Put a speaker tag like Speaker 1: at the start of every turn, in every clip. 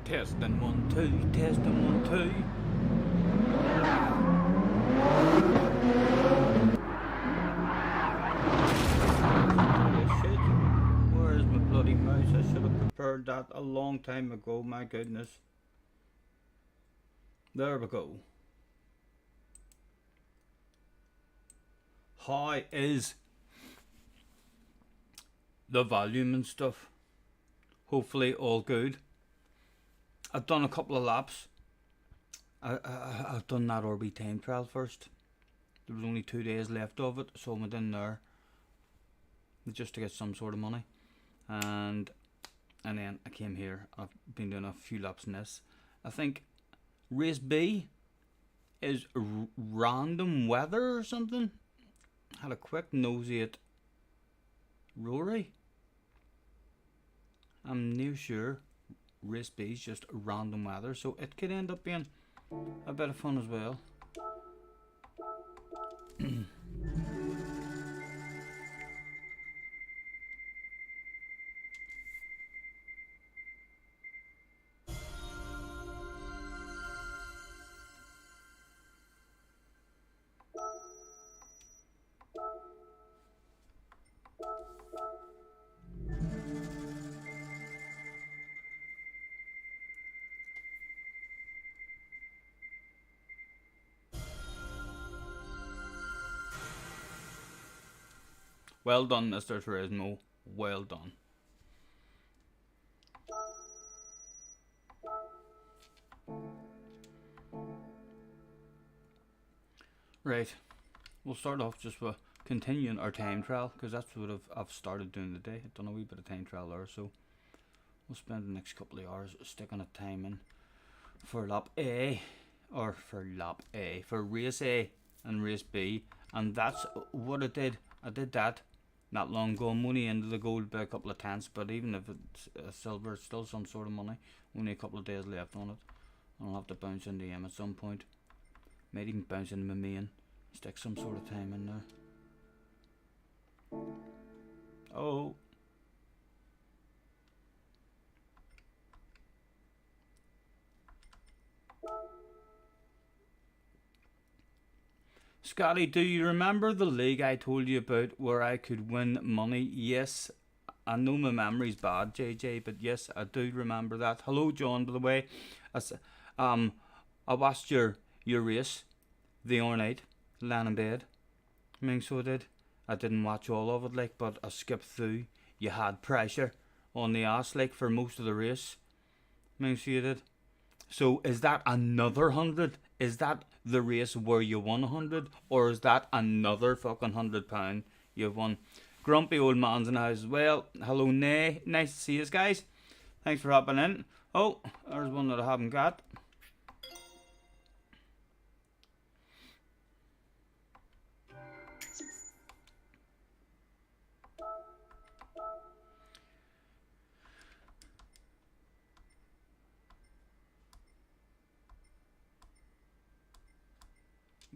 Speaker 1: Testing 1 2, testing 1 2. Shit. Where is my bloody mouse? I should have prepared that a long time ago, my goodness. There we go. How is the volume and stuff? Hopefully all good. I've done a couple of laps. I've done that RB time trial first. There was only 2 days left of it, so I went in there just to get some sort of money, and then I came here. I've been doing a few laps in this. I think race B is random weather or something. Had a quick nosy at Rory. I'm near sure race B is just random weather, so it could end up being a bit of fun as well. Well done, Mr. Turismo. Well done. Right, we'll start off just with continuing our time trial, because that's what I've started doing today. I've done a wee bit of time trial there, so we'll spend the next couple of hours sticking a time in for lap A, or for race A and race B, and that's what I did. I did that not long ago. I'm only into the gold by a couple of tenths, but even if it's silver, it's still some sort of money. Only a couple of days left on it. I'll have to bounce into M at some point. Might even bounce into my main. Stick some sort of time in there. Oh. Scotty, do you remember the league I told you about where I could win money? Yes, I know my memory's bad, JJ, but yes, I do remember that. Hello, John, by the way. I watched your race the other night, lying in bed. I mean, so I did. I didn't watch all of it, like, but I skipped through. You had pressure on the ass, like, for most of the race. I mean, so you did. So is that another 100? Is that the race where you won 100? Or is that another fucking £100 you've won? Grumpy old man's in the house as well. Hello, Nay. Nice to see you guys. Thanks for hopping in. Oh, there's one that I haven't got.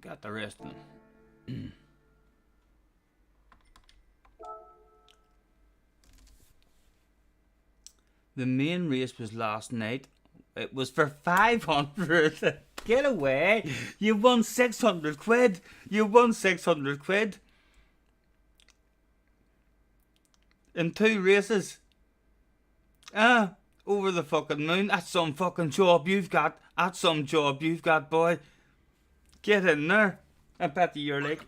Speaker 1: Got the rest of them. The main race was last night. It was for 500. Get away. You won 600 quid. You won 600 quid. In 2 races. Over the fucking moon. That's some fucking job you've got. That's some job you've got, boy. Get in there. I bet you're like,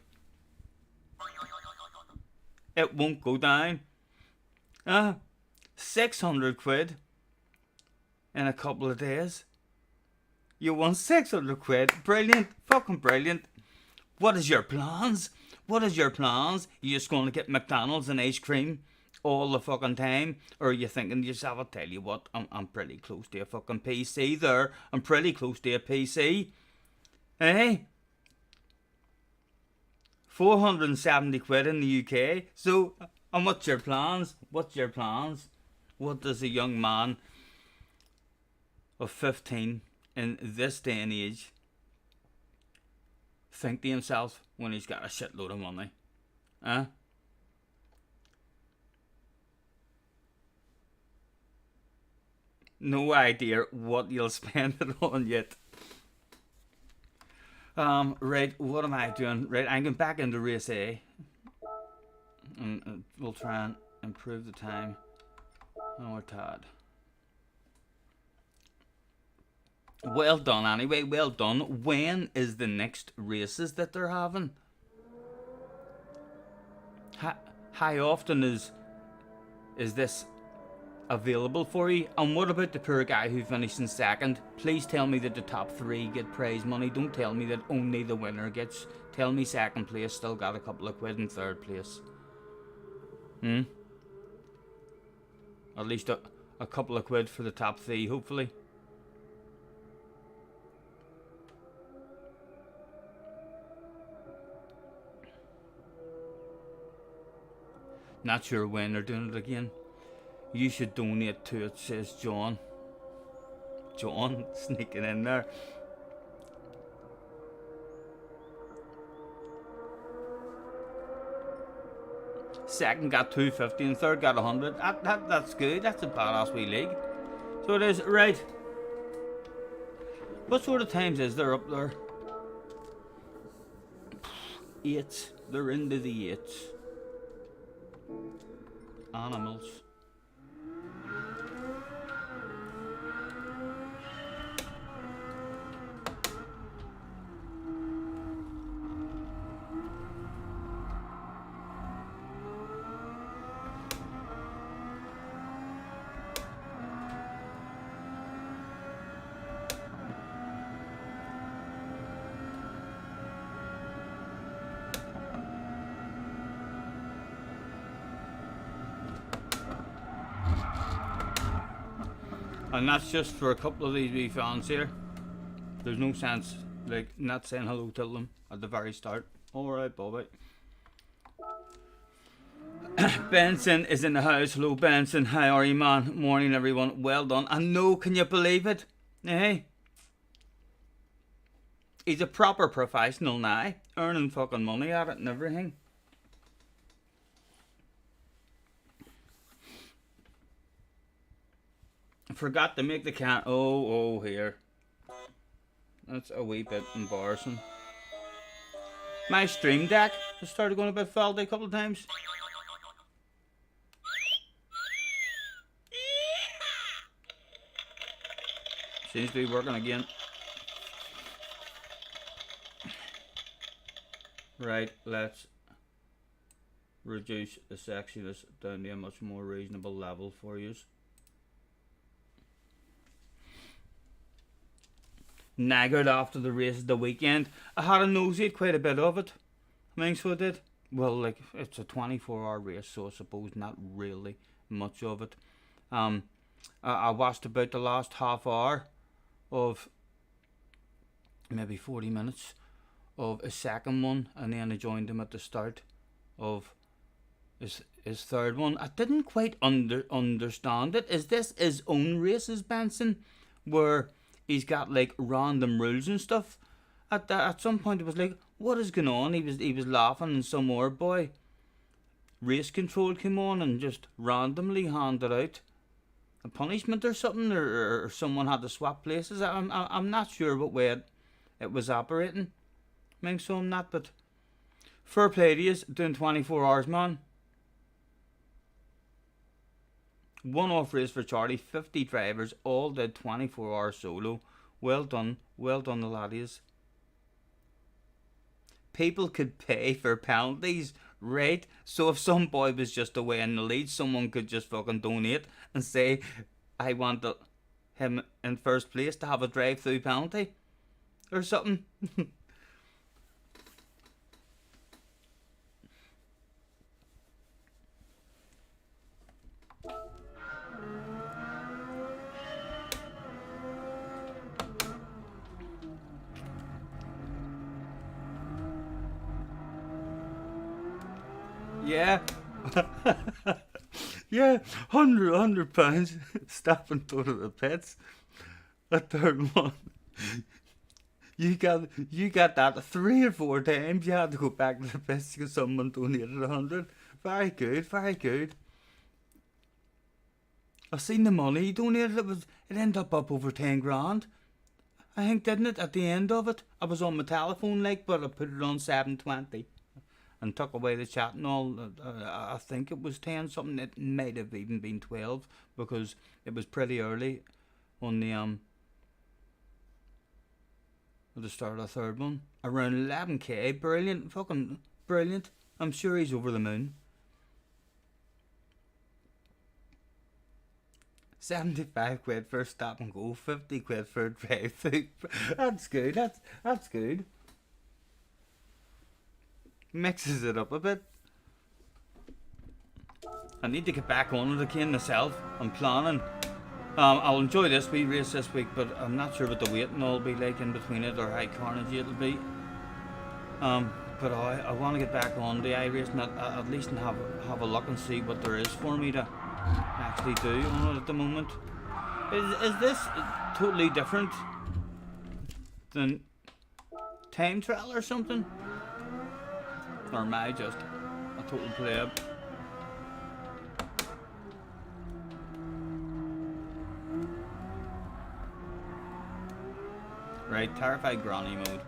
Speaker 1: it won't go down. 600 quid in a couple of days. You won 600 quid. Brilliant. Fucking brilliant. What is your plans? What is your plans? You just going to get McDonald's and ice cream all the fucking time? Or are you thinking to yourself, I'll tell you what, I'm pretty close to a fucking PC there. I'm pretty close to a PC. Hey? 470 quid in the UK. So, and what's your plans? What's your plans? What does a young man of 15 in this day and age think to himself when he's got a shitload of money? No idea what you'll spend it on yet. Right, what am I doing? Right, I'm going back into race A. And we'll try and improve the time. Oh, we're tired. Well done, anyway. Well done. When is the next races that they're having? How often is this available for you? And what about the poor guy who finished in second? Please tell me that the top 3 get prize money. Don't tell me that only the winner gets. Tell me second place still got a couple of quid in third place. At least a couple of quid for the top 3, hopefully. Not sure when they're doing it again. You should donate to it, says John. John sneaking in there. Second got 250 and third got 100. That's good. That's a badass wee league. So it is. Right. What sort of times is there up there? 8. They're into the 8s. Animals. And that's just for a couple of these wee fans here. There's no sense, like, not saying hello to them at the very start. Alright, Bobby. Benson is in the house. Hello, Benson. How are you, man? Morning, everyone. Well done. And no, can you believe it? Hey. He's a proper professional now. Earning fucking money at it and everything. Forgot to make the can. Oh, here. That's a wee bit embarrassing. My stream deck has started going a bit faulty a couple of times. Seems to be working again. Right, let's reduce the sexiness down to a much more reasonable level for you. Naggered after the race of the weekend. I had a nosy at quite a bit of it. I mean, so I did. Well, like, it's a 24-hour race, so I suppose not really much of it. I watched about the last half hour of maybe 40 minutes of a second one, and then I joined him at the start of his third one. I didn't quite understand it. Is this his own races, Benson, where he's got like random rules and stuff? At some point it was like, what is going on? He was laughing, and some more boy race control came on and just randomly handed out a punishment or something, or someone had to swap places. I'm not sure what way it was operating. I mean, so I'm not, but fair play to you, doing 24 hours, man. One off race for Charlie, 50 drivers, all did 24 hours solo. Well done the laddies. People could pay for penalties, right? So if some boy was just away in the lead, someone could just fucking donate and say, I want him in first place to have a drive-through penalty or something. Yeah. Yeah, £100 stop and go to the pits. A third one. You got that 3 or 4 times. You had to go back to the pits because someone donated 100. Very good, very good. I seen the money he donated. It ended up over 10 grand. I think, didn't it? At the end of it, I was on my telephone, like, but I put it on 720. And took away the chat and all. I think it was 10 something. It might have even been 12 because it was pretty early on the start of the third one. Around 11k. Brilliant, fucking brilliant. I'm sure he's over the moon. 75 quid for a stop and go, 50 quid for a drive through. That's good. That's good. Mixes it up a bit. I need to get back on it again myself. I'm planning. I'll enjoy this wee race this week, but I'm not sure what the waiting will be like in between it or how carnage it'll be. But I want to get back on the iRace and at least have a look and see what there is for me to actually do on it at the moment. Is this totally different than time trial or something? Or am I just a total pleb? Right, terrified granny mode.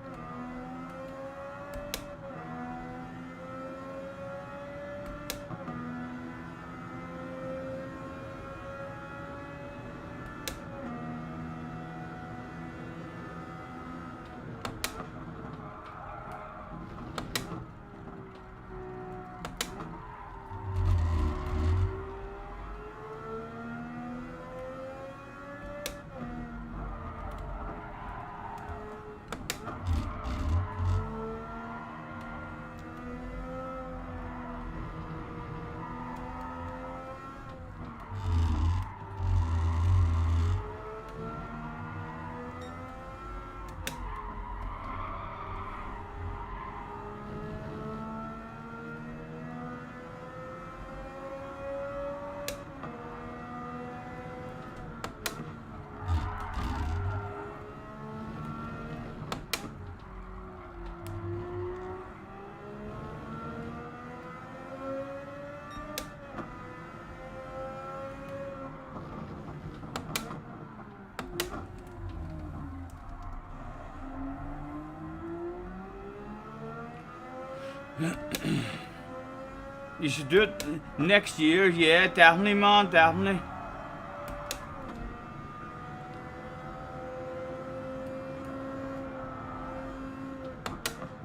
Speaker 1: You should do it next year, yeah, definitely, man, definitely.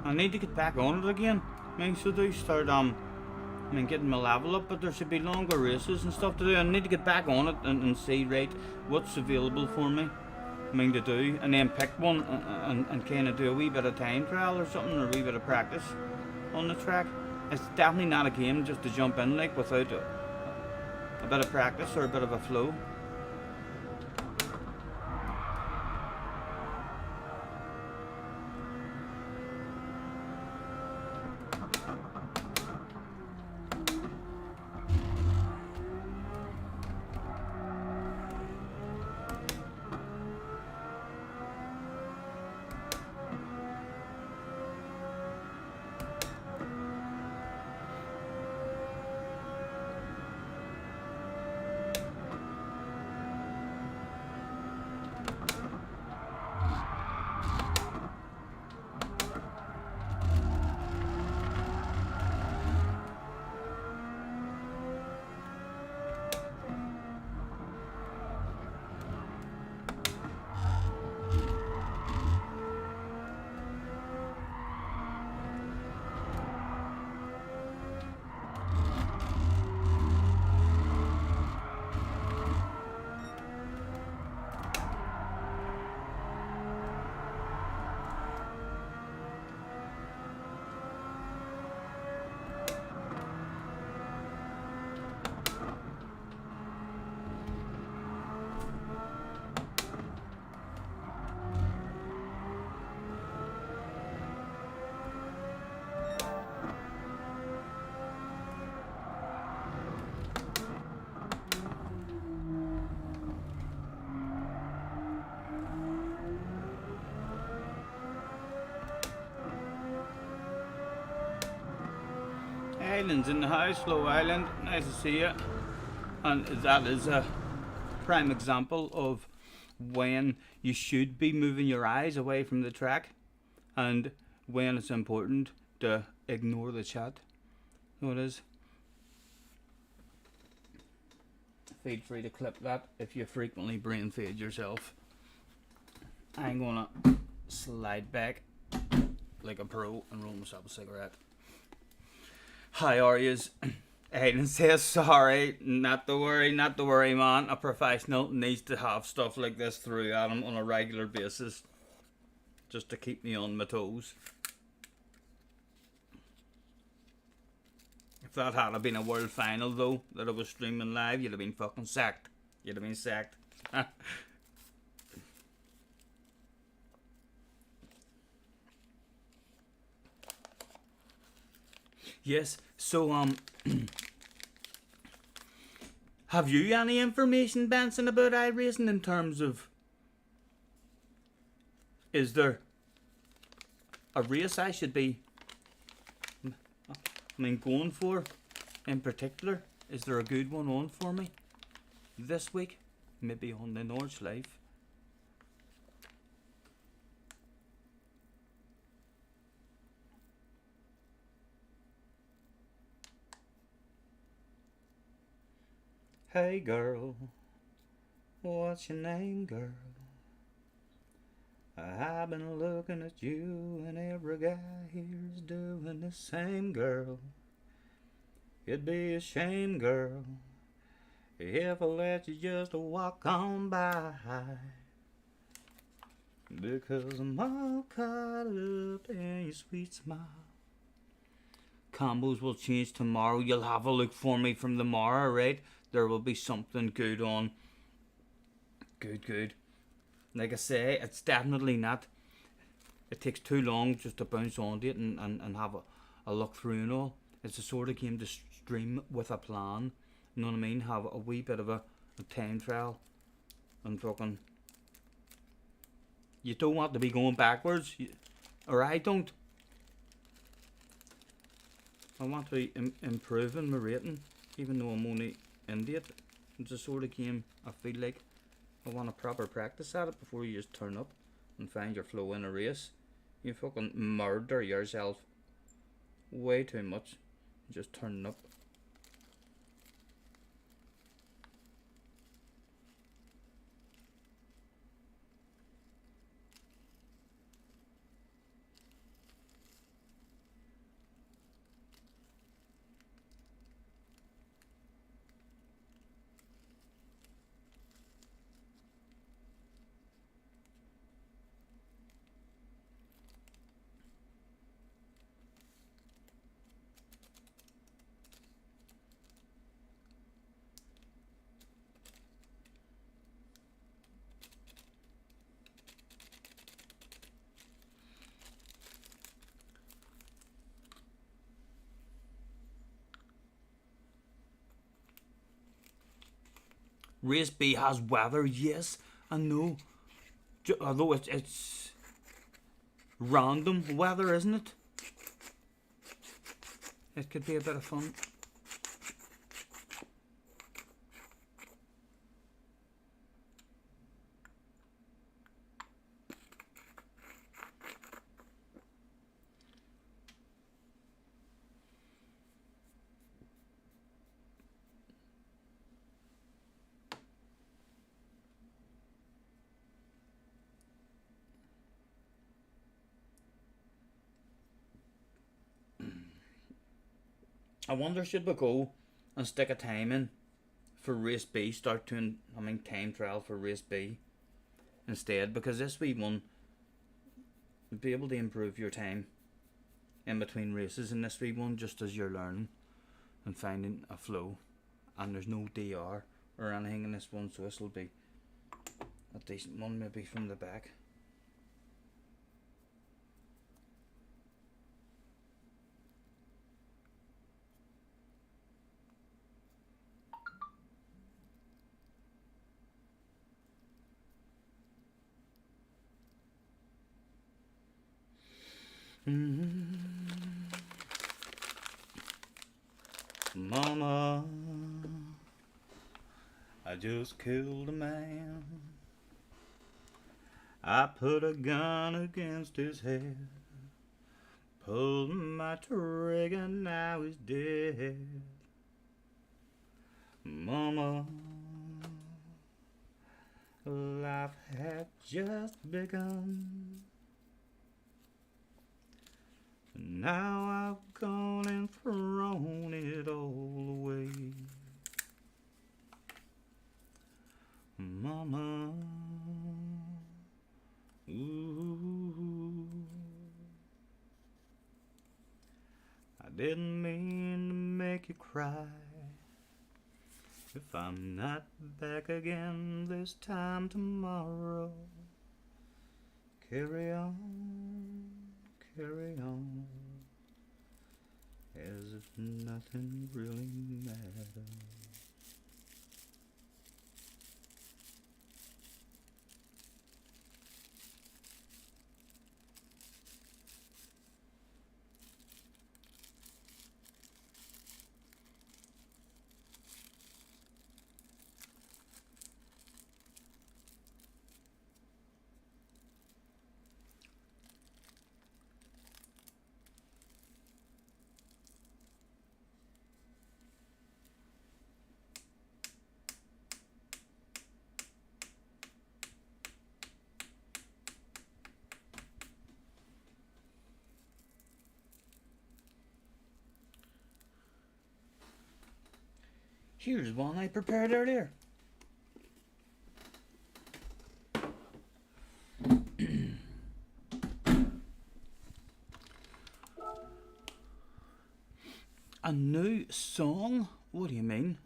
Speaker 1: I need to get back on it again. I mean, so do start getting my level up, but there should be longer races and stuff to do. I need to get back on it and see right what's available for me. I mean to do, and then pick one and kind of do a wee bit of time trial or something, or a wee bit of practice on the track. It's definitely not a game just to jump in like without a bit of practice or a bit of a flow. Islands in the house, Low Island. Nice to see you. And that is a prime example of when you should be moving your eyes away from the track and when it's important to ignore the chat. So it is. Feel free to clip that if you frequently brain fade yourself. I'm gonna slide back like a pro and roll myself a cigarette. Hi, are yous? Aiden says sorry, not to worry, man. A professional needs to have stuff like this through at him on a regular basis, just to keep me on my toes. If that had been a world final though, that I was streaming live, you'd have been fucking sacked. You'd have been sacked. Yes, so have you any information, Benson, about iRacing in terms of, is there a race I should be, going for in particular? Is there a good one on for me this week? Maybe on the Norge Live. Hey girl, what's your name, girl? I've been looking at you and every guy here's doing the same, girl. It'd be a shame, girl, if I let you just walk on by, because I'm all caught up in your sweet smile. Combos will change tomorrow. You'll have a look for me from tomorrow, right? There will be something good on. Good. Like I say, it's definitely not. It takes too long just to bounce onto it and have a look through and all. It's a sort of game to stream with a plan. You know what I mean? Have a wee bit of a time trial. And fucking. You don't want to be going backwards. Or I don't. I want to be improving my rating. Even though I'm only into it. It's a sort of game I feel like I want to proper practice at it before you just turn up and find your flow in a race. You fucking murder yourself way too much just turning up. Race B has weather, yes, I know. Although it's random weather, isn't it? It could be a bit of fun. I wonder, should we go and stick a time in for race B? Start doing, time trial for race B instead, because this wee one would be able to improve your time in between races in this wee one, just as you're learning and finding a flow. And there's no DR or anything in this one, so this will be a decent one, maybe from the back. Mama, I just killed a man. I put a gun against his head, pulled my trigger, now he's dead. Mama, life had just begun. Now I've gone and thrown it all away. Mama, ooh, I didn't mean to make you cry. If I'm not back again this time tomorrow, carry on, as if nothing really matters. Here's one I prepared earlier. A new song? What do you mean?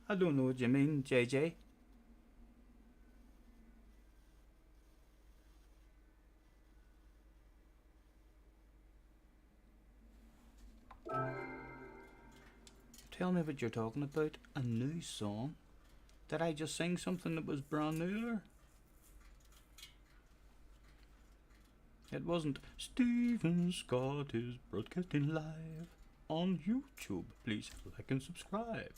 Speaker 1: I don't know what you mean, JJ. Tell me what you're talking about. A new song? Did I just sing something that was brand new there? It wasn't. Stephen Scott is broadcasting live on YouTube. Please like and subscribe.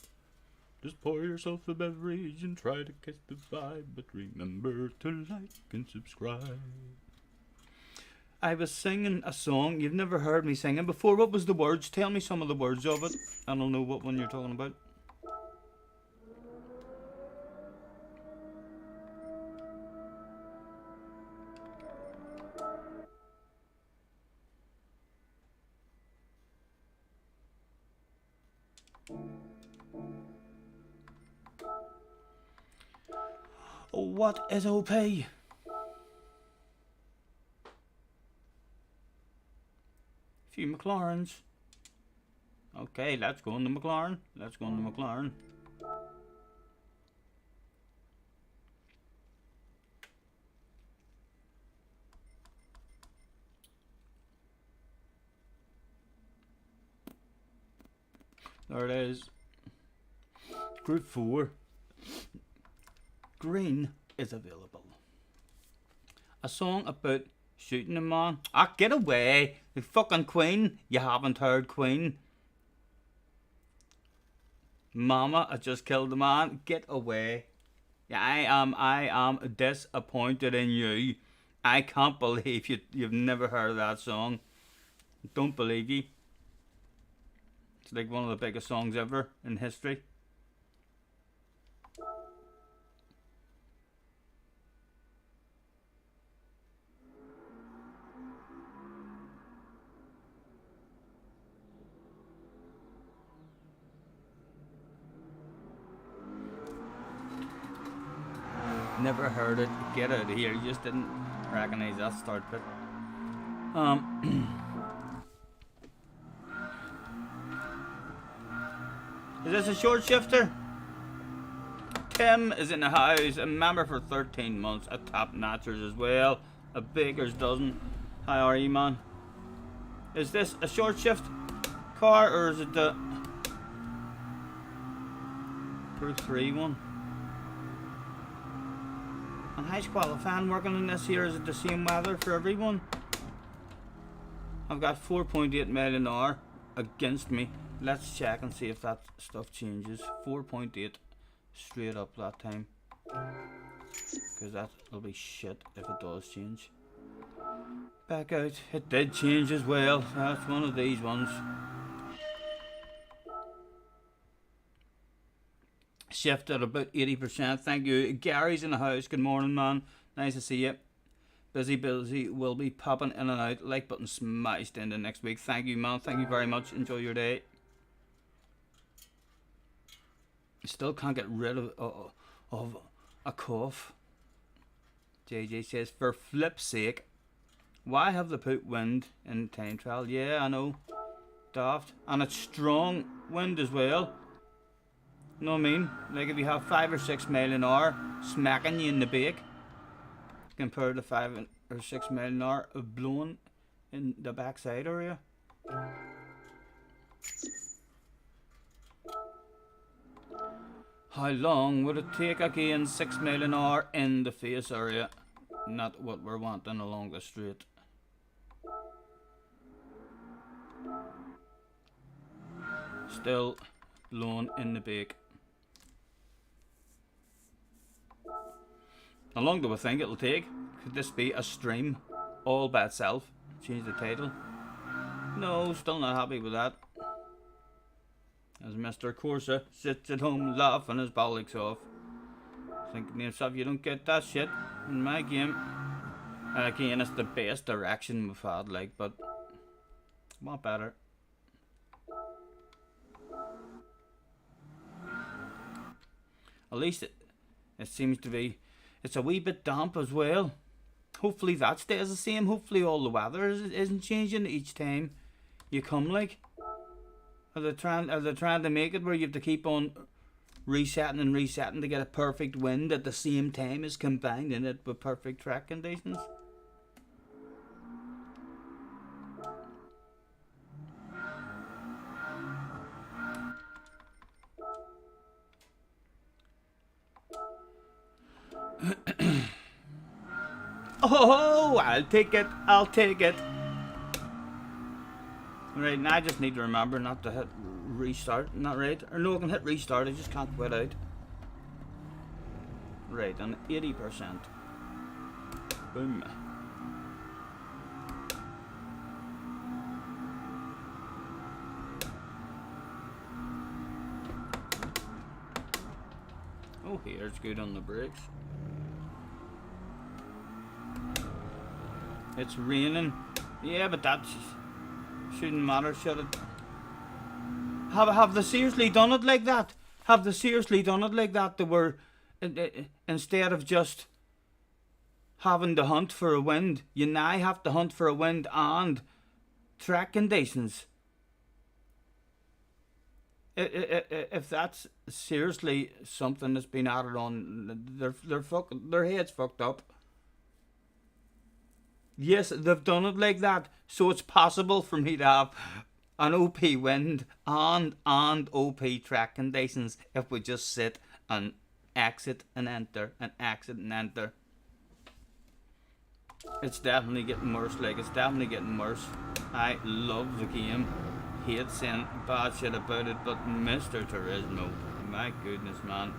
Speaker 1: Just pour yourself a beverage and try to catch the vibe, but remember to like and subscribe. I was singing a song you've never heard me singing before. What was the words? Tell me some of the words of it, and I'll know what one you're talking about. What is OP? Few McLarens. Okay, let's go on the McLaren. Let's go on the McLaren. There it is. Group 4. green is available. A song about shooting a man. Ah, get away! The fucking Queen. You haven't heard Queen. Mama, I just killed a man. Get away. Yeah, I am disappointed in you. I can't believe you've never heard that song. Don't believe you. It's like one of the biggest songs ever in history. Never heard it. Get out of here. You just didn't recognize that start bit. Is this a short shifter? Tim is in the house, a member for 13 months, a top notchers as well, a baker's dozen. How are you, man? Is this a short shift car or is it the Pro 3 one? And how's qualifying working in this here? Is it the same weather for everyone? I've got 4.8 mile an hour against me. Let's check and see if that stuff changes. 4.8 straight up that time. Because that'll be shit if it does change. Back out. It did change as well. That's one of these ones. Shift at about 80%. Thank you. Gary's in the house. Good morning, man. Nice to see you. Busy will be popping in and out. Like button smashed into next week. Thank you, man. Thank you very much. Enjoy your day. Still can't get rid of a cough. JJ says, for flip's sake, why have they put wind in time trial? Yeah, I know. Daft. And it's strong wind as well. You know what I mean? Like if you have 5 or 6 mile an hour smacking you in the bake, compared to 5 or 6 mile an hour of blowing in the backside area. How long would it take again 6 mile an hour in the face area? Not what we're wanting along the street. Still blowing in the bake. How long do we think it'll take? Could this be a stream all by itself? Change the title. No, still not happy with that. As Mr. Corsa sits at home laughing his bollocks off. Thinking to himself, you don't get that shit in my game. And again, it's the best direction we've had, like, but I want better. At least it seems to be, it's a wee bit damp as well. Hopefully that stays the same. Hopefully all the weather isn't changing each time you come, like. Are they trying to make it where you have to keep on resetting and resetting to get a perfect wind at the same time as combining it with perfect track conditions? Oh, I'll take it. I'll take it. Right, now I just need to remember not to hit restart. Not right. Or no, I can hit restart. I just can't quit out. Right, on 80%. Boom. Oh, here's good on the brakes. It's raining. Yeah, but that shouldn't matter, should it? Have they seriously done it like that? Have they seriously done it like that? They were, instead of just having to hunt for a wind, you now have to hunt for a wind and track conditions. If that's seriously something that's been added on, their heads fucked up. Yes, they've done it like that, so it's possible for me to have an OP wind and OP track conditions if we just sit and exit and enter, and exit and enter. It's definitely getting worse, like, it's definitely getting worse. I love the game. Hate saying bad shit about it, but Mr. Turismo, my goodness, man.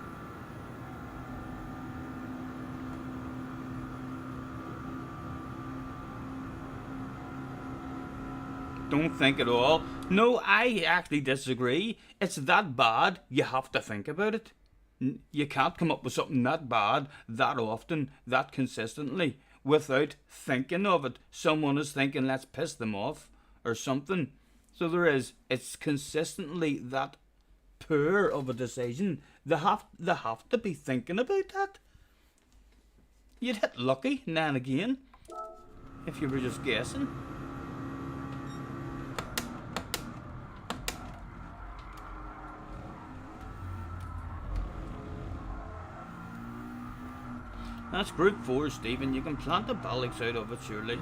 Speaker 1: Don't think at all. No, I actually disagree. It's that bad, you have to think about it. You can't come up with something that bad, that often, that consistently, without thinking of it. Someone is thinking, let's piss them off, or something. So there is. It's consistently that poor of a decision. They have to be thinking about that. You'd hit lucky now and again, if you were just guessing. That's Group 4, Stephen. You can plant the bollocks out of it, surely.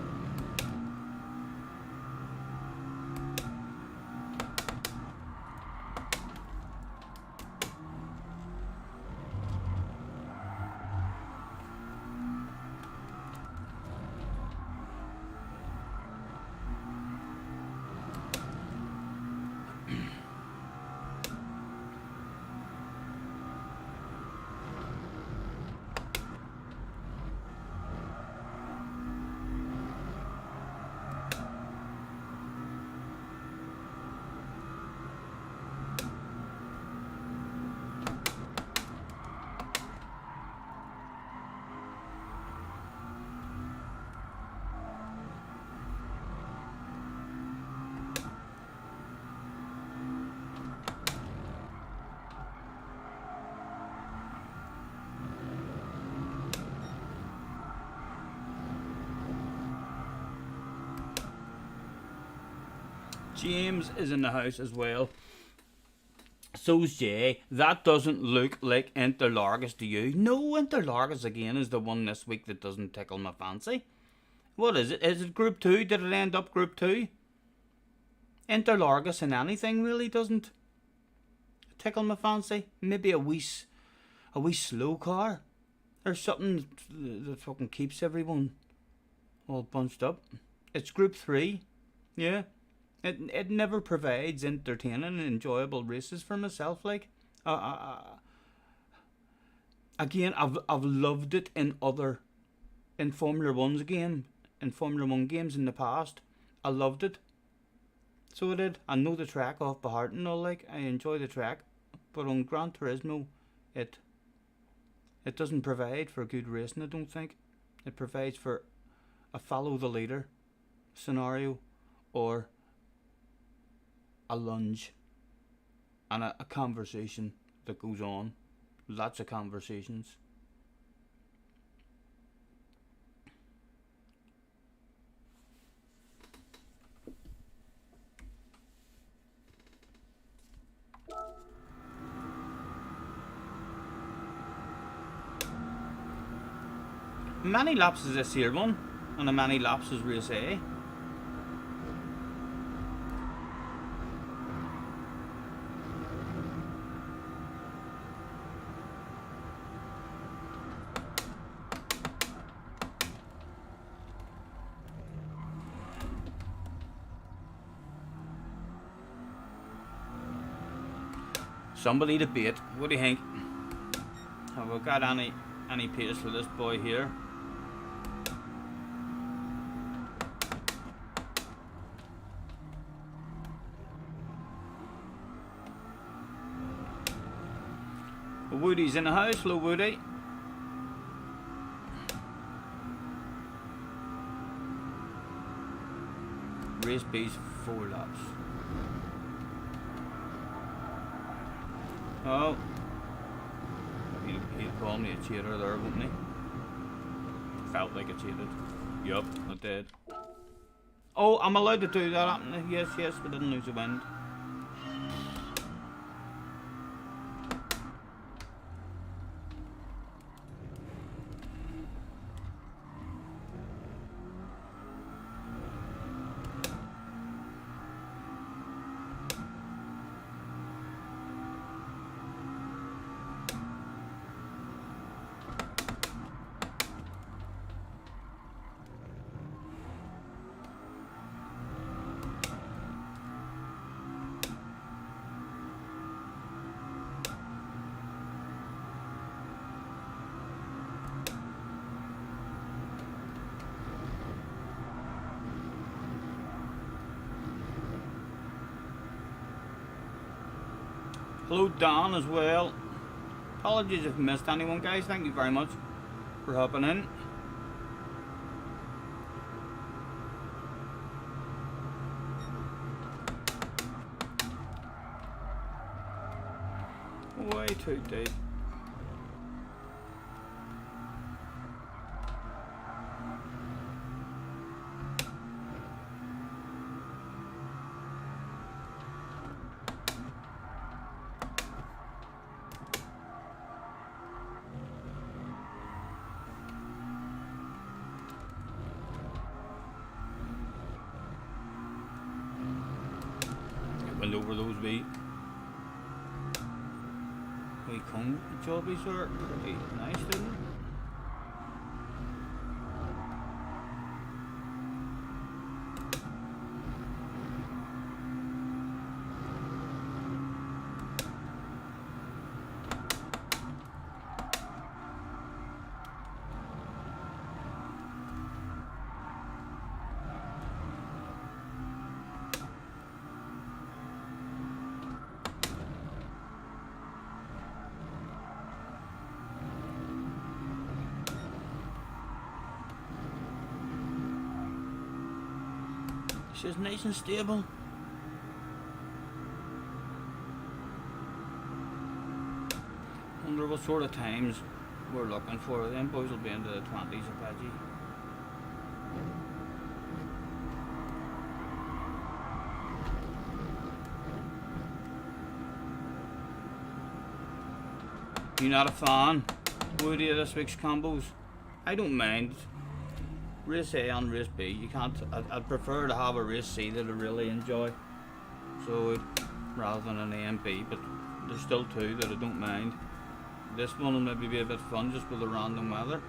Speaker 1: James is in the house as well. So's Jay. That doesn't look like Interlargus to you. No, Interlargus again is the one this week that doesn't tickle my fancy. What is it? Is it Group 2? Did it end up Group 2? Interlargus in anything really doesn't tickle my fancy. Maybe a wee slow car. Or something that fucking keeps everyone all bunched up. It's Group 3. Yeah. It never provides entertaining and enjoyable races for myself. Like, again, I've loved it in Formula 1's game, in Formula 1 games in the past. I loved it. So I did. I know the track off by heart and all. Like, I enjoy the track, but on Gran Turismo, it doesn't provide for good racing. I don't think it provides for a follow the leader scenario, or a lunge and a conversation that goes on. Lots of conversations. Many laps is this here one, and a many laps is race A. Somebody to beat. What do you think? Have we got any pace for this boy here? Woody's in the house. Hello, Woody. Race B's 4 laps. Oh, he'd call me a cheater there, wouldn't he? Felt like I cheated. Yup, I did. Oh, I'm allowed to do that. Yes, we didn't lose the wind. Hello Don as well. Apologies if I missed anyone, guys. Thank you very much for hopping in. Way too deep. Went over those wee cone jobbies are pretty nice, didn't it? It's just nice and stable. Wonder what sort of times we're looking for. Them boys will be into the 20s, I bet you. You not a fan, would you, this week's combos? I don't mind. Race A and race B, you can't. I'd prefer to have a race C that I really enjoy, so rather than an A and B. But there's still two that I don't mind. This one will maybe be a bit fun just with the random weather.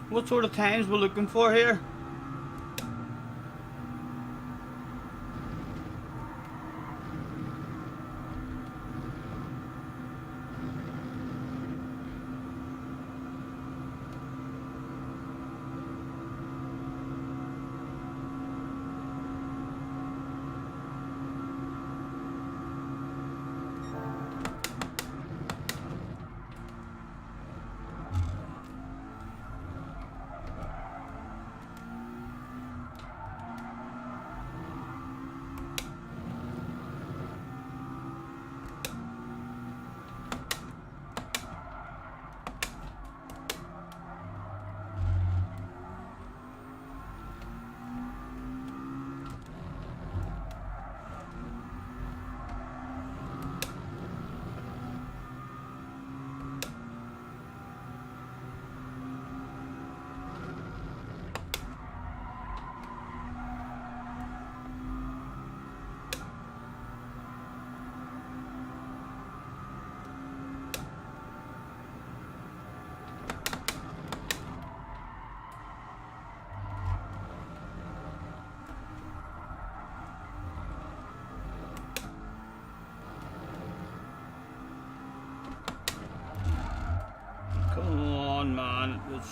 Speaker 1: What sort of times we're looking for here?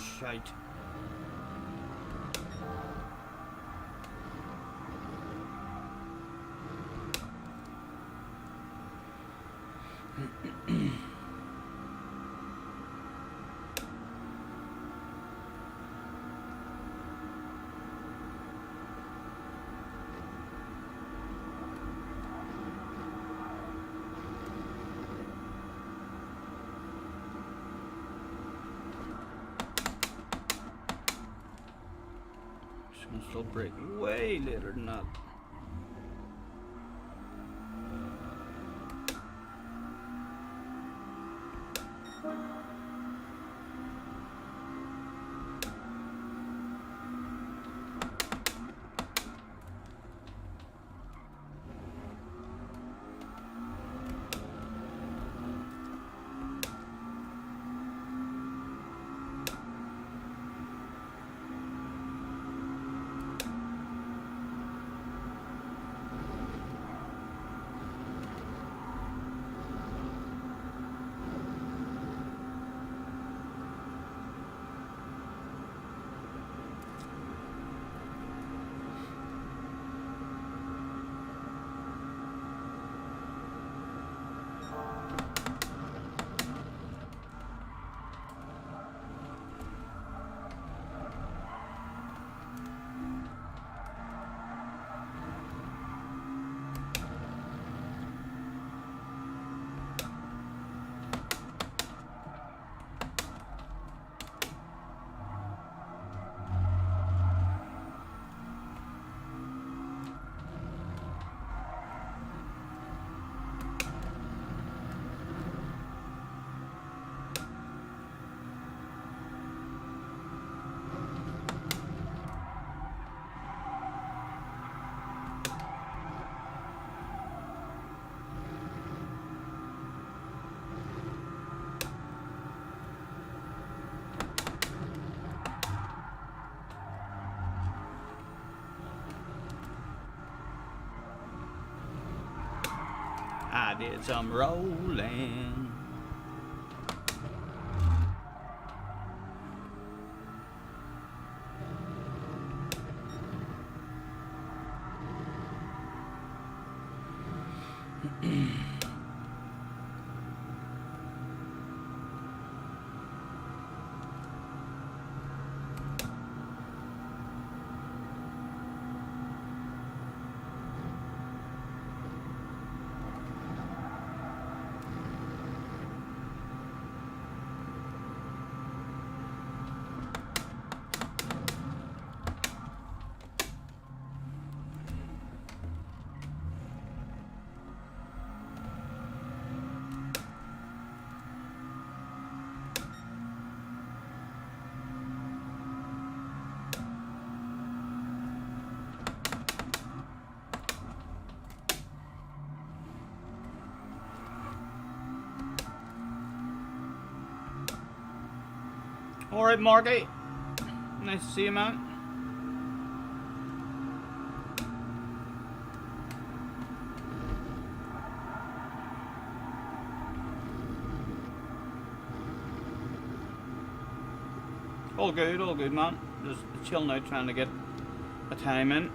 Speaker 1: shite. This one's still breaking way later than that. I did some rolling. Alright, Marky. Nice to see you, man. All good, man. Just chilling out, trying to get a time in.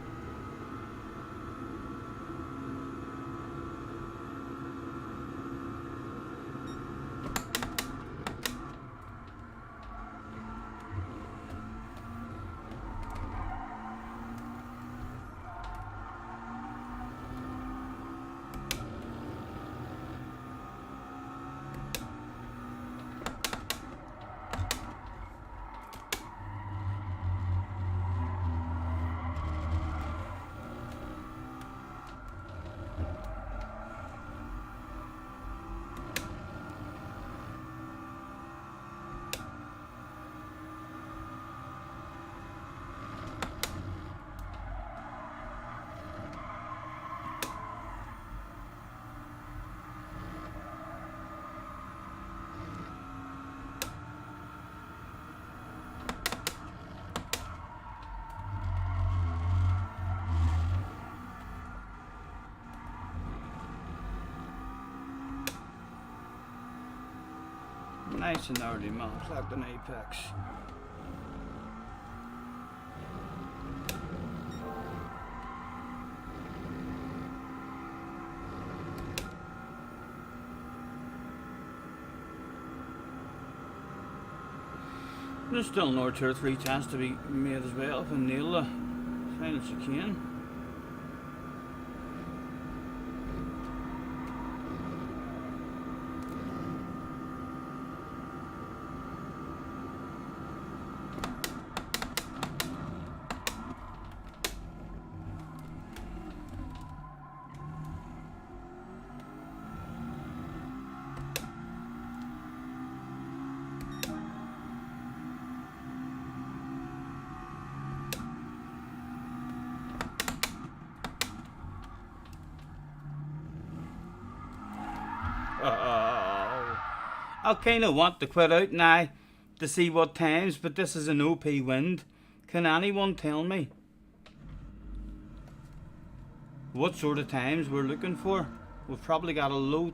Speaker 1: Nice and early, man. Collect an apex. There's still another 2 or 3 chances to be made as well if I nail the final chicane. I kind of want to quit out now to see what times, but this is an OP wind. Can anyone tell me what sort of times we're looking for? We've probably got a low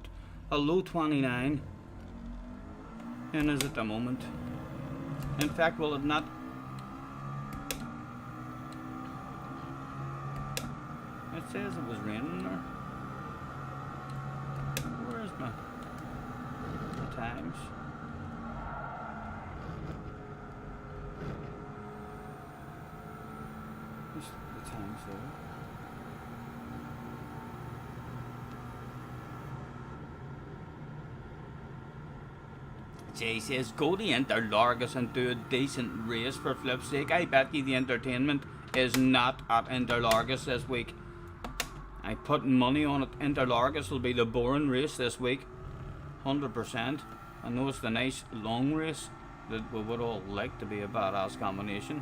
Speaker 1: 29 in us at the moment. In fact, will it not? It says it was raining there. Where is my times? Where's the times there? Jay says, go to Interlargus and do a decent race for flip's sake. I bet you the entertainment is not at Interlargus this week. I put money on it. Interlargus will be the boring race this week. 100%. I know it's the nice long race that we would all like to be a badass combination.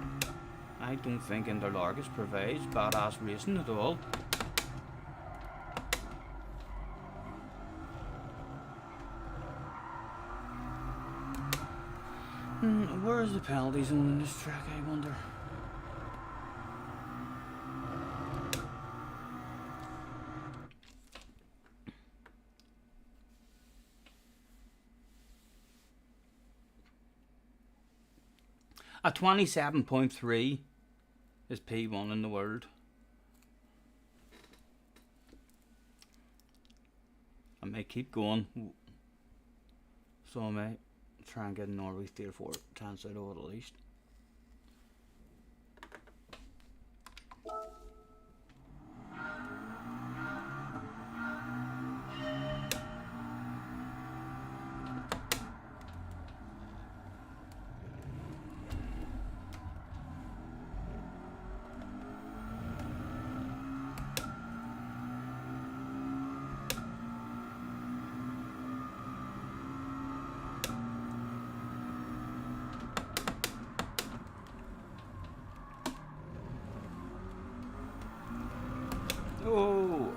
Speaker 1: I don't think Interlargus provides badass racing at all. Where's the penalty zone in this track, I wonder? At 27.3 is P1 in the world. I may keep going, so I may try and get a Norway 3 or 4 chance out of it at least. Oh.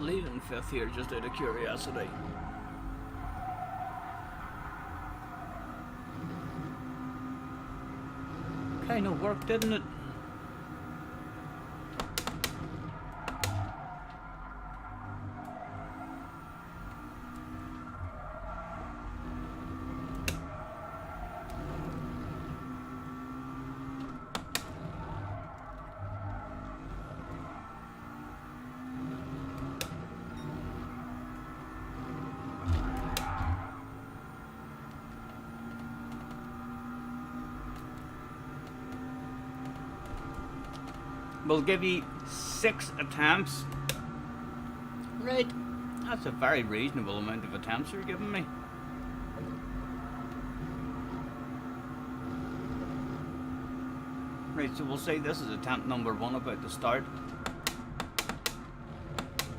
Speaker 1: Leaving 5th here just out of curiosity. Kind of worked, didn't it? We'll give you 6 attempts. Right, That's a very reasonable amount of attempts you're giving me. Right, so we'll say this is attempt number 1 about to start.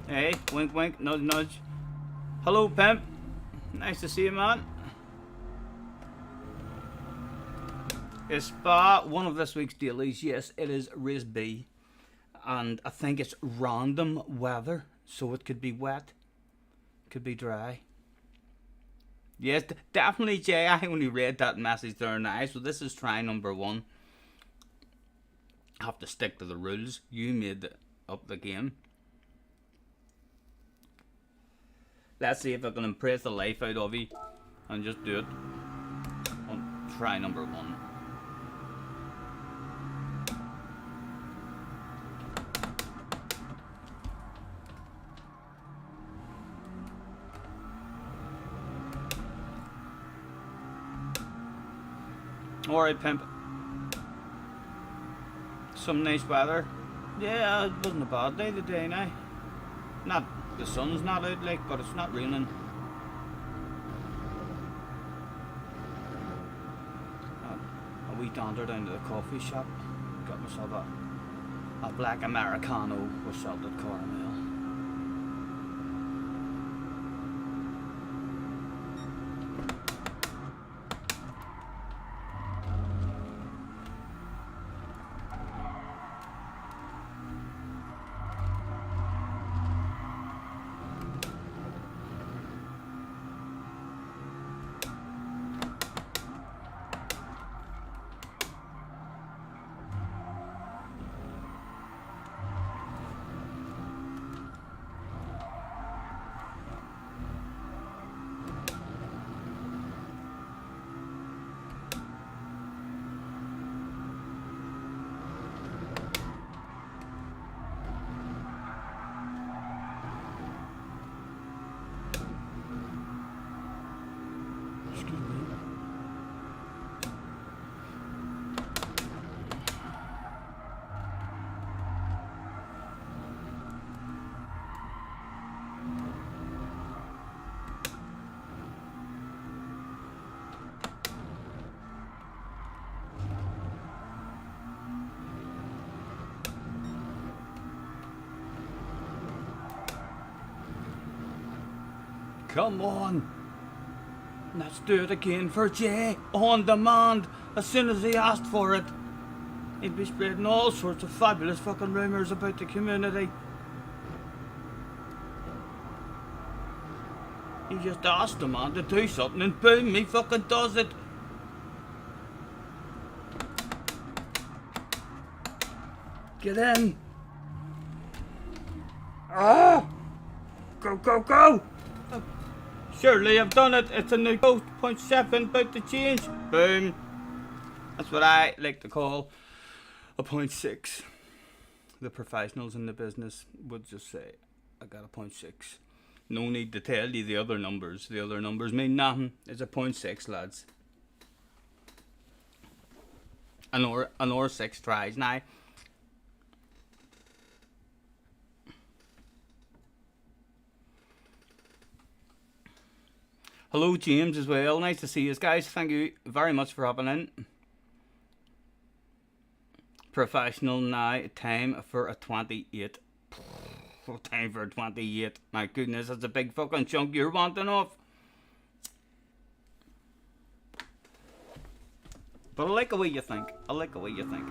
Speaker 1: Hey, wink wink, nudge nudge. Hello, pimp. Nice to see you, man. Is Spa one of this week's dailies? Yes, it is race B. And I think it's random weather. So it could be wet. Could be dry. Yes, definitely, Jay. I only read that message there now. So this is try number 1. I have to stick to the rules. You made up the game. Let's see if I can impress the life out of you and just do it on try number 1. Alright, pimp. Some nice weather. Yeah, it wasn't a bad day today now. Not the sun's not out like, but it's not raining. A wee dander down to the coffee shop. Got myself a black Americano with salted caramel. Come on. Let's do it again for Jay. On demand. As soon as he asked for it. He'd be spreading all sorts of fabulous fucking rumours about the community. He just asked the man to do something and boom, he fucking does it. Get in. Ah! Go, go, go! Surely I've done it. It's a new 0.7 about to change. Boom. That's what I like to call a 0.6. The professionals in the business would just say, I got a 0.6. No need to tell you the other numbers. The other numbers mean nothing. It's a 0.6, lads. An or 6 tries now. Hello, James, as well. Nice to see you guys. Thank you very much for hopping in. Professional now. Time for a 28. Time for a 28. My goodness, that's a big fucking chunk you're wanting off. But I like the way you think. I like the way you think.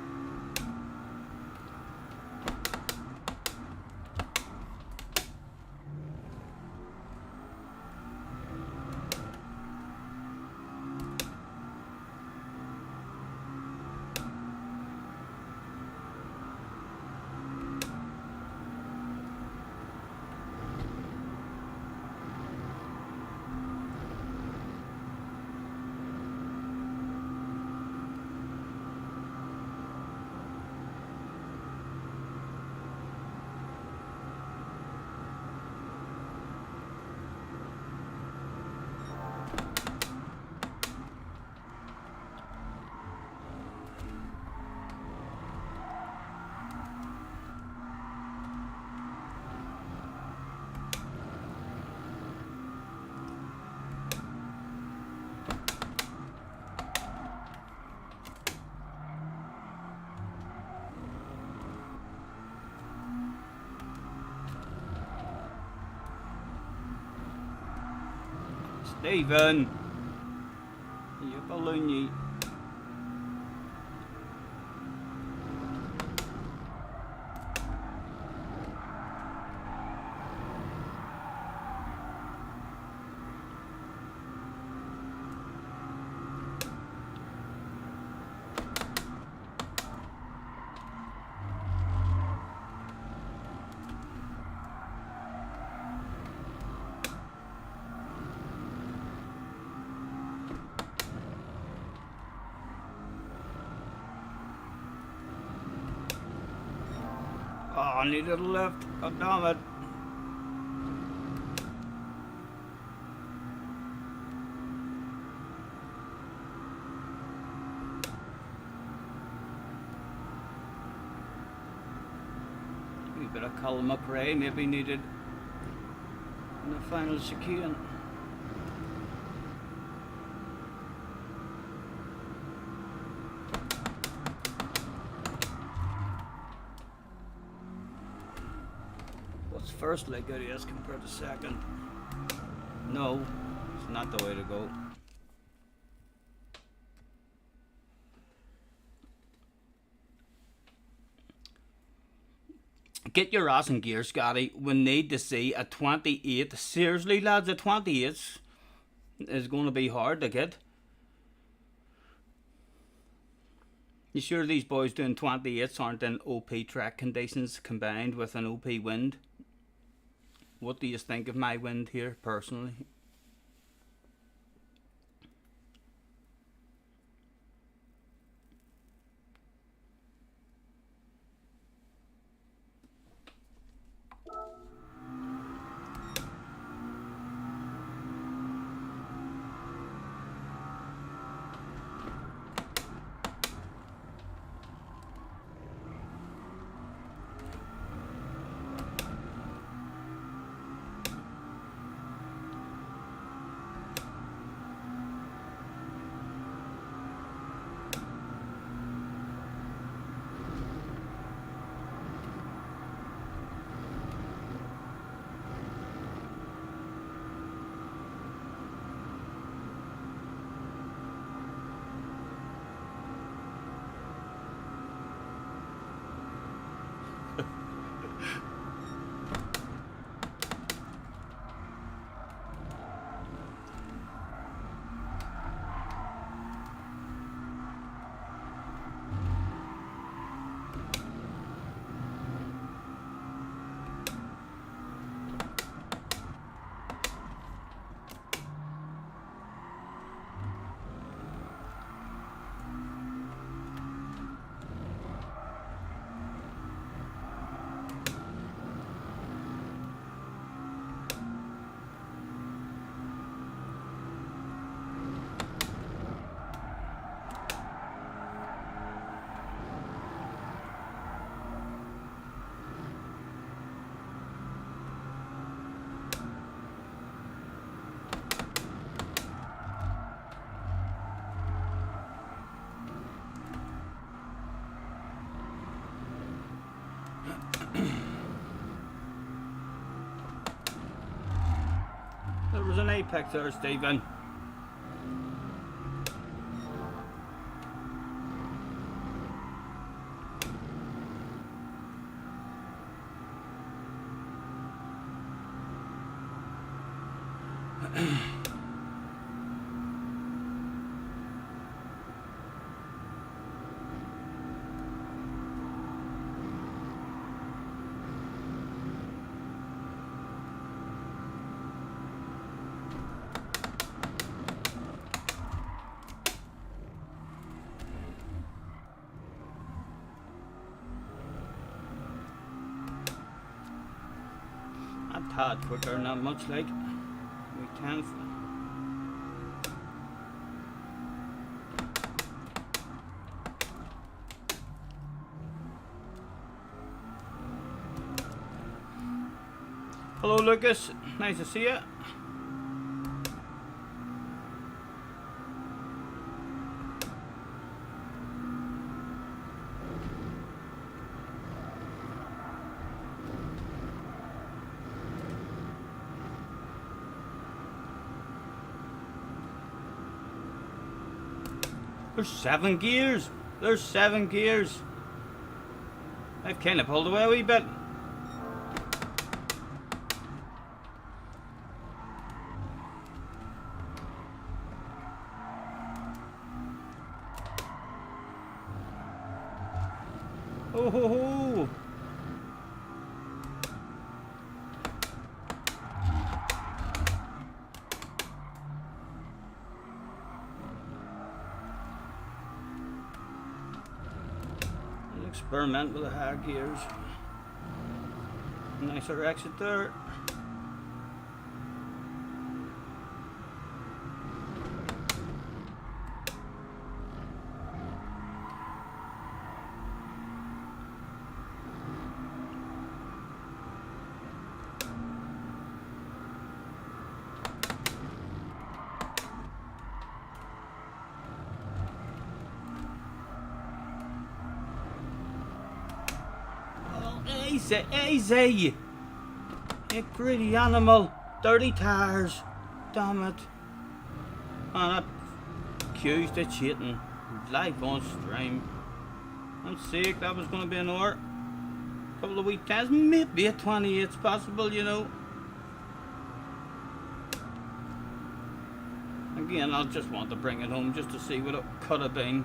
Speaker 1: Stephen! You balloony. Oh, I needed a lift. God damn it. A bit of Colin McRae maybe needed in the final chicane. What's first leg good is compared to second? No, it's not the way to go. Get your ass in gear, Scotty. We need to see a 28. Seriously, lads, a 28 is going to be hard to get. You sure these boys doing 28s aren't in OP track conditions combined with an OP wind? What do you think of my wind here, personally? There was an apex there, Stephen. A tad quicker, not much like we can. Hello Lucas, nice to see you. There's 7 gears. There's 7 gears. I've kind of pulled away a wee bit. Oh ho ho! Experiment with the higher gears. Nicer exit there. Easy, easy! You greedy animal! Dirty tires! Damn it! And that accused of cheating. Live on stream. I'm sick, that was going to be an hour. Couple of week times, maybe a 28's possible, you know. Again, I'll just want to bring it home just to see what it could have been.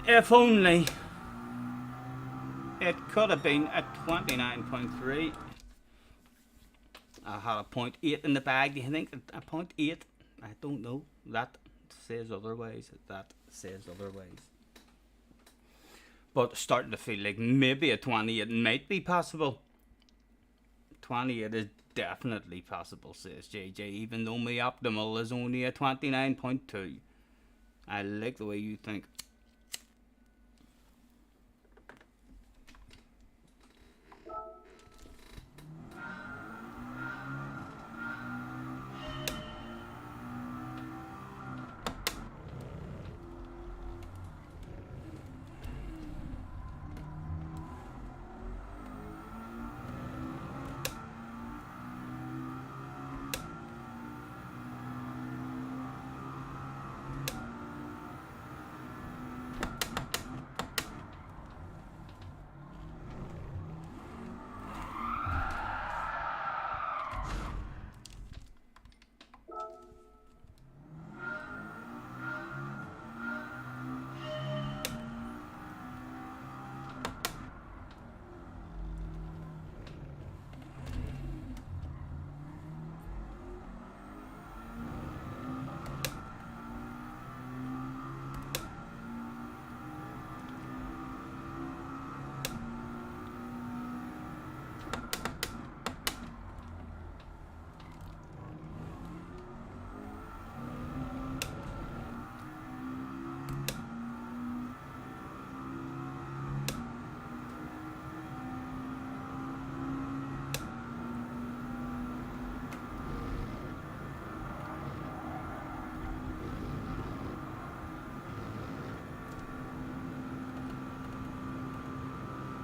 Speaker 1: If only it could have been a 29.3. I had a 0.8 in the bag. Do you think a 0.8? I don't know. That says otherwise. That says otherwise. But starting to feel like maybe a 28 might be possible. 28 is definitely possible, says JJ, even though my optimal is only a 29.2. I like the way you think.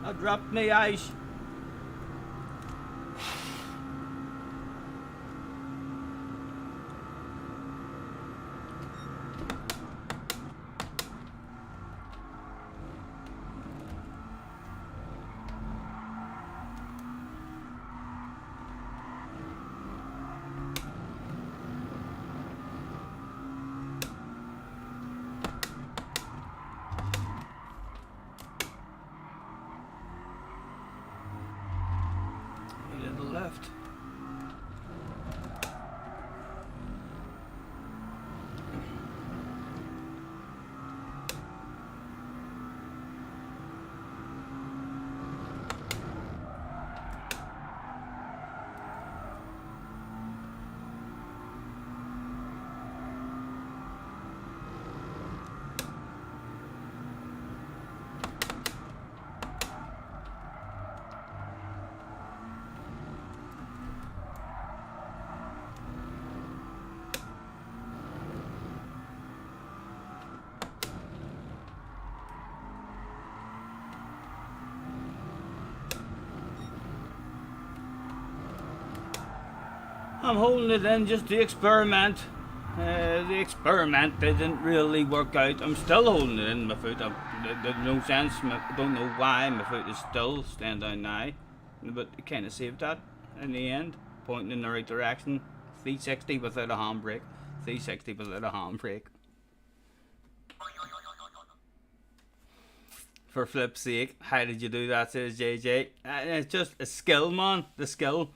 Speaker 1: I dropped my ice. I'm holding it in just to experiment. The experiment didn't really work out. I'm still holding it in my foot. There's no sense. I don't know why my foot is still staying down now. But it kind of saved that in the end. Pointing in the right direction. 360 without a handbrake. 360 without a handbrake. For flip's sake, how did you do that, says JJ. It's just a skill, man. The skill.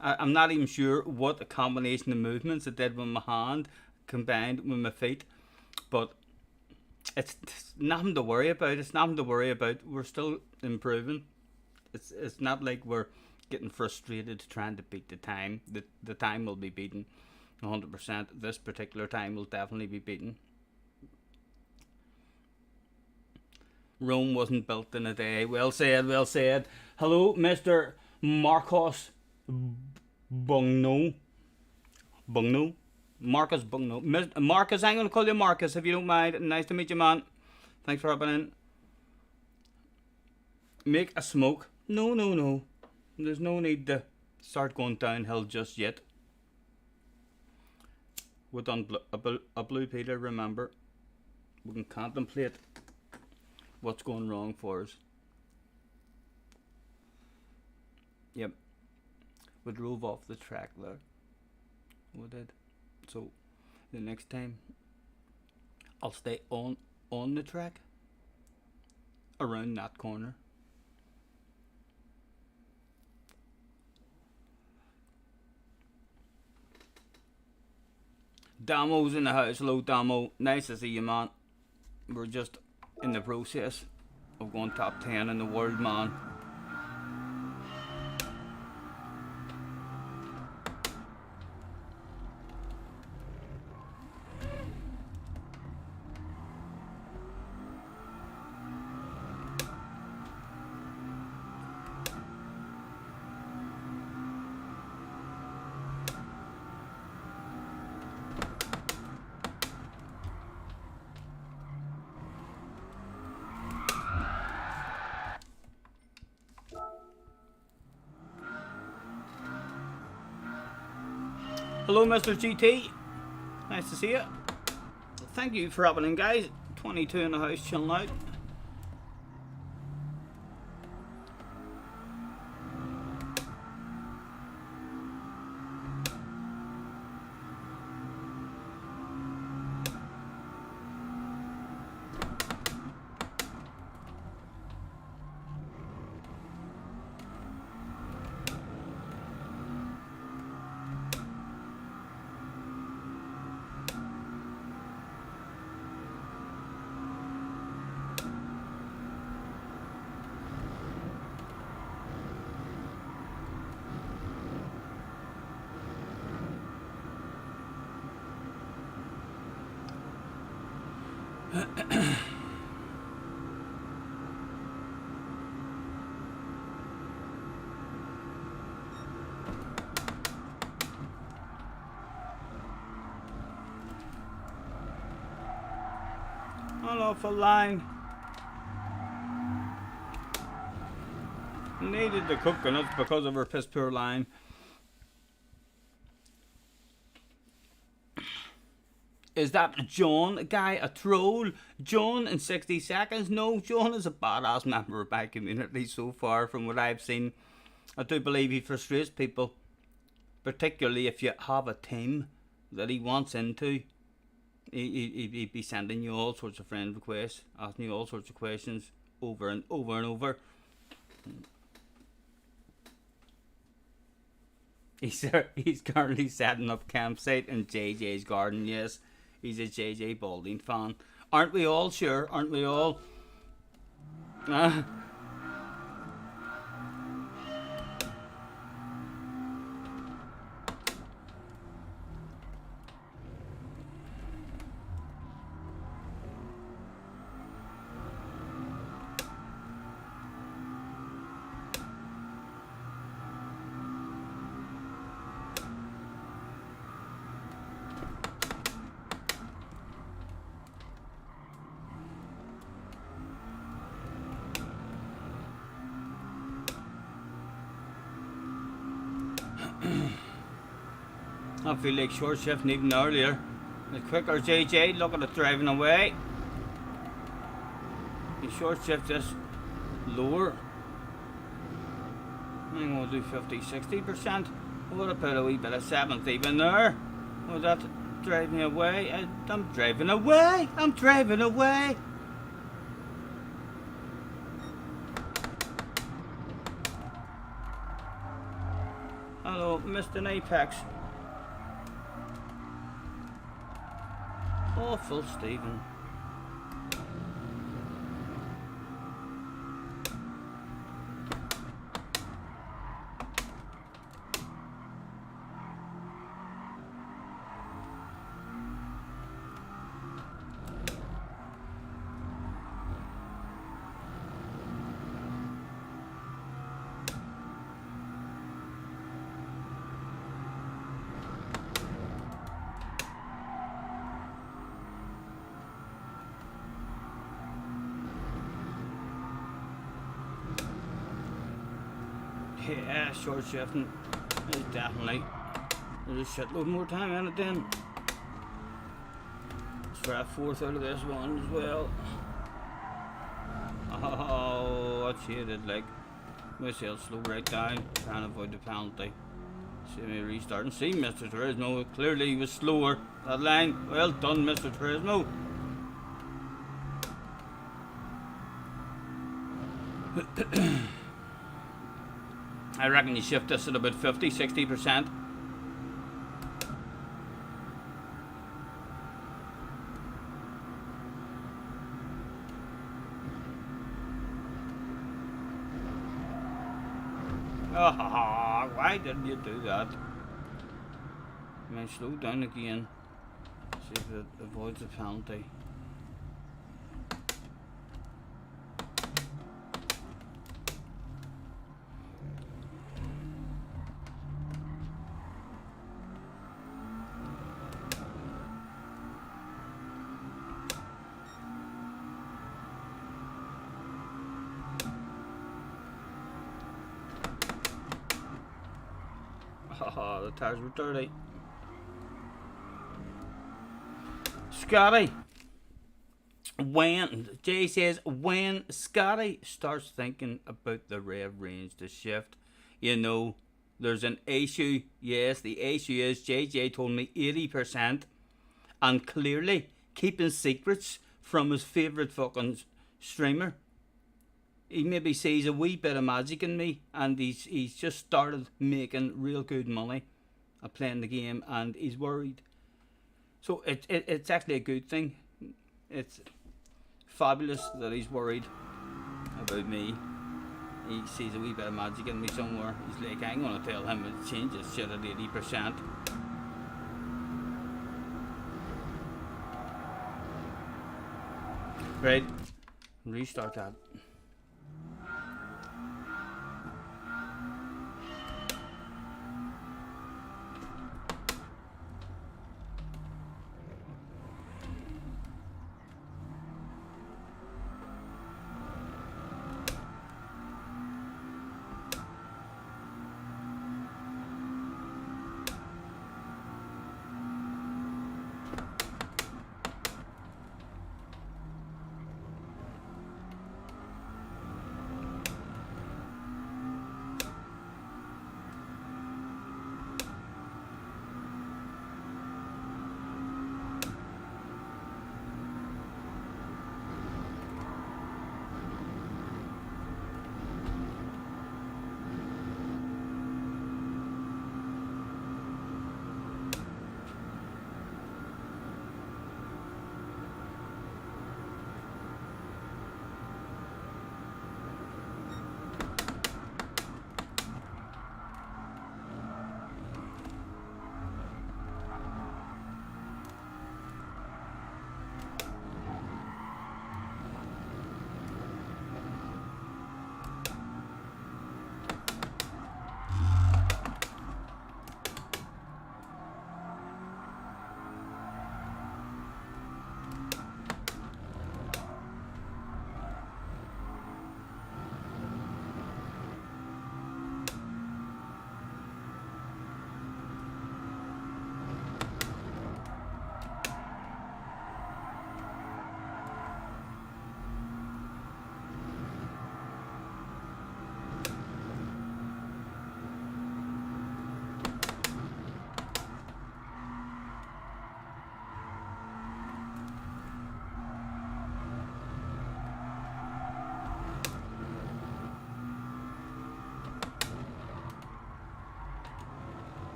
Speaker 1: I'm not even sure what a combination of movements I did with my hand combined with my feet. But it's nothing to worry about. It's nothing to worry about. We're still improving. It's not like we're getting frustrated trying to beat the time. The time will be beaten 100%. This particular time will definitely be beaten. Rome wasn't built in a day. Well said, well said. Hello, Mr. Marcos Bungno. Marcus Bungno. Marcus, I'm going to call you Marcus if you don't mind. Nice to meet you, man. Thanks for hopping in. Make a smoke. No. There's no need to start going downhill just yet. We're done a blue Peter, remember. We can contemplate what's going wrong for us. Yep. We drove off the track there. We did. So the next time I'll stay on the track around that corner. Damo's in the house. Hello, Damo. Nice to see you, man. We're just in the process of going top 10 in the world, man. Hello, Mr. GT. Nice to see you. Thank you for hopping in, guys. 22 in the house, chilling out. Off a line. Needed the coconuts because of her piss poor line. Is that John guy a troll? John in 60 seconds? No, John is a badass member of my community so far from what I've seen. I do believe he frustrates people, particularly if you have a team that he wants into. He'd be sending you all sorts of friend requests, asking you all sorts of questions over and over and over. He's currently setting up campsite in JJ's garden. Yes, he's a JJ Balding fan. Aren't we all? Sure, aren't we all? don't feel like short shifting even earlier. The quicker JJ, look at it driving away. The short shift is lower. I'm going to do 50-60%. What about a wee bit of 7th even there? Was that driving away? I'm driving away! I'm driving away! Hello, Mr. Apex. Awful Stephen. Yeah, short shifting is definitely. There's a shitload more time in it then. Let's try a 4th out of this one as well. Oh, I cheated, like. Myself slow right down, trying to avoid the penalty. See me restarting. See Mr. Turismo, clearly he was slower. That line, well done Mr. Turismo. I reckon you shift this at about 50-60%. Oh, why didn't you do that? I mean, slow down again. See if it avoids the penalty. Oh, the tires were dirty. Scotty, Jay says, when Scotty starts thinking about the rev range to shift, you know, there's an issue. Yes, the issue is JJ told me 80%, and clearly keeping secrets from his favourite fucking streamer. He maybe sees a wee bit of magic in me, and he's just started making real good money at playing the game, and he's worried. So it's actually a good thing. It's fabulous that he's worried about me. He sees a wee bit of magic in me somewhere. He's like, I'm gonna tell him to change his shit at 80%. Right, restart that.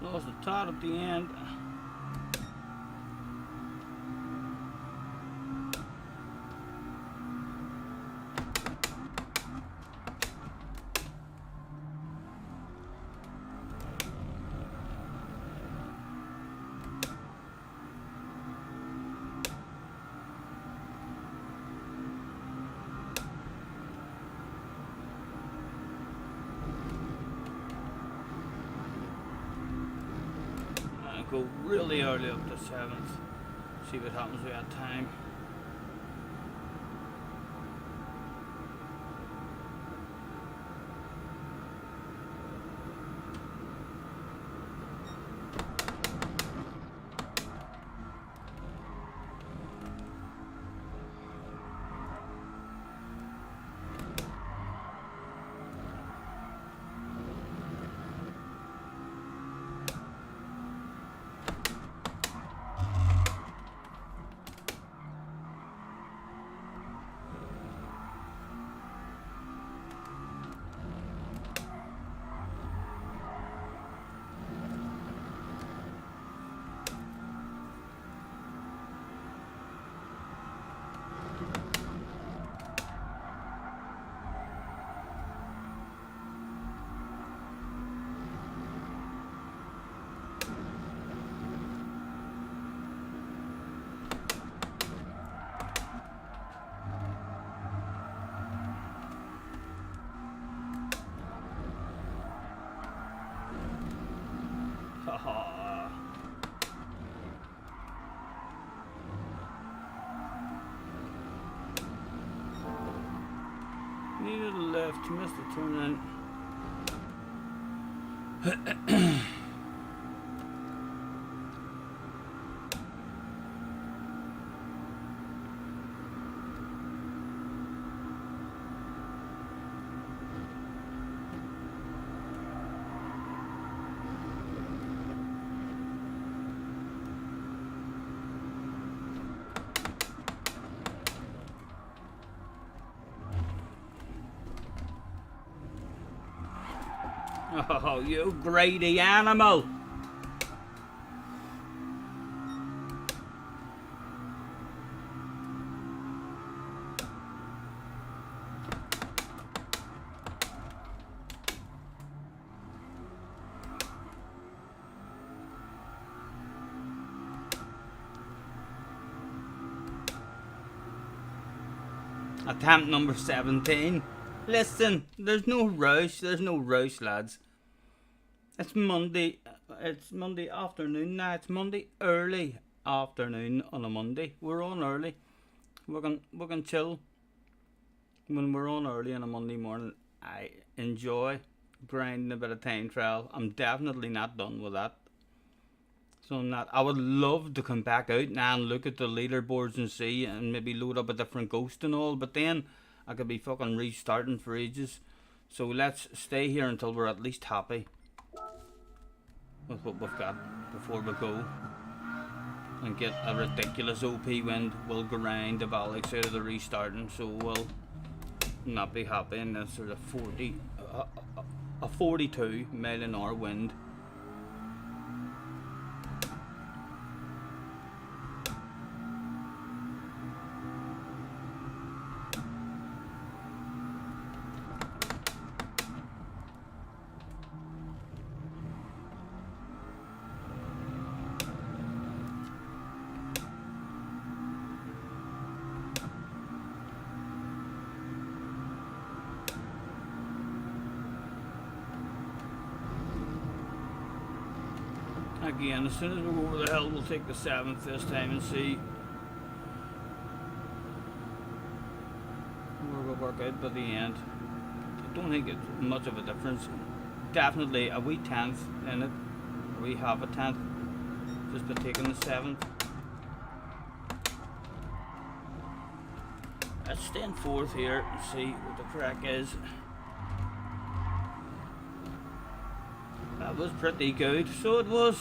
Speaker 1: Lost the tot at the end. Go really early up to 7th. See what happens with that time. Needed a left, missed the turn in. Oh, you greedy animal! Attempt number 17. Listen, there's no rush, lads. It's Monday afternoon now, it's Monday early afternoon on a Monday. We're on early. We can chill when we're on early on a Monday morning. I enjoy grinding a bit of time trial. I'm definitely not done with that. So I'm not. I would love to come back out now and look at the leaderboards and see, and maybe load up a different ghost and all, but then I could be fucking restarting for ages. So let's stay here until we're at least happy with what we've got before we go and get a ridiculous OP wind. We'll grind the Alex out of the restarting, so we'll not be happy in this sort of 42 mile an hour wind. Again, as soon as we go over the hill, we'll take the 7th this time and see where we'll work out by the end. I don't think it's much of a difference. Definitely a wee 10th in it We have a 10th. Just been taking the 7th. Let's stay in 4th here and see what the crack is. That was pretty good, so it was.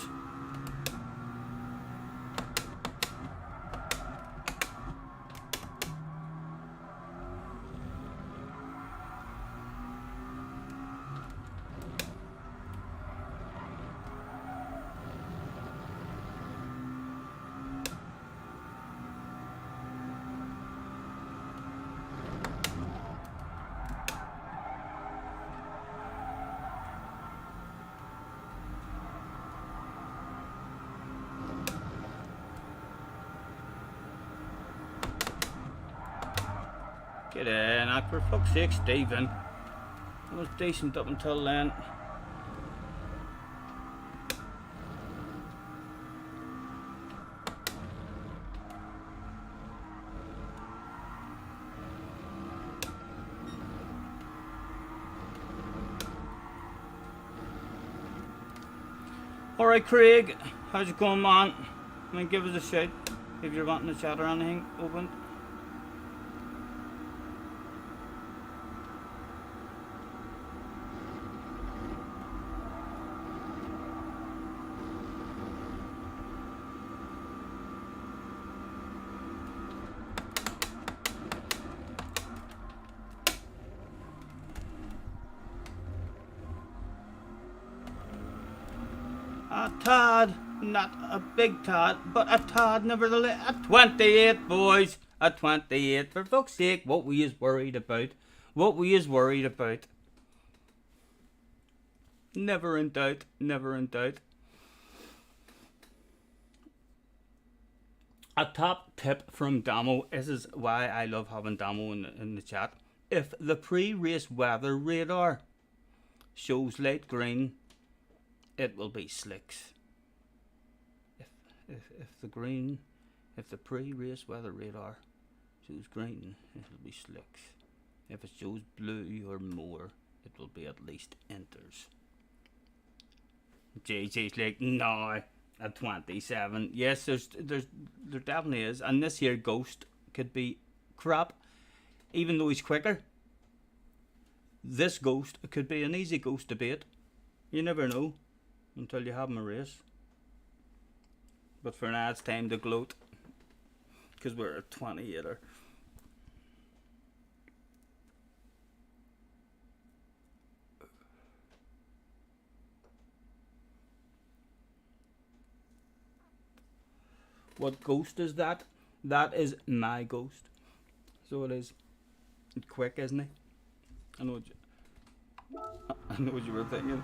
Speaker 1: Get in, for fuck's sake, Stephen. It was decent up until then. Alright, Craig, how's it going, man? I mean, give us a shout if you're wanting to chat or anything. Open. A tad, not a big tad, but a tad nevertheless. A 28, boys. A 28. For fuck's sake, what we is worried about. What we is worried about. Never in doubt. Never in doubt. A top tip from Damo. This is why I love having Damo in the chat. If the pre-race weather radar shows light green, it will be slicks. If the pre-race weather radar shows green, it'll be slicks. If it shows blue or more, it will be at least enters. JJ's like, no, at 27. Yes, there definitely is, and this here Ghost could be crap, even though he's quicker. This Ghost could be an easy Ghost to beat. You never know until you have him a race. But for now it's time to gloat, because we're a 28er. What Ghost is that? That is my Ghost. So it is. It's quick, isn't it? I know what you were thinking.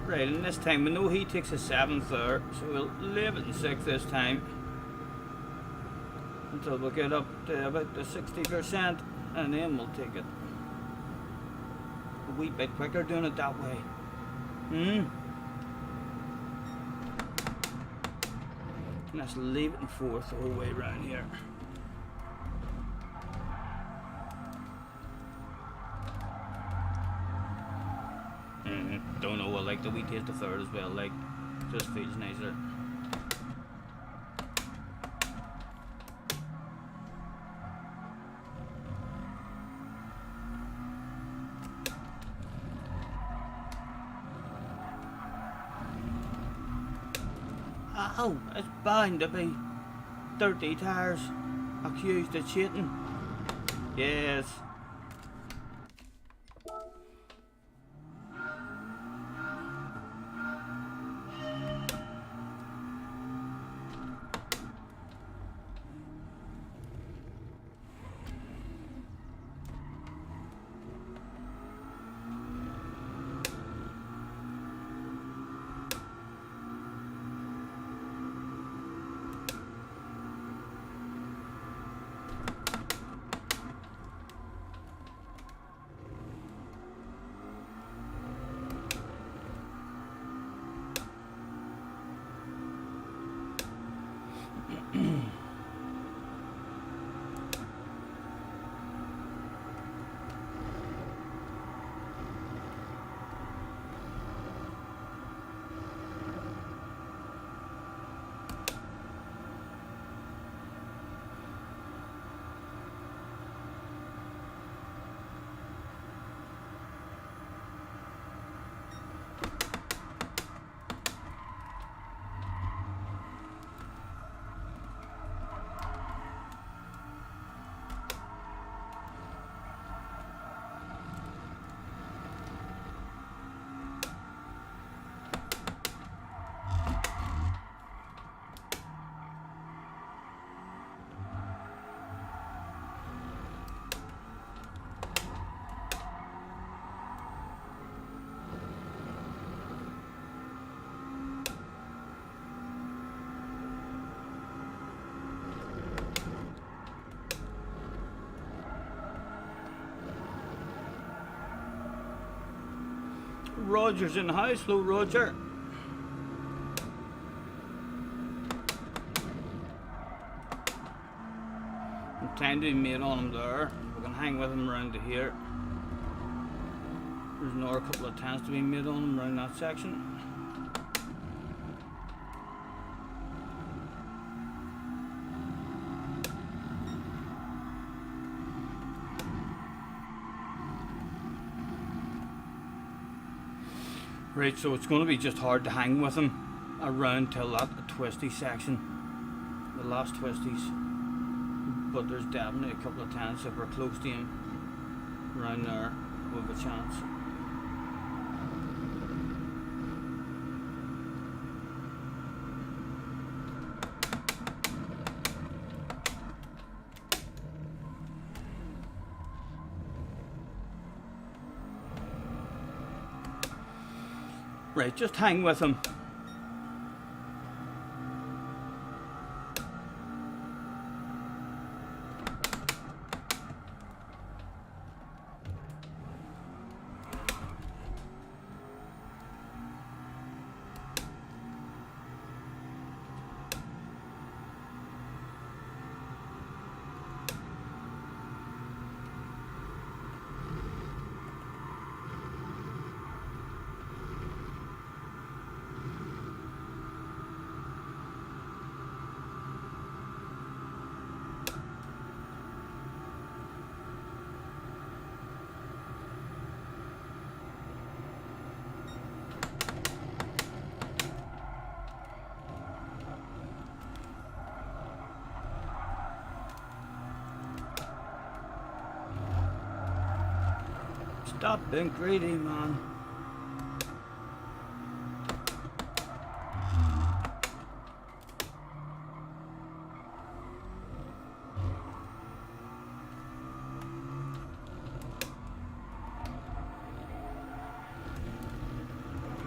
Speaker 1: Right, and this time we know he takes a 7th there, so we'll leave it in 6th this time until we get up to about the 60%, and then we'll take it a wee bit quicker doing it that way. And let's leave it in 4th the whole way around here. Don't know, I like the wee taste of 3rd as well, like, just feels nicer. Oh, it's bound to be dirty tires accused of cheating. Yes. Roger's in the house. Hello, Roger. Time to be made on him there. We can hang with him around to here. There's another couple of tents to be made on him around that section. Right, so it's going to be just hard to hang with him around till that twisty section, the last twisties. But there's definitely a couple of tents if we're close to him around there with a chance. Right, just hang with him. Stop being greedy, man.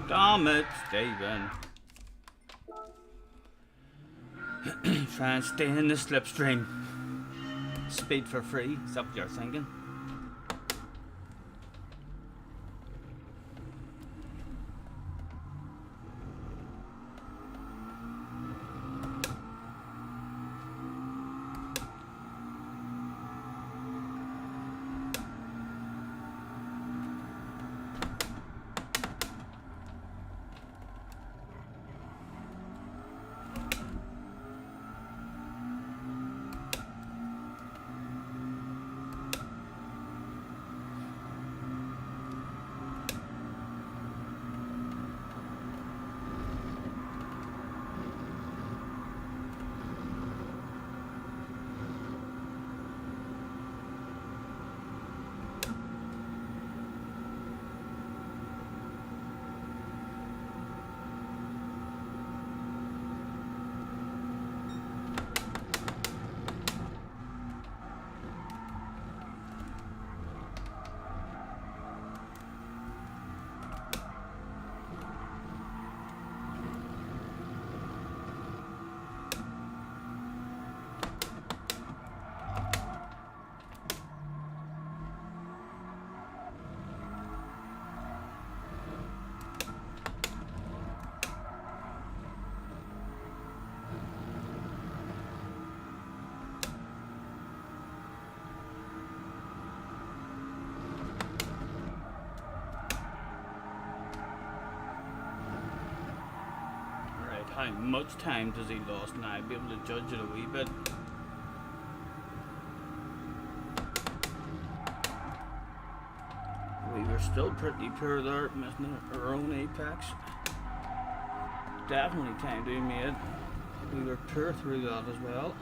Speaker 1: Damn it, Stephen. Try and stay in the slipstream. Speed for free, is that what you're thinking? How much time does he lost now? I'll be able to judge it a wee bit. We were still pretty poor there, missing our own apex. Definitely time to be made. We were poor through that as well.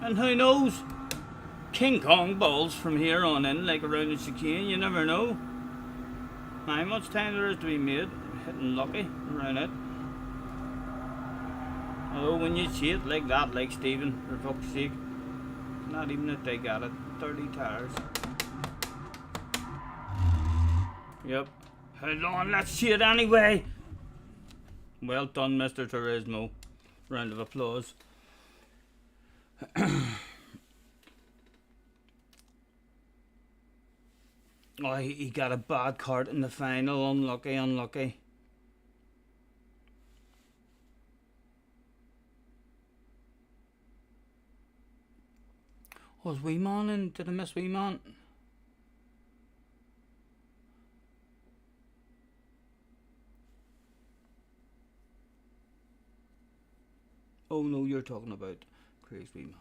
Speaker 1: And who knows? King Kong balls from here on in, like around the chicane, you never know. How much time there is to be made, hitting lucky around it. Although when you see it like that, like Stephen, for fuck's sake, not even if they got it, 30 tires. Yep. Hold on, let's see it anyway. Well done, Mr. Turismo. Round of applause. Oh, he got a bad card in the final. Unlucky, unlucky. Was Wee Man in? Did I miss Wee Man? Oh no, you're talking about Craig's Wee Man.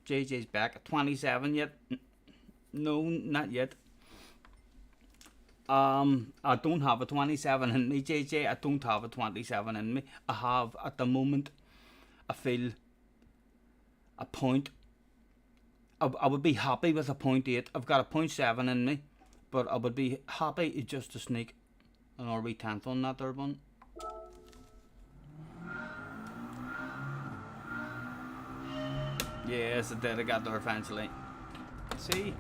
Speaker 1: JJ's back at 27 yet? No, not yet. I don't have a 27 in me, JJ. I don't have a 27 in me. I have, at the moment, I feel a point. I would be happy with a 0.8. I've got a 0.7 in me, but I would be happy just to sneak an RB 10th on that third one. Yes, I did. I got there eventually. See,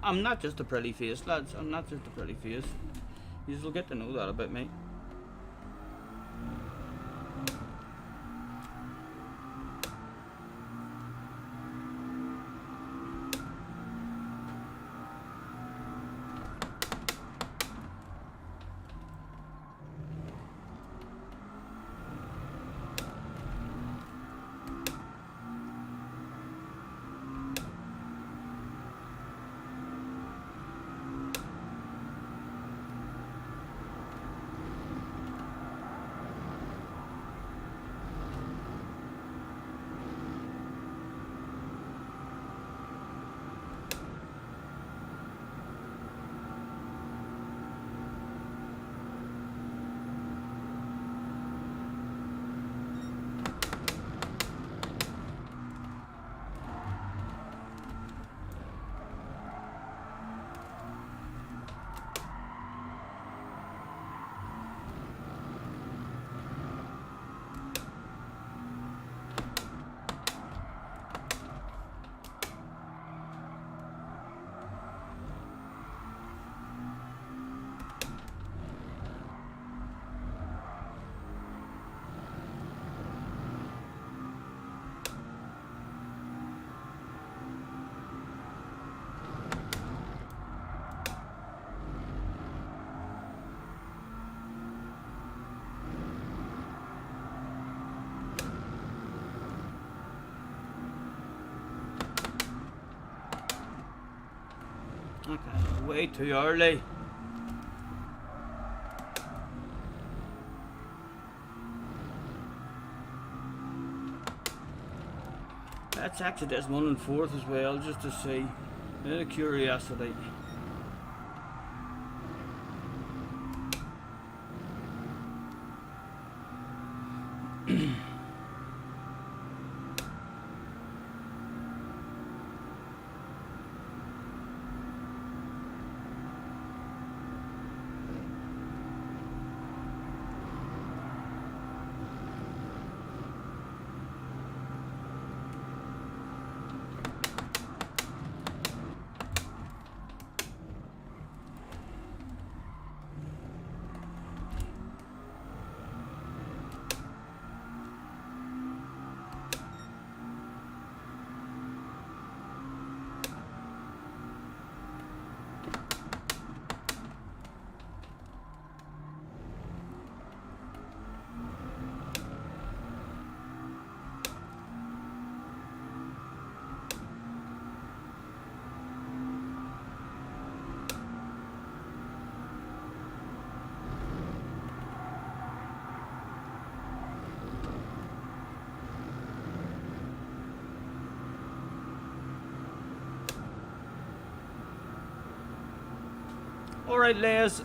Speaker 1: I'm not just a pretty face, lads. I'm not just a pretty face. You'll get to know that about me. Okay, way too early. Let's exit this one and fourth as well, just to see. A bit of curiosity. Alright, Les.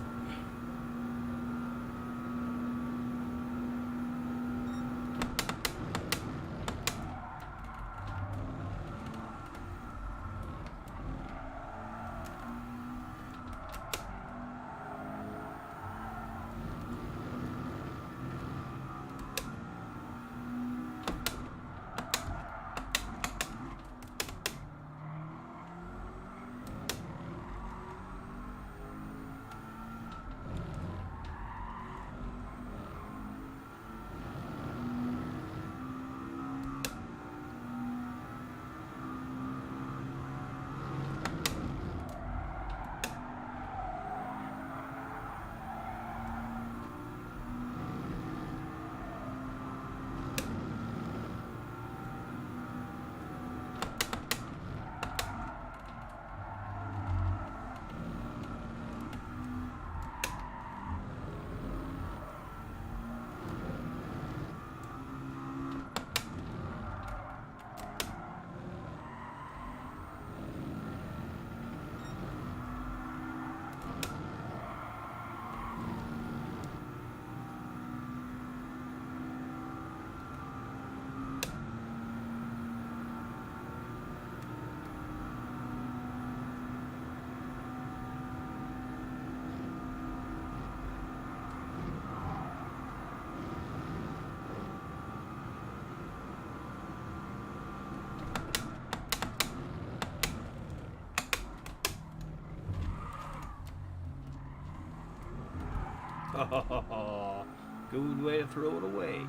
Speaker 1: Good way to throw it away.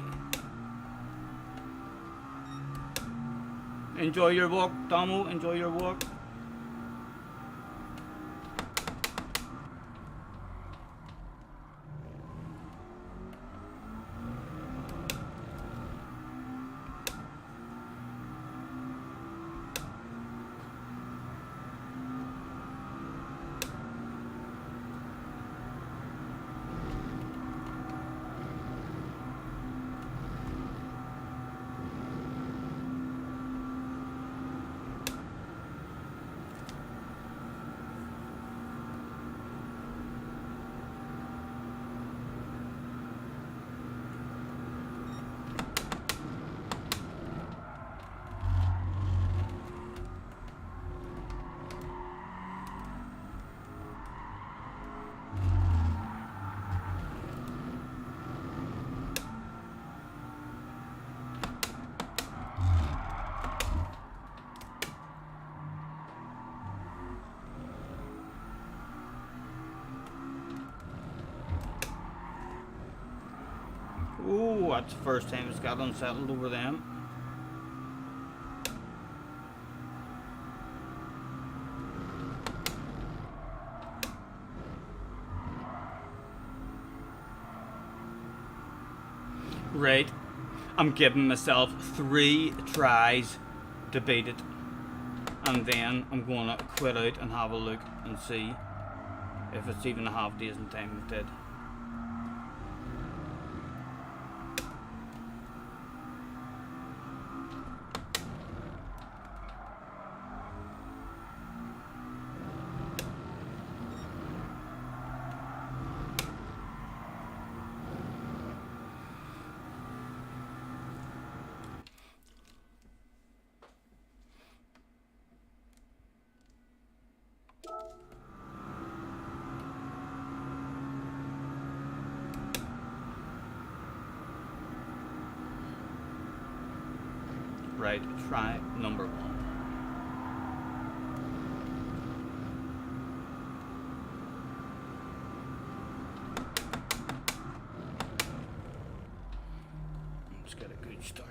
Speaker 1: Enjoy your walk, Tomo. Enjoy your walk. Ooh, that's the first time it's got unsettled over them. Right, I'm giving myself 3 tries to beat it, and then I'm going to quit out and have a look and see if it's even a half decent time it did. Right, try number 1. Let's get a good start.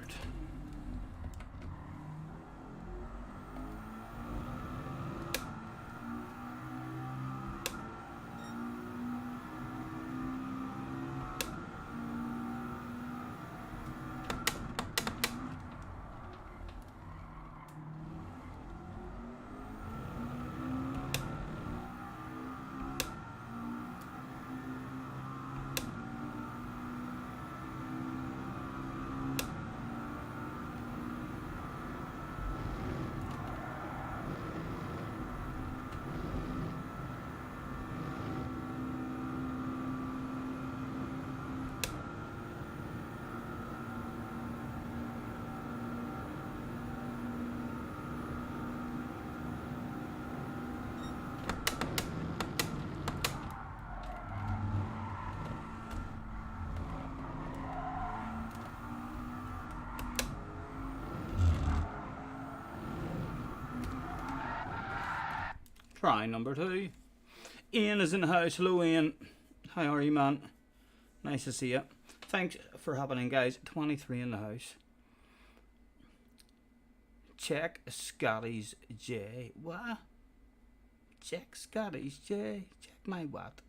Speaker 1: Try number 2. Ian is in the house. Hello, Ian. How are you, man? Nice to see you. Thanks for happening, guys. 23 in the house. Check Scotty's J. What? Check Scotty's J. Check my what?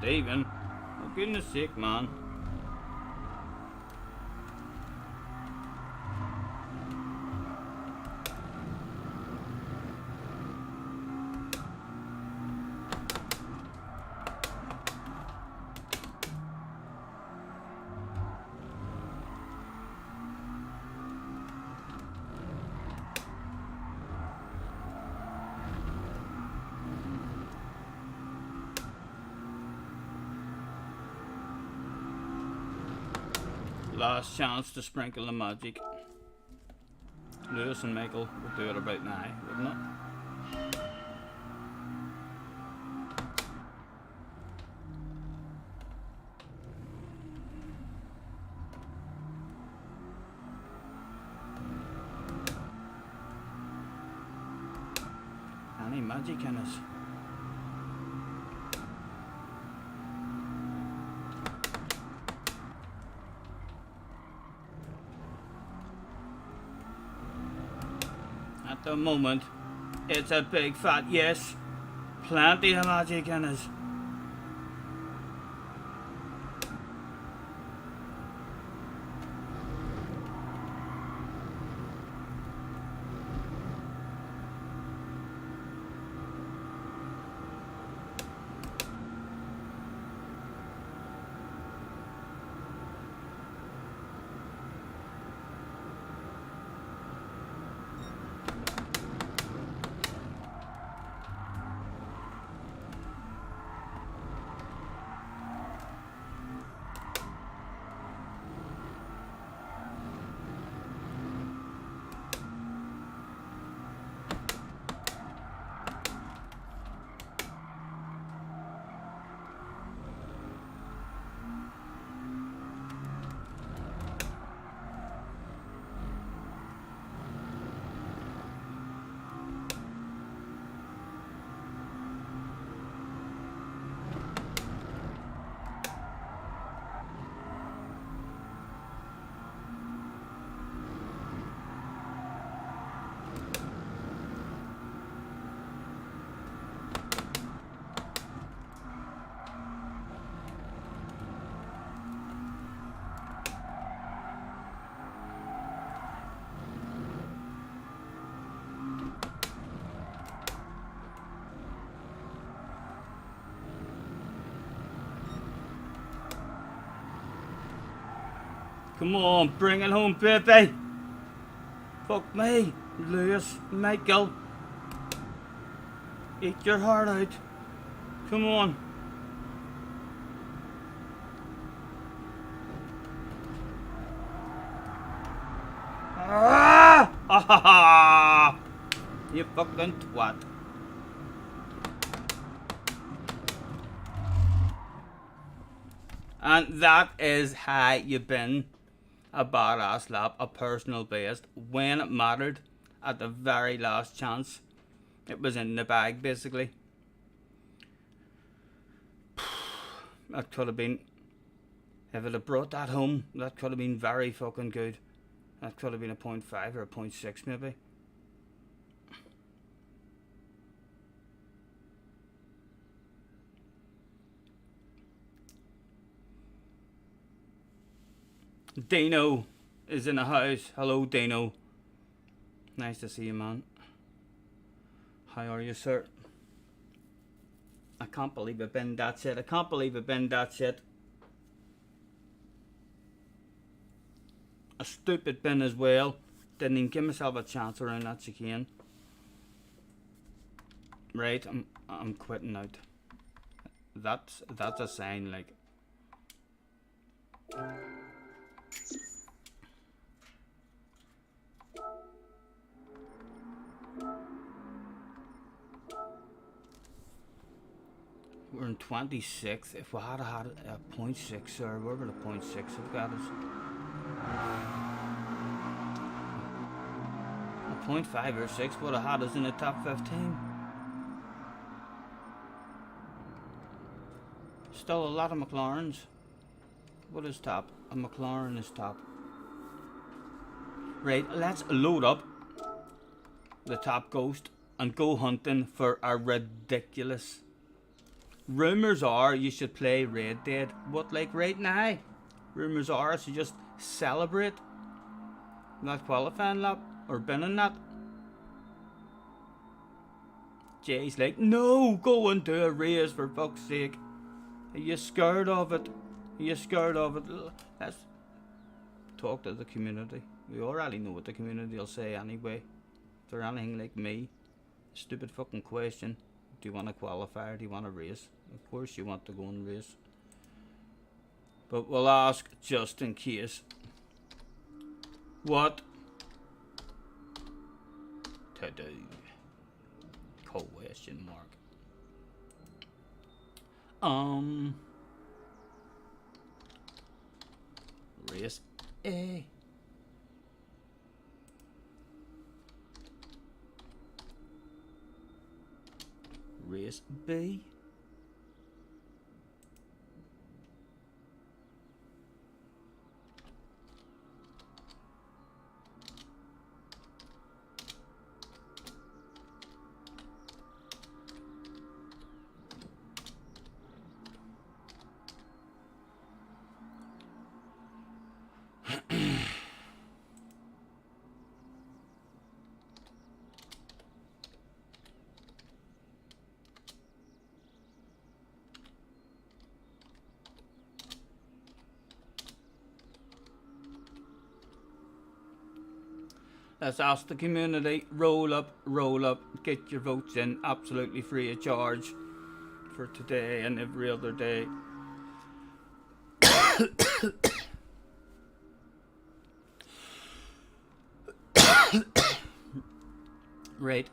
Speaker 1: even. For goodness sake, man. Last chance to sprinkle the magic. Lewis and Michael would do it about now, wouldn't it? Any magic in us? At the moment, it's a big fat yes. Plenty of magic in us. Come on, bring it home, baby. Fuck me, Lewis, Michael. Eat your heart out. Come on. Ah! Ha ha ha! You fucking twat. And that is how you been a badass lap, a personal best, when it mattered, at the very last chance. It was in the bag, basically. That could have been, if it had brought that home, that could have been very fucking good. That could have been a 0.5 or a 0.6 maybe. Dino is in the house. Hello, Dino. Nice to see you, man. How are you, sir? I can't believe I've been that shit. I can't believe I've been that shit. A stupid bin as well. Didn't even give myself a chance around that chicane. Right, I'm quitting out. That's a sign, like. We're in 26th. If we had had a 0.6 or where would a 0.6 have got us? A 0.5 or 6 would have had us in the top 15. Still a lot of McLarens. What is top? A McLaren is top. Right, let's load up the top ghost and go hunting for a ridiculous Rumours are you should play Red Dead. What, like right now? Rumours are I should just celebrate not qualifying lap or binning that. Jay's like, no, go and do a race for fuck's sake. Are you scared of it? Are you scared of it? Let's talk to the community. We already know what the community will say anyway. If they're anything like me, stupid fucking question. Do you want to qualify or do you want to race? Of course you want to go and race. But we'll ask just in case. What to do? Question mark. Race A. Race B. Let's ask the community, roll up, get your votes in, absolutely free of charge for today and every other day. Right,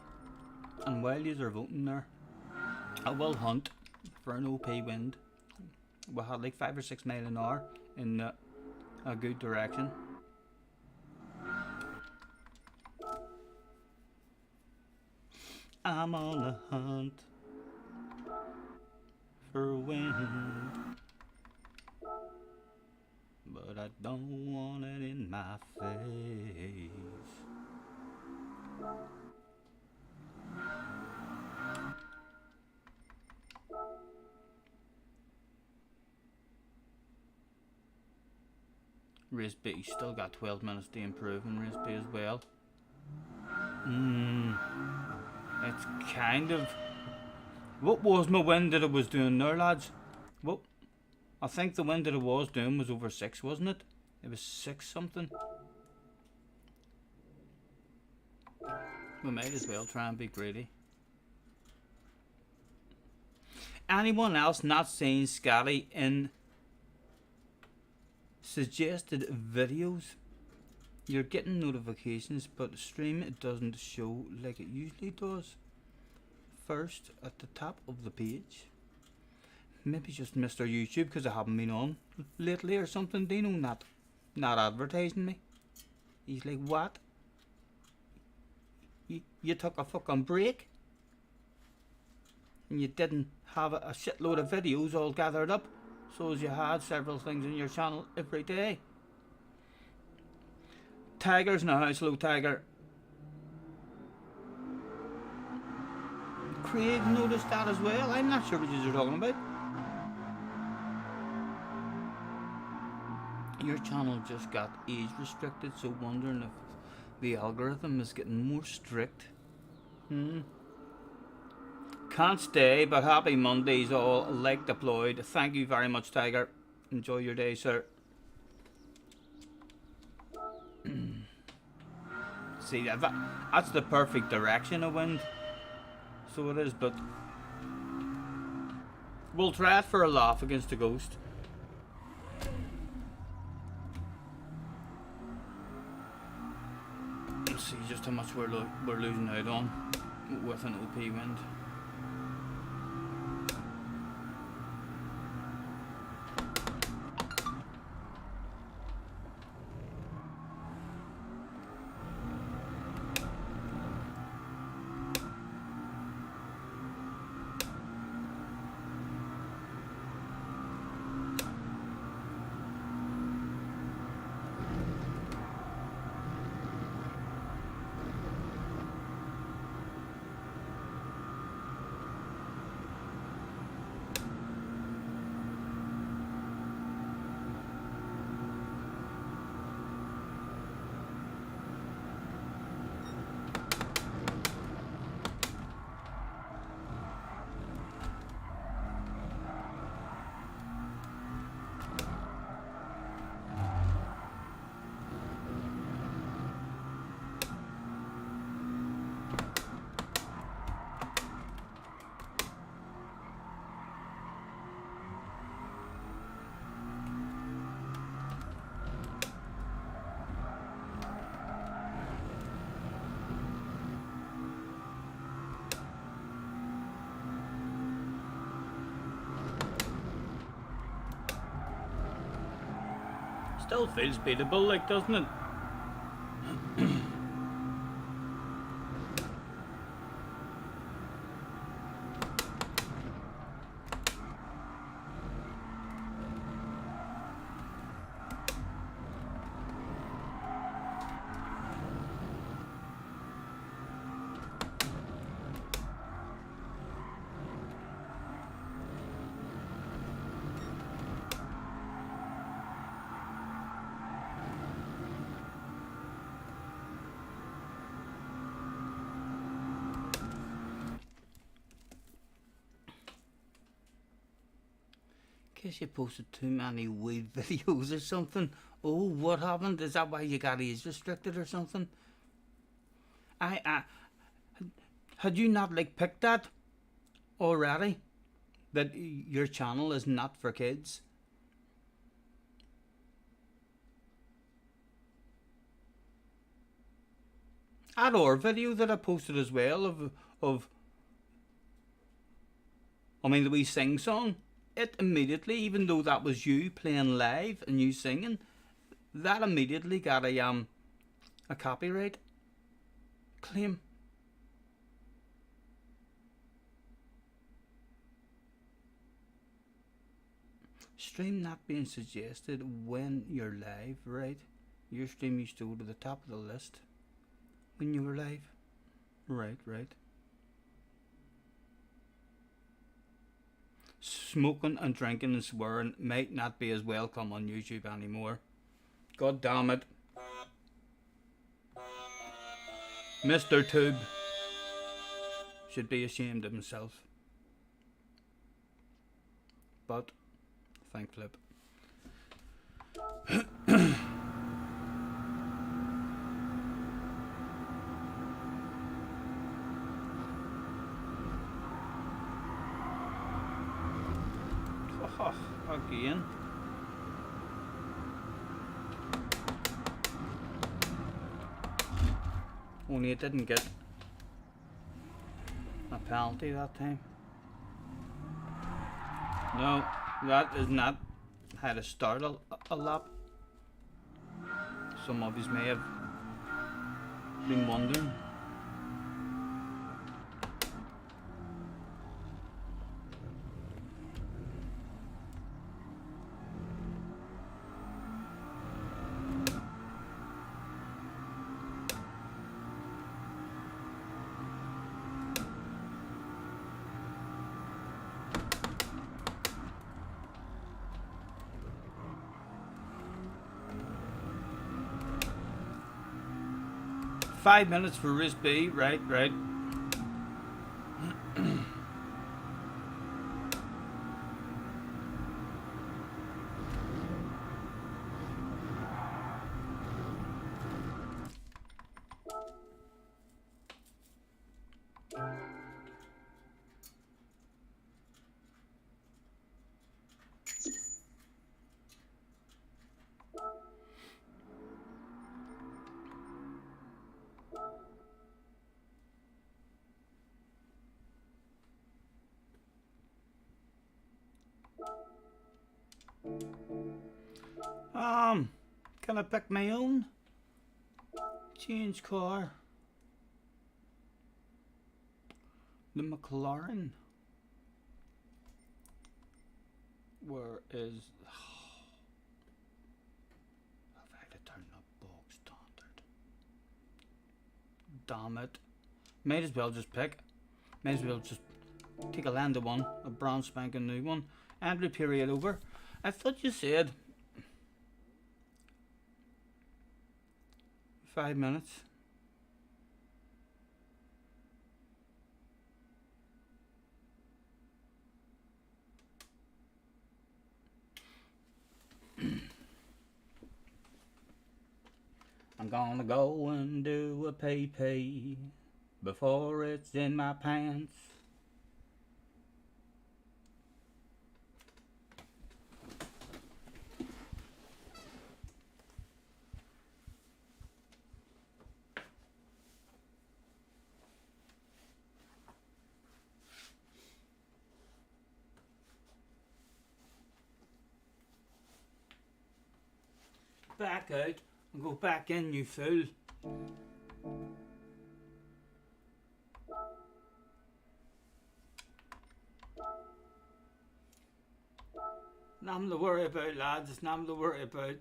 Speaker 1: and while you are voting there, I will hunt for an OP wind. We'll have like 5 or 6 miles an hour in a good direction. I'm on a hunt for wind, but I don't want it in my face. Race B still got 12 minutes to improve in race B as well. It's kind of... What was my wind that it was doing there, lads? Well, I think the wind that it was doing was over 6, wasn't it? It was 6 something. We might as well try and be greedy. Anyone else not seeing Scotty in suggested videos? You're getting notifications, but stream it doesn't show like it usually does. First at the top of the page. Maybe just Mr. YouTube because I haven't been on lately or something. They know not advertising me. He's like, what? You took a fucking break? And you didn't have a shitload of videos all gathered up, so as you had several things in your channel every day. Tiger's in the house, hello Tiger. Craig noticed that as well. I'm not sure what you're talking about. Your channel just got age restricted, so wondering if the algorithm is getting more strict. Can't stay, but happy Mondays all, like deployed. Thank you very much, Tiger. Enjoy your day, sir. See, that's the perfect direction of wind. So it is, but we'll try it for a laugh against the ghost. Let's see just how much we're losing out on with an OP wind. Still feels beatable, like, doesn't it? In case you posted too many weed videos or something. Oh, what happened? Is that why you got age restricted or something? Had you not like picked that already? That your channel is not for kids? At our video that I posted as well of I mean the wee sing song, it immediately, even though that was you playing live and you singing, that immediately got a copyright claim. Stream not being suggested when you're live, right? Your stream used to go to the top of the list when you were live. Right. Smoking and drinking and swearing might not be as welcome on YouTube anymore. God damn it. Mr. Tube should be ashamed of himself. But, thank flip. Again. Only it didn't get a penalty that time. No, that is not how to start a lap. Some of you may have been wondering. Five minutes for race B, right. Can I pick my own? Change car. The McLaren. Where is... I've had to turn up bog standard. Damn it. Might as well just pick. Might as well just take a landed one. A brand spanking new one. Entry period over. I thought you said 5 minutes. I'm gonna go and do a pee-pee before it's in my pants. back out and go back in, you fool. Nothing to worry about, lads. It's nothing to worry about.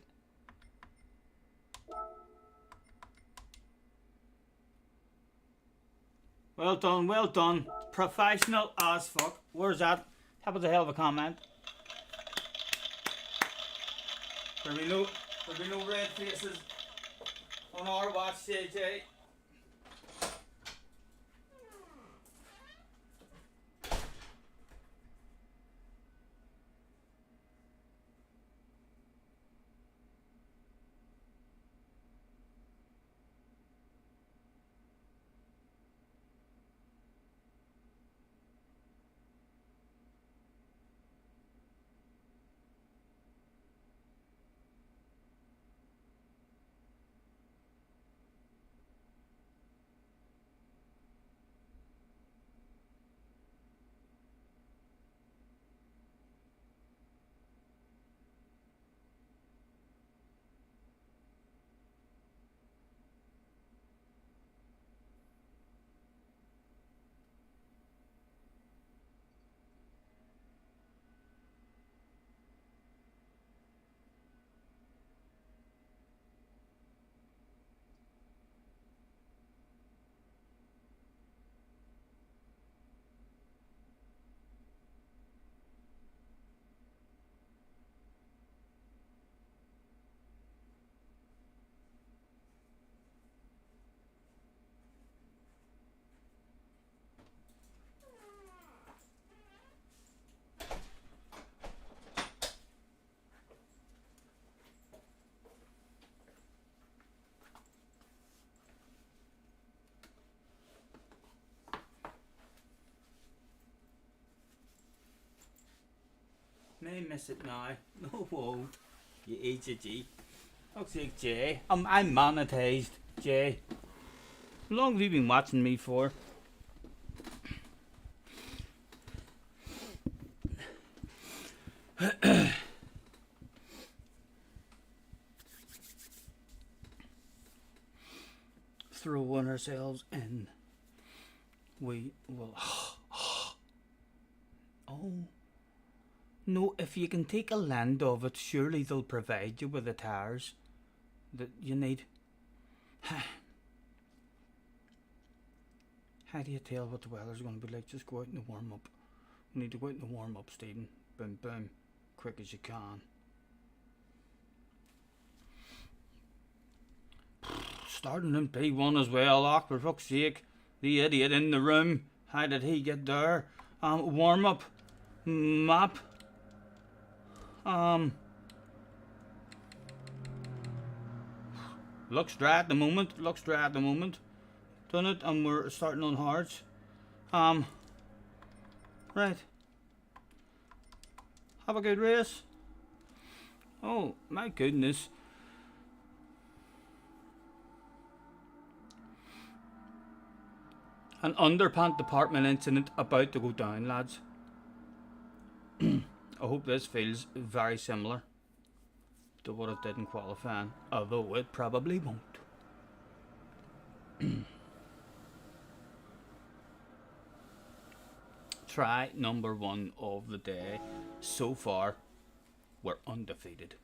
Speaker 1: Well done, well done. Professional as fuck. Where's that? That was a hell of a comment. There'll be no red faces on our watch, JJ. May miss it now. No, won't. You HG. Looks like Jay. I'm monetized, Jay. How long have you been watching me for? Throwing ourselves in. We will. Oh. No, if you can take a land of it, surely they'll provide you with the tires that you need. How do you tell what the weather's going to be like? Just go out in the warm up. We need to go out in the warm up, Stephen. Boom, boom. Quick as you can. Starting in P1 as well. Oh, for fuck's sake. The idiot in the room. How did he get there? Warm up. Map. Looks dry at the moment. Done it, and we're starting on hards. Right. Have a good race. Oh my goodness. An underpant department incident about to go down, lads. I hope this feels very similar to what it did in qualifying, although it probably won't. Try number 1 of the day. So far, we're undefeated.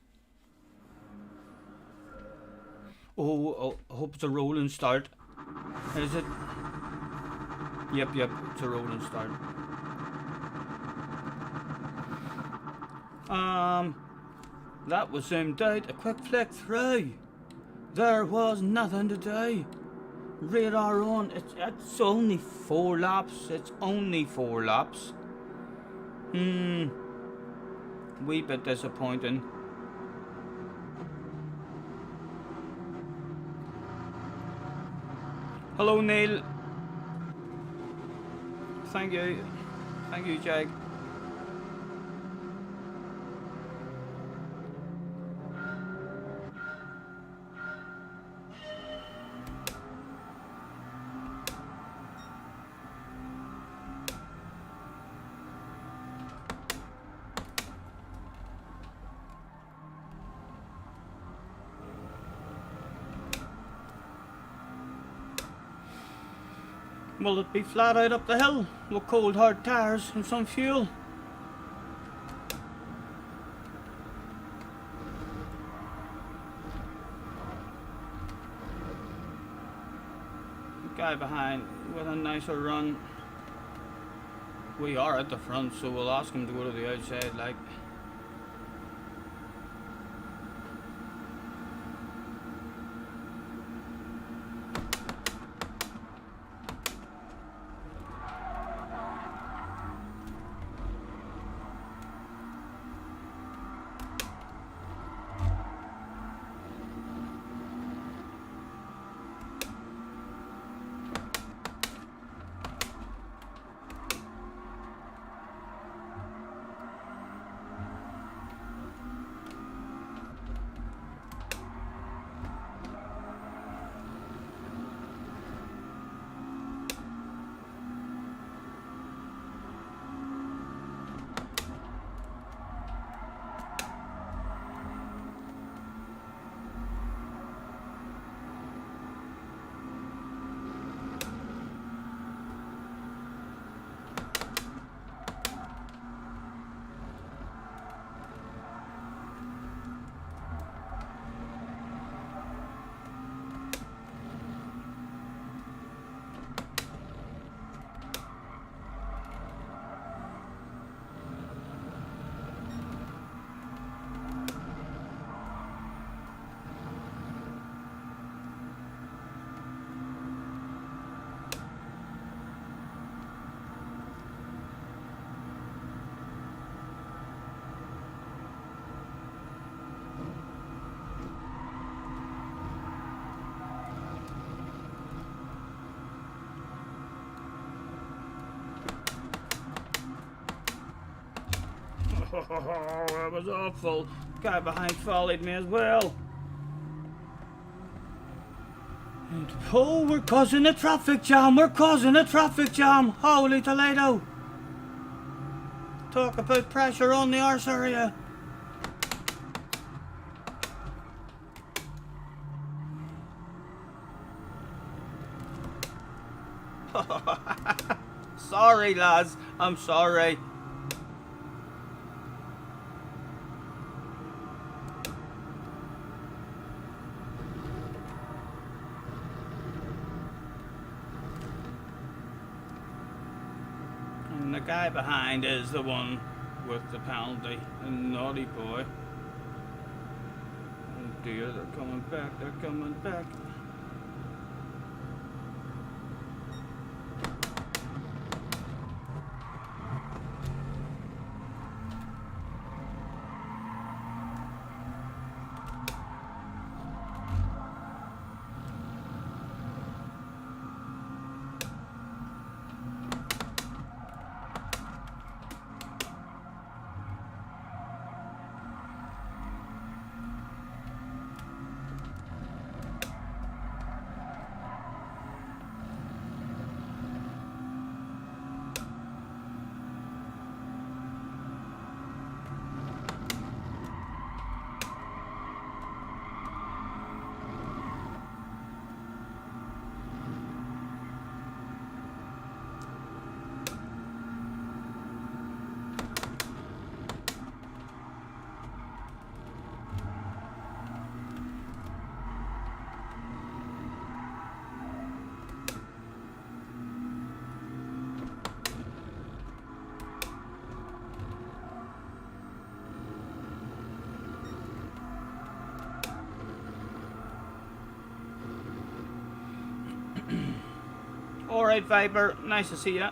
Speaker 1: Oh, I hope it's a rolling start. Is it? Yep, it's a rolling start. That was zoomed out. A quick flick through. There was nothing to do. Radar on. It's only 4 laps. Wee bit disappointing. Hello, Neil. Thank you, Jake. Will it be flat out up the hill with cold hard tires and some fuel? Guy behind with a nicer run. We are at the front, so we'll ask him to go to the outside, like. Oh, that was awful. Guy behind followed me as well. And, oh, we're causing a traffic jam. We're causing a traffic jam. Holy Toledo. Talk about pressure on the arse area. Sorry, lads. I'm sorry. And the guy behind is the one with the penalty. A naughty boy. Oh dear, they're coming back. They're coming back. Alright, Viper, nice to see ya.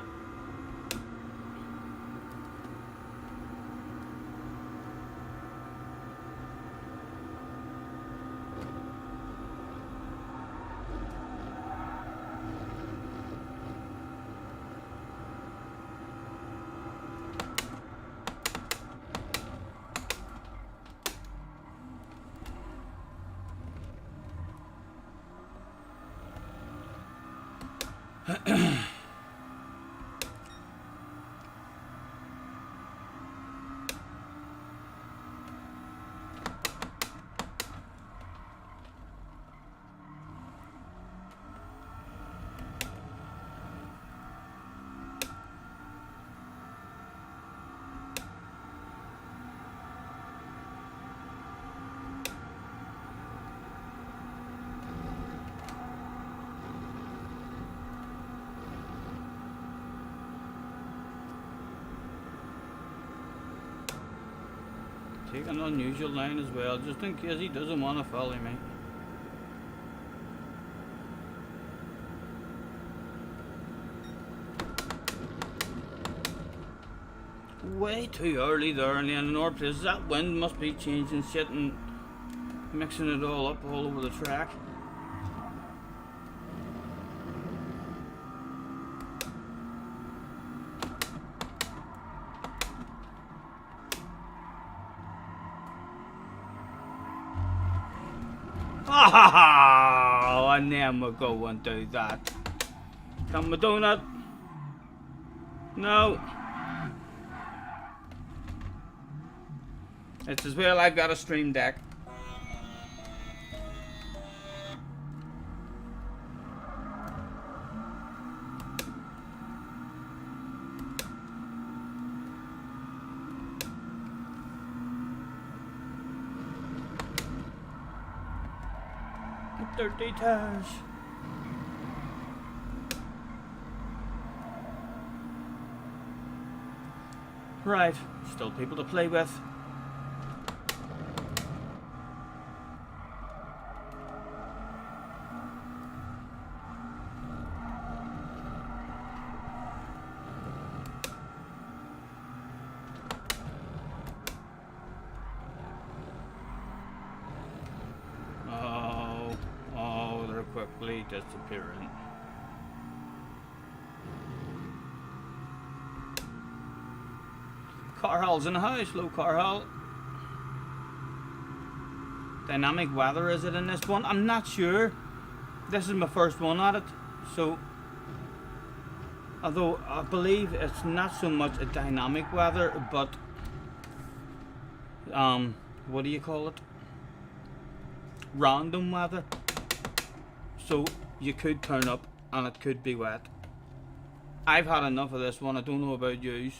Speaker 1: take an unusual line as well, just in case he doesn't want to follow me. Way too early there in the north place. That wind must be changing shit and mixing it all up all over the track. Oh, and then we'll go and do that. Can we do that? No. It's as well I've got a stream deck. Dirty tires. Right, still people to play with. Quickly disappearing. Carhal's in the house. Hello, Carhal. Dynamic weather is it in this one? I'm not sure. This is my first one at it, so although I believe it's not so much a dynamic weather, but what do you call it? Random weather. So you could turn up and it could be wet. I've had enough of this one. I don't know about yous.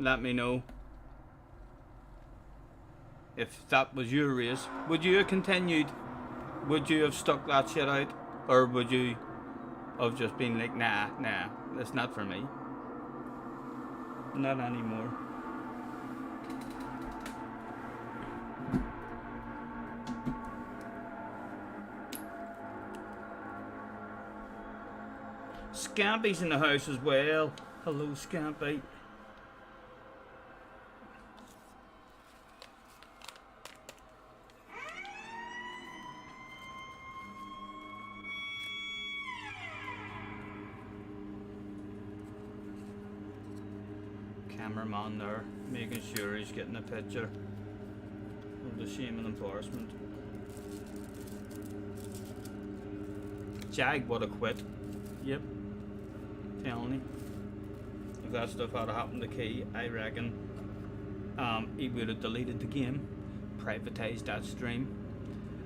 Speaker 1: Let me know if that was your race. Would you have continued? Would you have stuck that shit out? Or would you have just been like, nah, that's not for me? Not anymore. Scampy's in the house as well. Hello, Scampy. Cameraman there, making sure he's getting a picture of the shame and embarrassment. Jag would have quit. Yep. Telling you, if that stuff had happened to Key, I reckon he would have deleted the game, privatized that stream,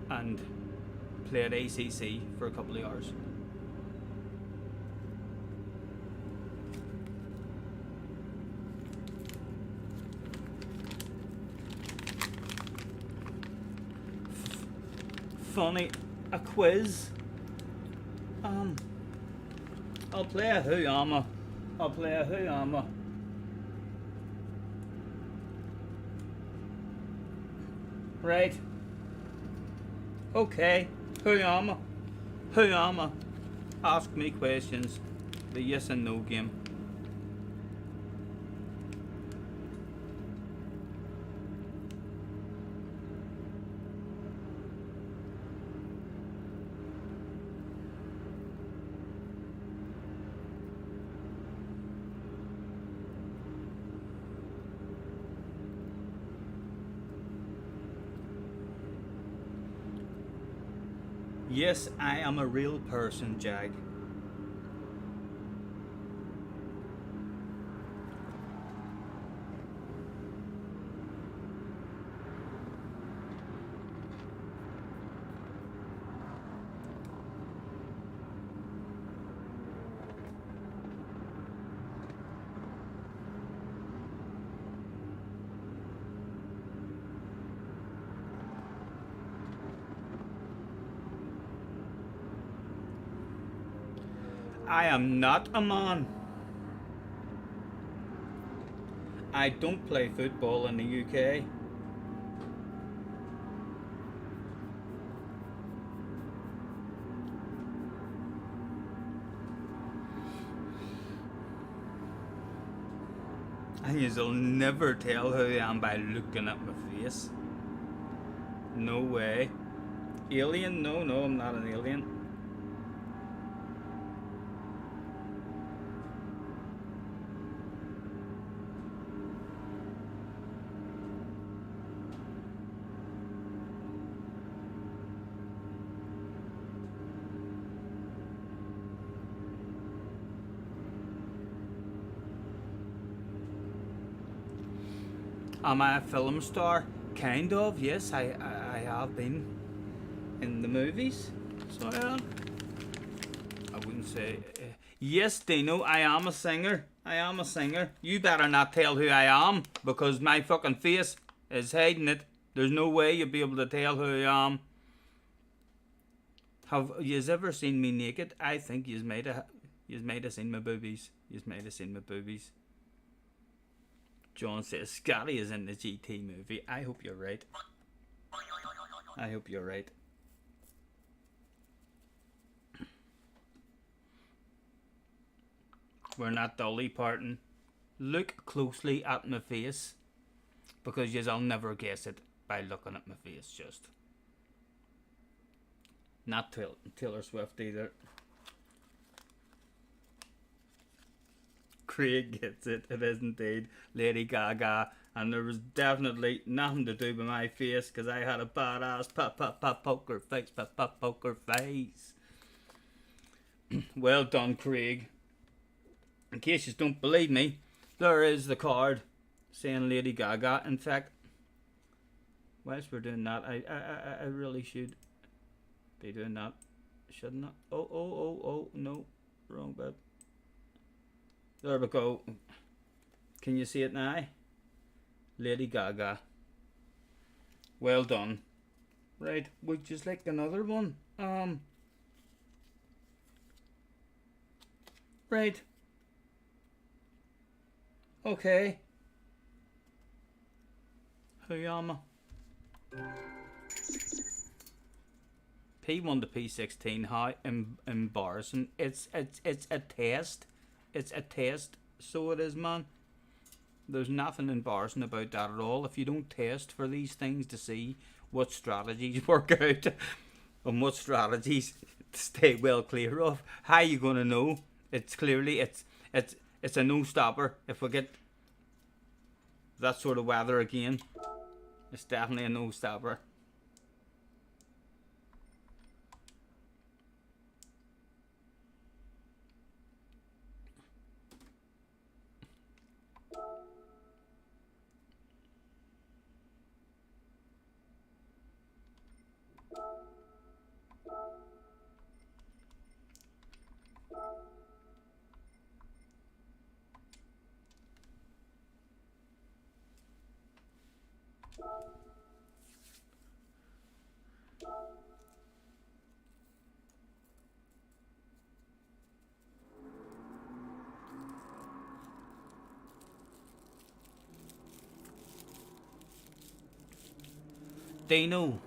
Speaker 1: and played ACC for a couple of hours. Funny, a quiz. I'll play a Who Am I? Right. Okay. Who am I? Ask me questions. The yes and no game. Yes, I am a real person, Jag. I am not a man. I don't play football in the UK. And you'll never tell who I am by looking at my face. No way. Alien? No, no, I'm not an alien. Am I a film star? Kind of, yes. I have been in the movies. So yeah. I wouldn't say. Yes, Dino, I am a singer. I am a singer. You better not tell who I am because my fucking face is hiding it. There's no way you'll be able to tell who I am. Have yous ever seen me naked? I think yous might have seen my boobies. Yous might have seen my boobies. John says Scotty is in the GT movie. I hope you're right. I hope you're right. We're not Dolly Parton. Look closely at my face because you'll never guess it by looking at my face. Just not Taylor Swift either. Craig gets it. It is indeed Lady Gaga, and there was definitely nothing to do with my face because I had a badass poker face. Well done, Craig. In case you don't believe me, there is the card saying Lady Gaga. In fact, whilst we're doing that, I really should be doing that, shouldn't I? Oh, no, wrong bit. There we go. Can you see it now? Lady Gaga. Well done. Right, would you like another one? Right. Okay. Huyama. P1 to P16. How embarrassing! It's a test. It's a test. So it is, man. There's nothing embarrassing about that at all. If you don't test for these things to see what strategies work out and what strategies to stay well clear of, how are you gonna know? It's clearly it's a no stopper. If we get that sort of weather again, it's definitely a no stopper. Dino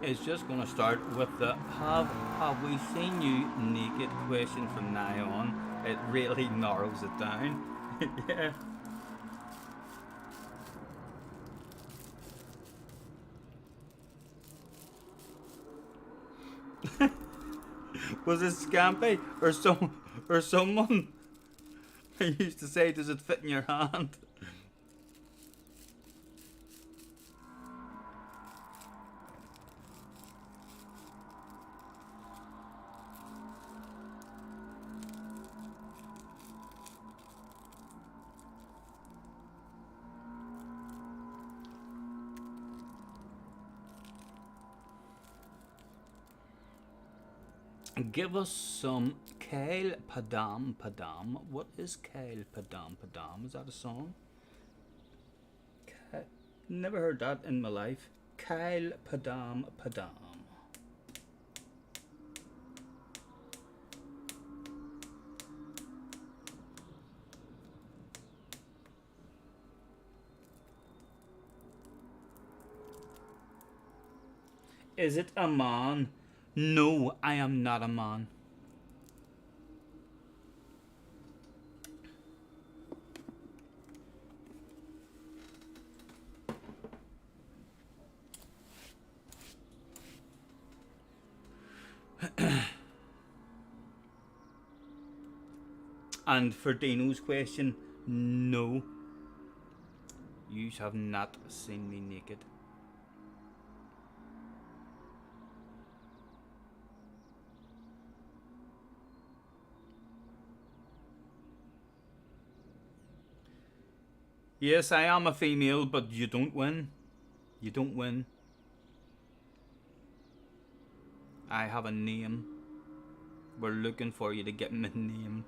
Speaker 1: is just going to start with the have we seen you naked question from now on. It really narrows it down. Yeah. Was it Scampy or someone? I used to say, does it fit in your hand? Give us some Kale Padam Padam. What is Kale Padam Padam? Is that a song? Never heard that in my life. Kale Padam Padam. Is it a man? No, I am not a man. And for Dino's question, no. You have not seen me naked. Yes, I am a female, but you don't win. You don't win. I have a name. We're looking for you to get my name.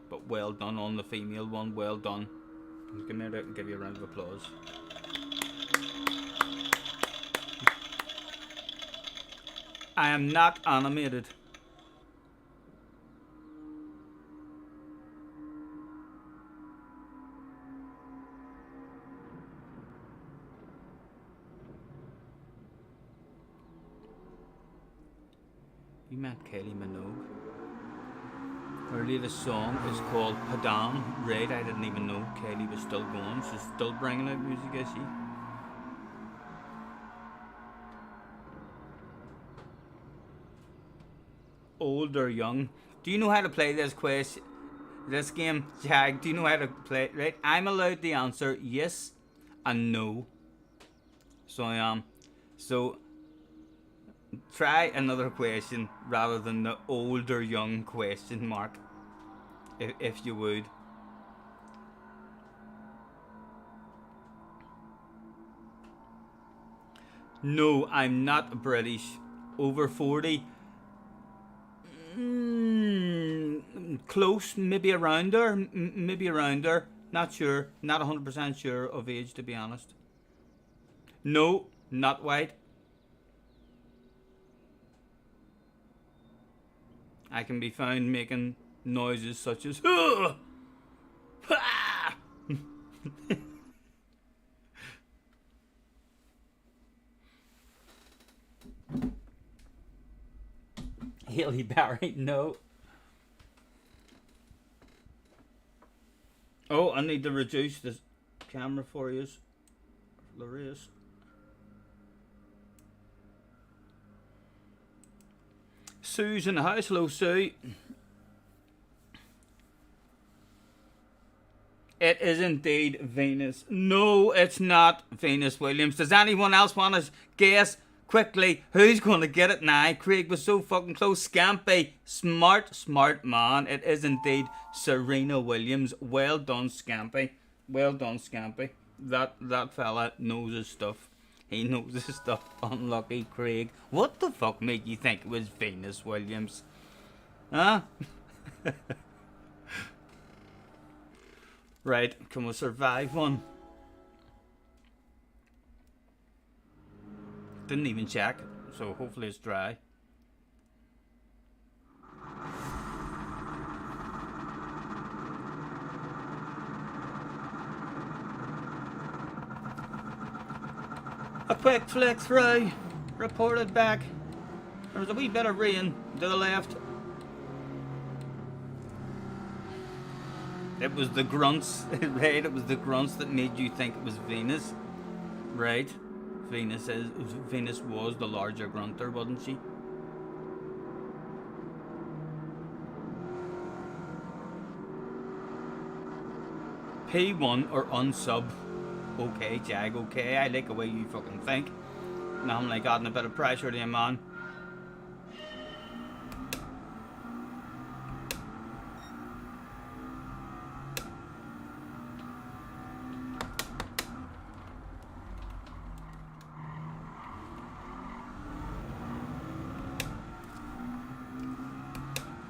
Speaker 1: But well done on the female one, well done. Come here and give you a round of applause. I am not animated. You meant Kylie Minogue. Her latest song is called Padam. Right, I didn't even know Kylie was still going. She's still bringing out music, is she? Old or young? Do you know how to play this question? This game, Jag? Do you know how to play? Right, I'm allowed to answer yes and no. So I am. So try another question rather than the old or young question mark. If you would. No, I'm not British. Over 40. Close, maybe around there. Maybe around there. Not sure. Not 100% sure of age, to be honest. No, not white. I can be found making noises such as Haley Barry, no. Oh, I need to reduce the camera for you, Larius. Sue's in the house. Hello, Sue. It is indeed Venus. No, it's not Venus Williams. Does anyone else want to guess quickly who's going to get it now? Craig was so fucking close. Scampy. Smart man. It is indeed Serena Williams. Well done, Scampy. Well done, Scampy. That fella knows his stuff. He knows his stuff. Unlucky Craig. What the fuck made you think it was Venus Williams? Huh? Right, can we survive one? Didn't even check, so hopefully it's dry. A quick flick through, reported back. There was a wee bit of rain to the left. It was the grunts, right? It was the grunts that made you think it was Venus, right? Venus was the larger grunter, wasn't she? P1 or unsub. Okay, Jag, okay. I like the way you fucking think. Now I'm like adding a bit of pressure to you, man.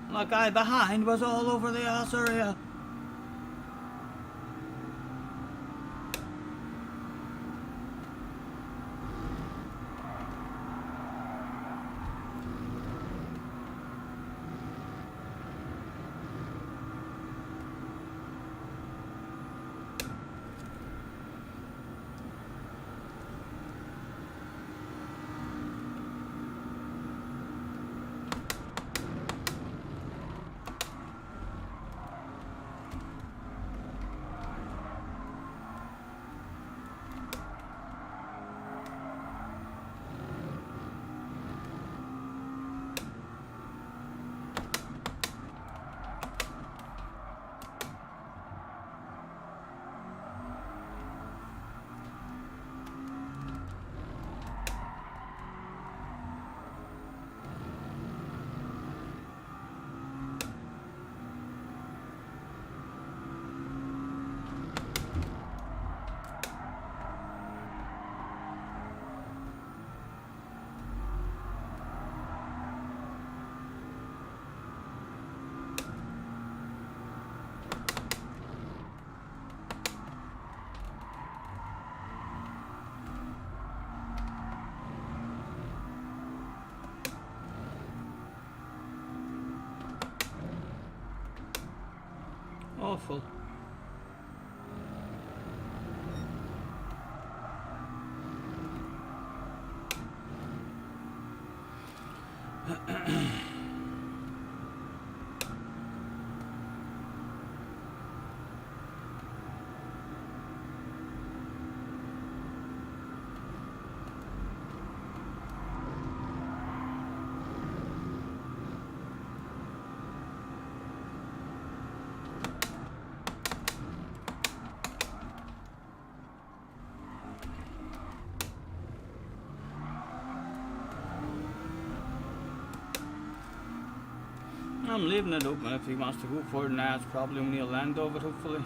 Speaker 1: The guy behind was all over the ass area. full. I'm leaving it open if he wants to go for it now. It's probably only a land of it, hopefully.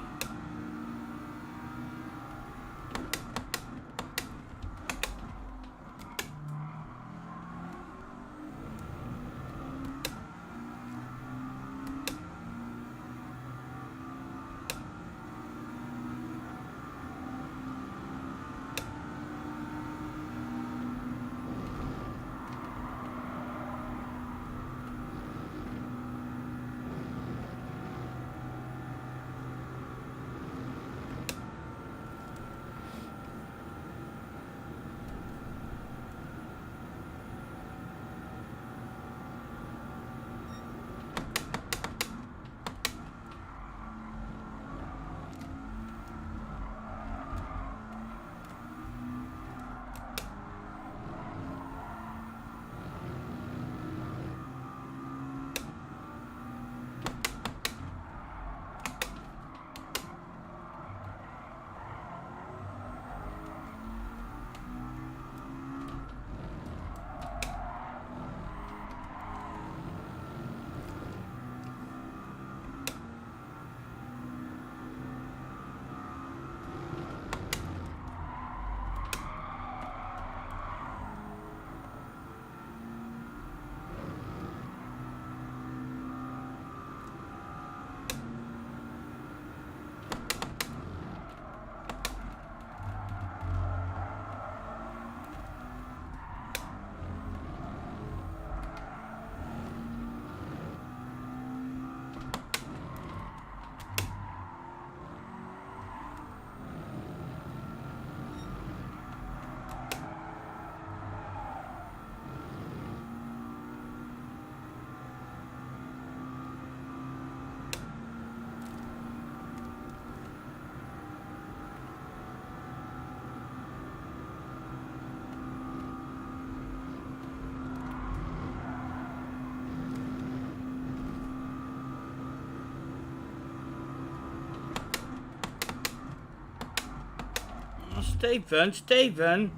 Speaker 1: Stephen,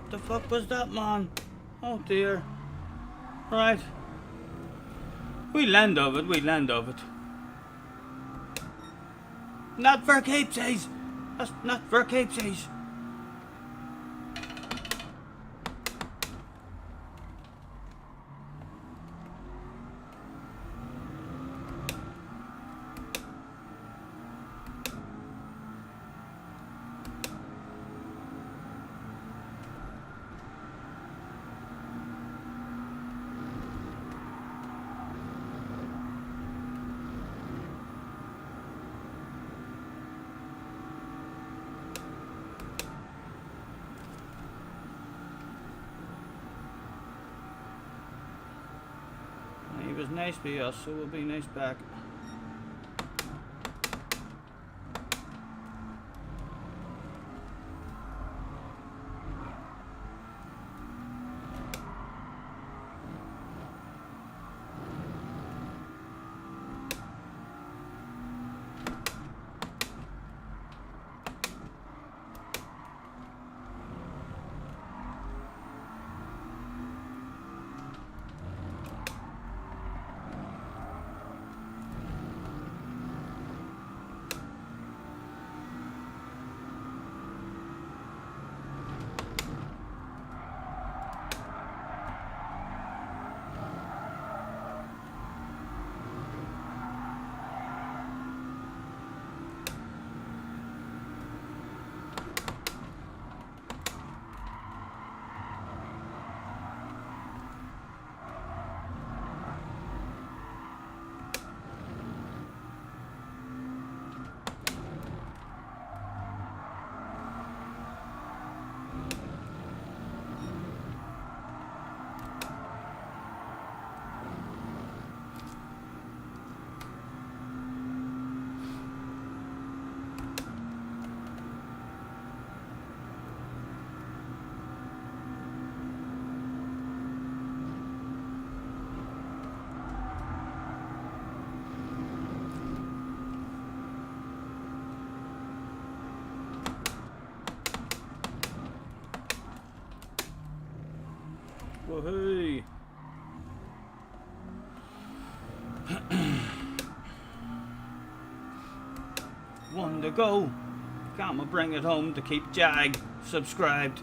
Speaker 1: what the fuck was that, man? Oh dear. Right. We land of it. Not for keepsies! That's not for keepsies! He was nice to us, so we'll be nice back. Woohoo! One to go. Come and bring it home to keep Jag subscribed.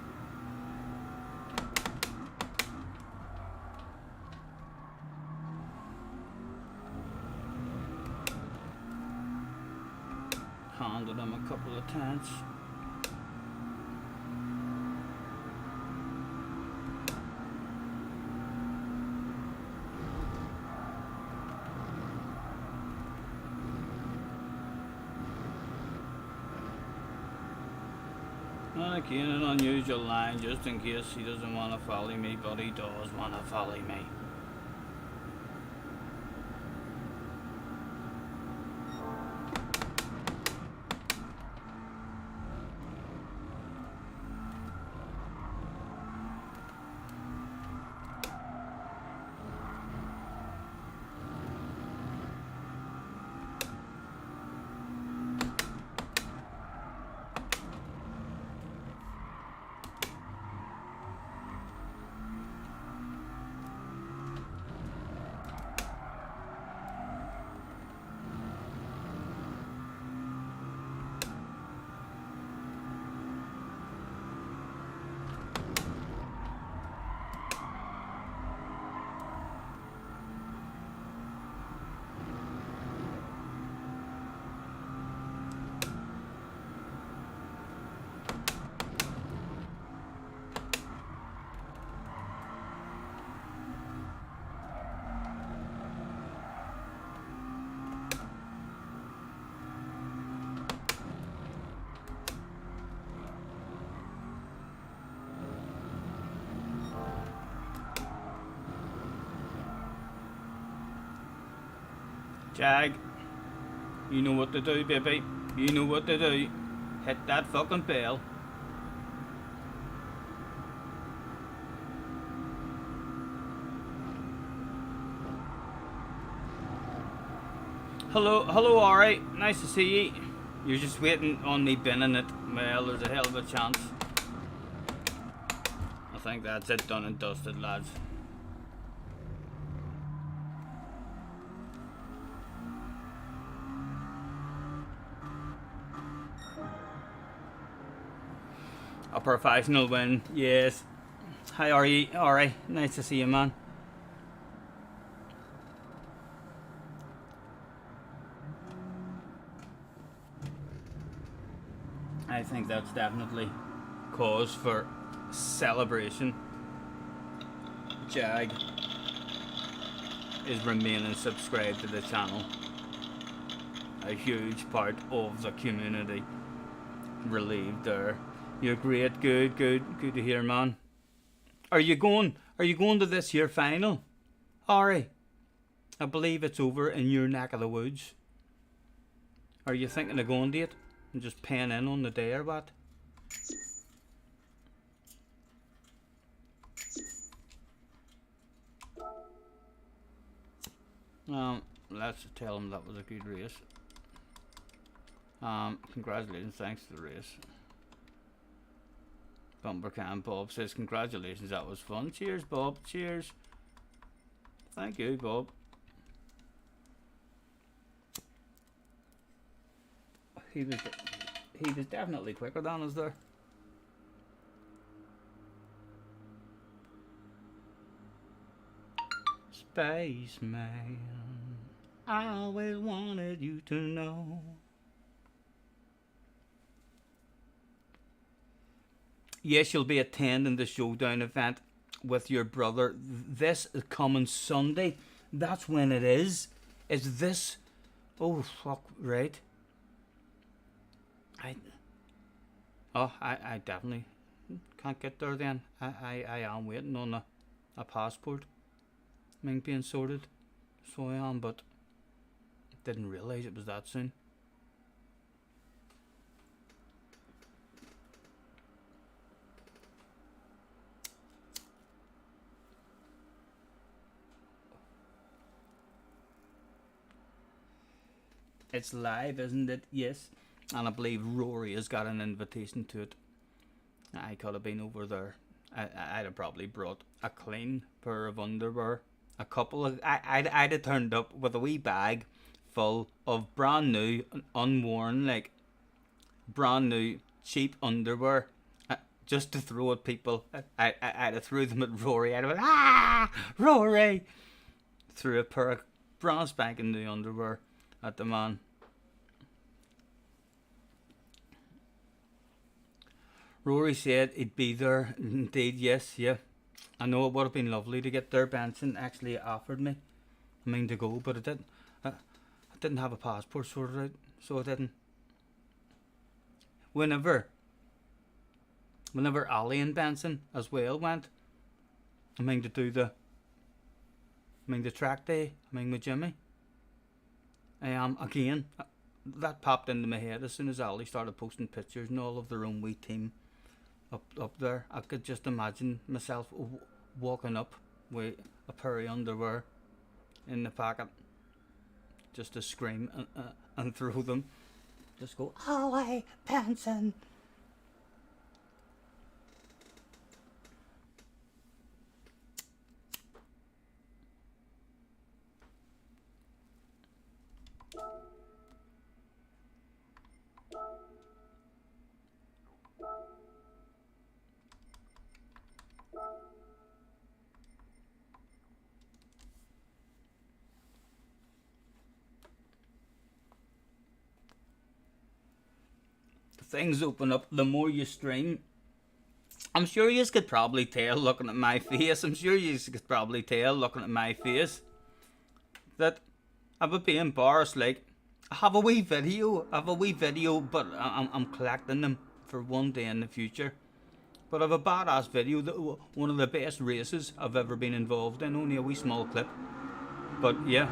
Speaker 1: Handed him a couple of tents. And again, an unusual line, just in case he doesn't want to follow me, but he does want to follow me. Jag, you know what to do, baby. You know what to do. Hit that fucking bell. Hello, Ari. Nice to see you. You're just waiting on me binning it. Well, there's a hell of a chance. I think that's it, done and dusted, lads. A professional win, yes. Hi, Ari. Ari, nice to see you, man. I think that's definitely cause for celebration. Jag is remaining subscribed to the channel. A huge part of the community. Relieved there. You're great, good to hear, man. Are you going to this here final? Ari, I believe it's over in your neck of the woods. Are you thinking of going to it and just paying in on the day or what? Let's tell him that was a good race. Congratulations, thanks to the race. Bumper Cam Bob says congratulations, that was fun. Cheers, Bob. Cheers. Thank you, Bob. He was definitely quicker than us there. Spaceman, I always wanted you to know. Yes, you'll be attending the showdown event with your brother. This is coming Sunday. That's when it is. Is this? Oh fuck! Right. I definitely can't get there then. I am waiting on a passport. Being sorted. So I am, but didn't realise it was that soon. It's live, isn't it? Yes. And I believe Rory has got an invitation to it. I could have been over there. I'd have probably brought a clean pair of underwear. A couple of I'd have turned up with a wee bag full of brand new, unworn, like brand new cheap underwear, just to throw at people. I'd have threw them at Rory. I'd have went, ah, Rory! Threw a pair of brand spanking new underwear at the man. Rory said he'd be there. Indeed, yes, yeah. I know it would have been lovely to get there. Benson actually offered me, to go, but I didn't. I didn't have a passport sorted out, so I didn't. Whenever Ali and Benson as well went, to do the track day, with Jimmy. Again, that popped into my head as soon as Ali started posting pictures and all of their own wee team up there. I could just imagine myself walking up with a pair of underwear in the pocket, just to scream and throw them. Just go, Ali, Benson. Things open up the more you stream. I'm sure you could probably tell looking at my face. That I would be embarrassed. Like, I have a wee video, but I'm collecting them for one day in the future. But I have a badass video, one of the best races I've ever been involved in. Only a wee small clip, but yeah,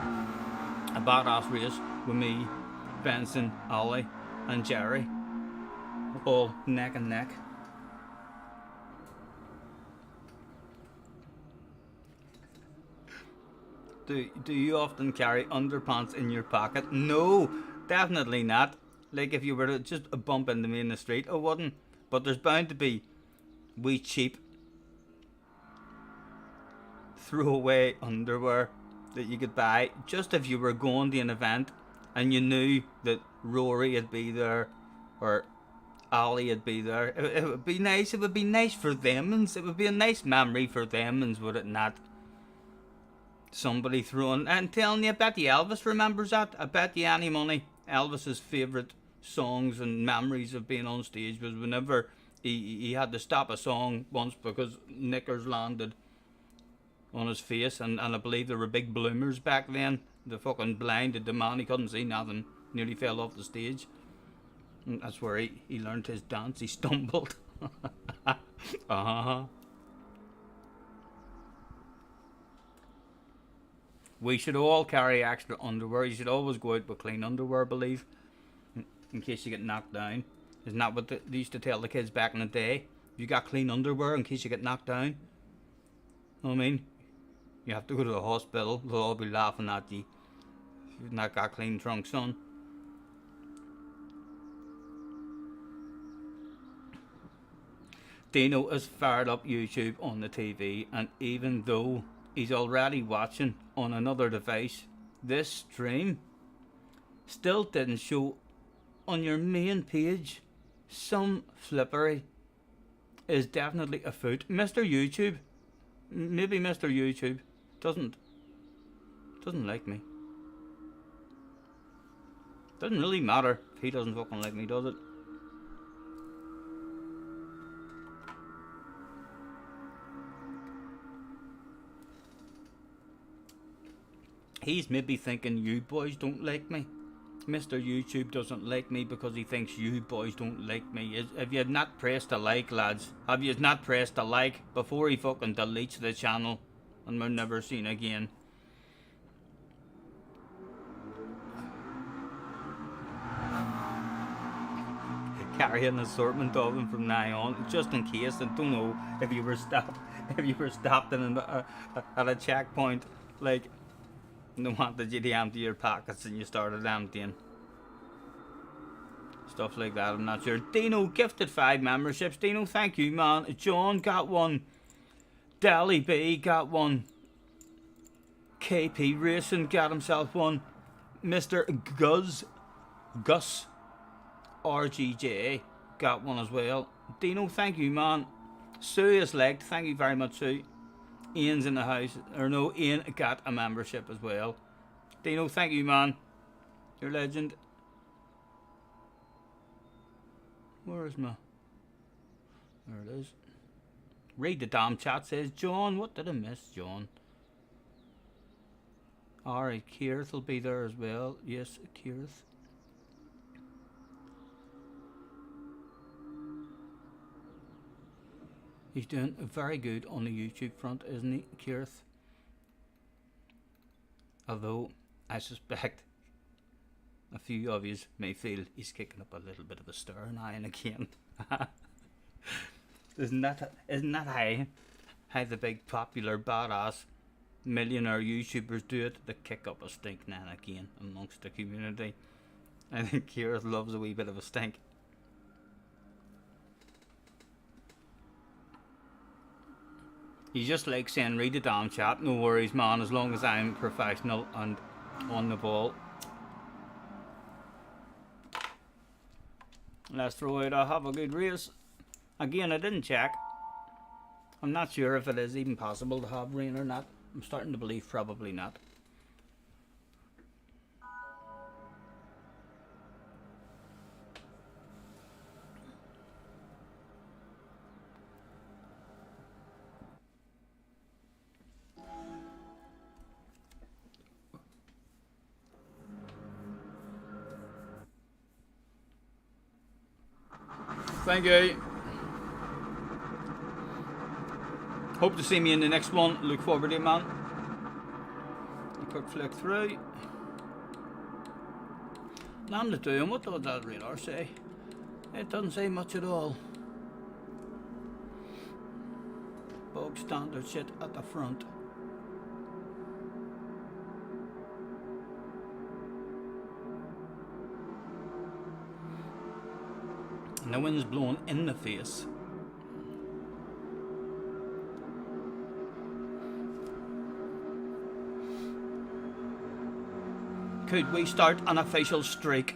Speaker 1: a badass race with me, Benson, Ollie, and Jerry. All neck and neck. Do you often carry underpants in your pocket? No, definitely not. Like, if you were to just bump into me in the street, I wouldn't. But there's bound to be wee cheap throwaway underwear that you could buy just if you were going to an event and you knew that Rory would be there or Ali would be there. It would be nice. It would be nice for them, and it would be a nice memory for them, and would it not? Somebody throwing and telling you. I bet you Elvis remembers that. I bet you any money. Elvis's favourite songs and memories of being on stage was whenever he had to stop a song once because knickers landed on his face, and I believe there were big bloomers back then. The fucking blinded the man. He couldn't see nothing. Nearly fell off the stage. And that's where he learned his dance. He stumbled. We should all carry extra underwear. You should always go out with clean underwear, I believe, in case you get knocked down. Isn't that what they used to tell the kids back in the day? You got clean underwear in case you get knocked down. You know what I mean? You have to go to the hospital. They'll all be laughing at you if you've not got clean trunks, son. Dino has fired up YouTube on the TV, and even though he's already watching on another device, this stream still didn't show on your main page. Some flippery is definitely afoot. Mr. YouTube, maybe Mr. YouTube doesn't like me. Doesn't really matter if he doesn't fucking like me, does it? He's maybe thinking you boys don't like me. Mr. YouTube doesn't like me because he thinks you boys don't like me. Have you not pressed a like, lads? Have you not pressed a like before he fucking deletes the channel and we're never seen again? Carry an assortment of them from now on, just in case. I don't know if you were stopped at a checkpoint, like, they wanted you to empty your pockets and you started emptying. stuff like that. I'm not sure. Dino gifted 5 memberships. Dino, thank you, man. John got one. Dally B got one. KP Racing got himself one. Mr. Gus RGJ got one as well. Dino, thank you, man. Sue is legged. Thank you very much, Sue. Ian's in the house. Or no, Ian got a membership as well. Dino, thank you, man. You're a legend. Where is my... There it is. Read the damn chat, says John. What did I miss, John? Alright, Keirth will be there as well. Yes, Keirth. He's doing very good on the YouTube front, isn't he, Keirth? Although, I suspect a few of you may feel he's kicking up a little bit of a stir now and again. Isn't that how the big popular badass millionaire YouTubers do it? They kick up a stink now and again amongst the community. I think Keirth loves a wee bit of a stink. He just likes saying, read the damn chat, no worries, man, as long as I'm professional and on the ball. Let's throw out a have a good race. Again, I didn't check. I'm not sure if it is even possible to have rain or not. I'm starting to believe probably not. Thank you. Hope to see me in the next one. Look forward to it, man. A quick flick through. Land at doing. What does that radar say? It doesn't say much at all. Bog standard shit at the front. And the wind's blowing in the face. Could we start an official streak?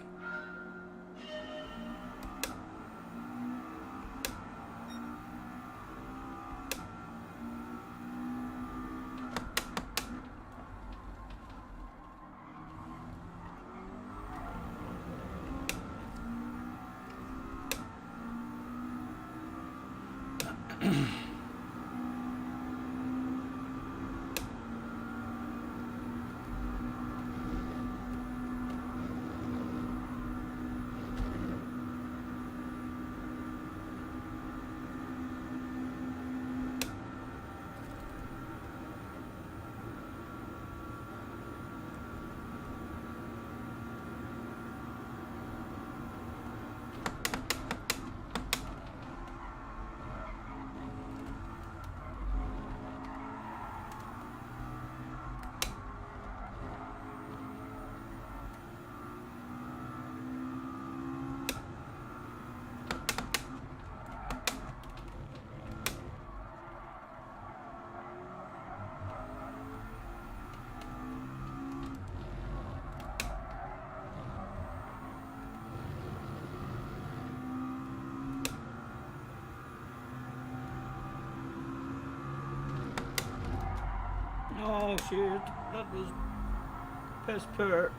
Speaker 1: Oh shit, that was piss poor.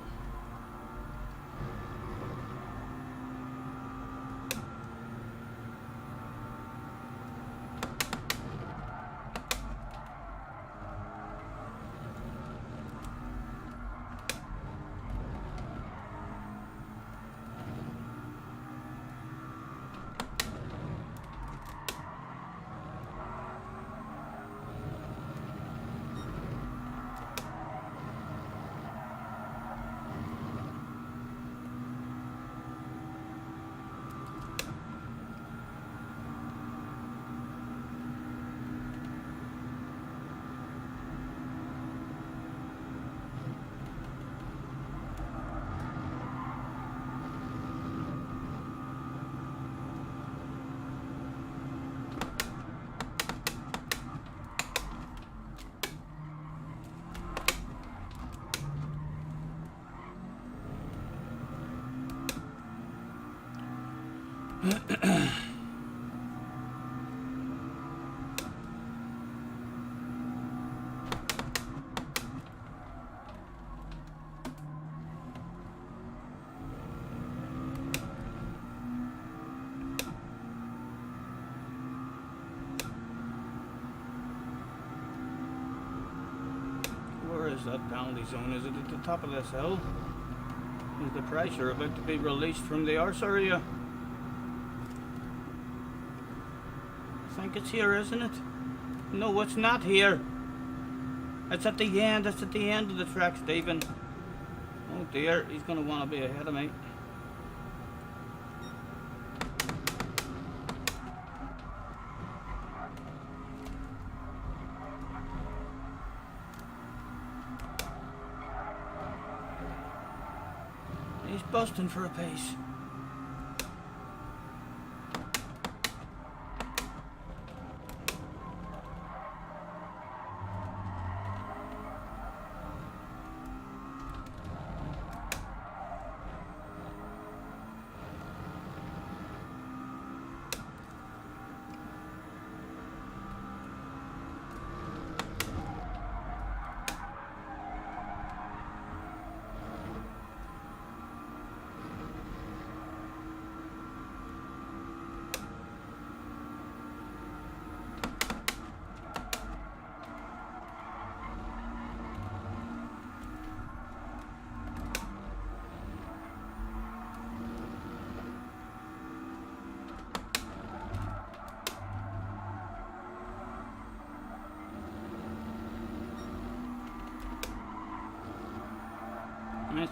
Speaker 1: Where is that penalty zone? Is it at the top of this hill? Is the pressure about to be released from the arse area? I think it's here, isn't it? No, it's not here. It's at the end. It's at the end of the track, Stephen. Oh dear, he's going to want to be ahead of me. He's busting for a pace.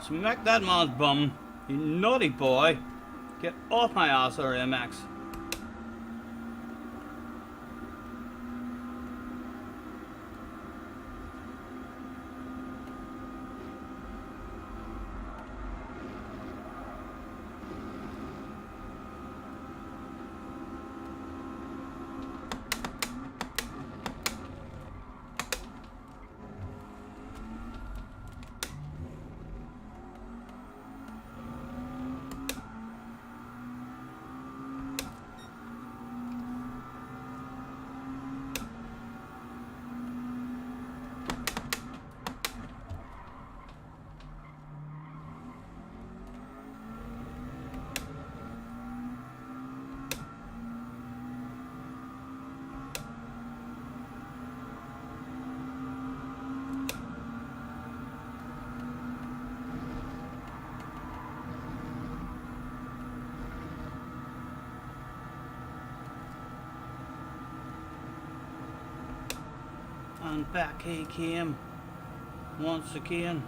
Speaker 1: Smack that man's bum, you naughty boy. Get off my ass area, Max. And back he came once again.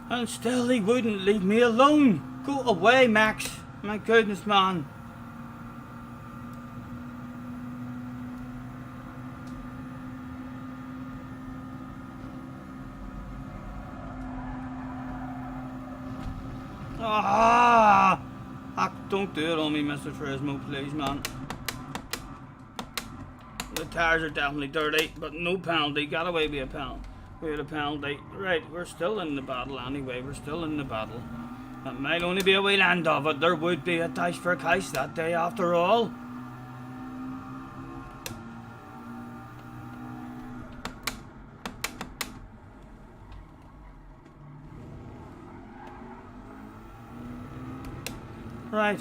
Speaker 1: And still he wouldn't leave me alone. Go away, Max. My goodness, man. Ah! Don't do it on me, Mr. Fresno, please, man. The tires are definitely dirty, but no penalty. Got away with a penalty. We had a penalty. Right, we're still in the battle anyway. We're still in the battle. It might only be a wee land of it. There would be a dash for cash that day after all. Right.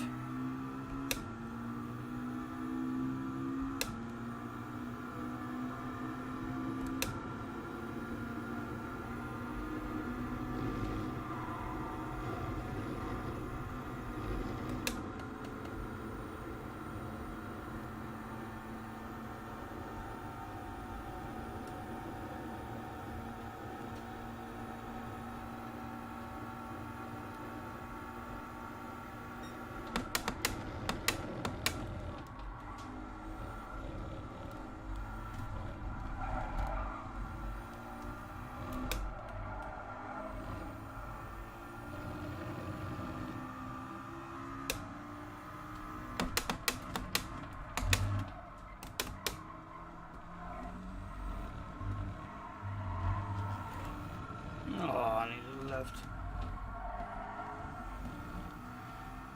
Speaker 1: Oh, I need a lift.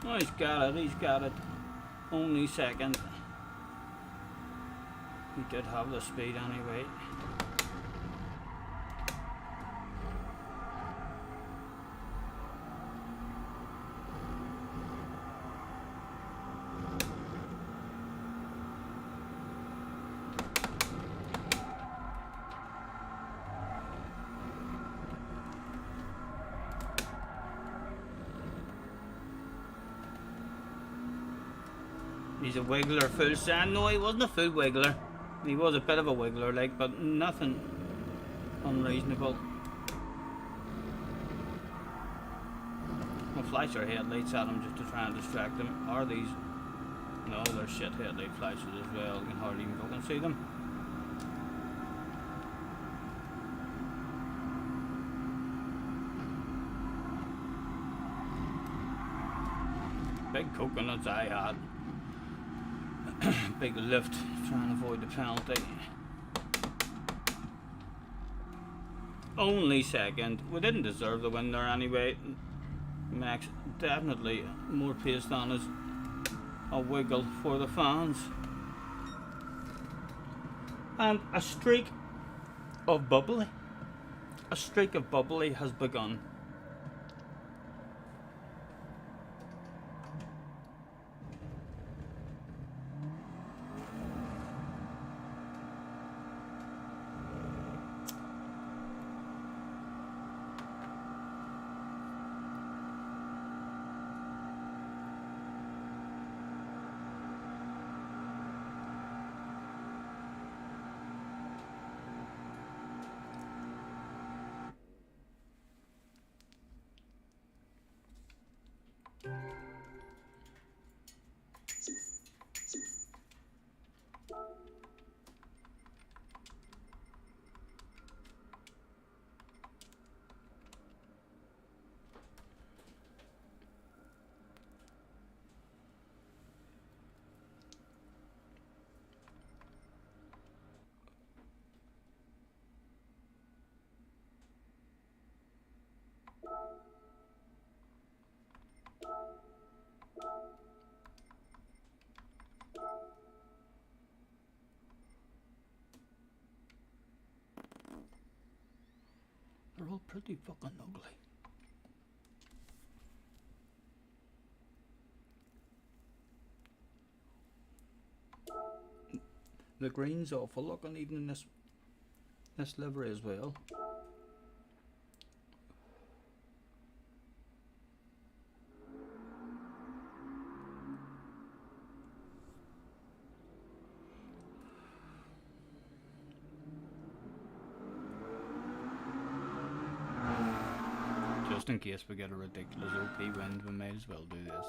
Speaker 1: Oh, he's got it. Only second. He did have the speed anyway. He's a wiggler, full send. No, he wasn't a full wiggler. He was a bit of a wiggler, like, but nothing unreasonable. We'll flash our headlights at him just to try and distract him. Are these? No, they're shit headlight flashes as well. You can hardly even fucking see them. Big coconuts I had. Big lift, trying to avoid the penalty. Only second. We didn't deserve the win there anyway. Max definitely more pace than us. A wiggle for the fans. And a streak of bubbly. A streak of bubbly has begun. They're all pretty fucking ugly. The green's awful looking even in this livery as well. Just in case we get a ridiculous OP wind, we may as well do this.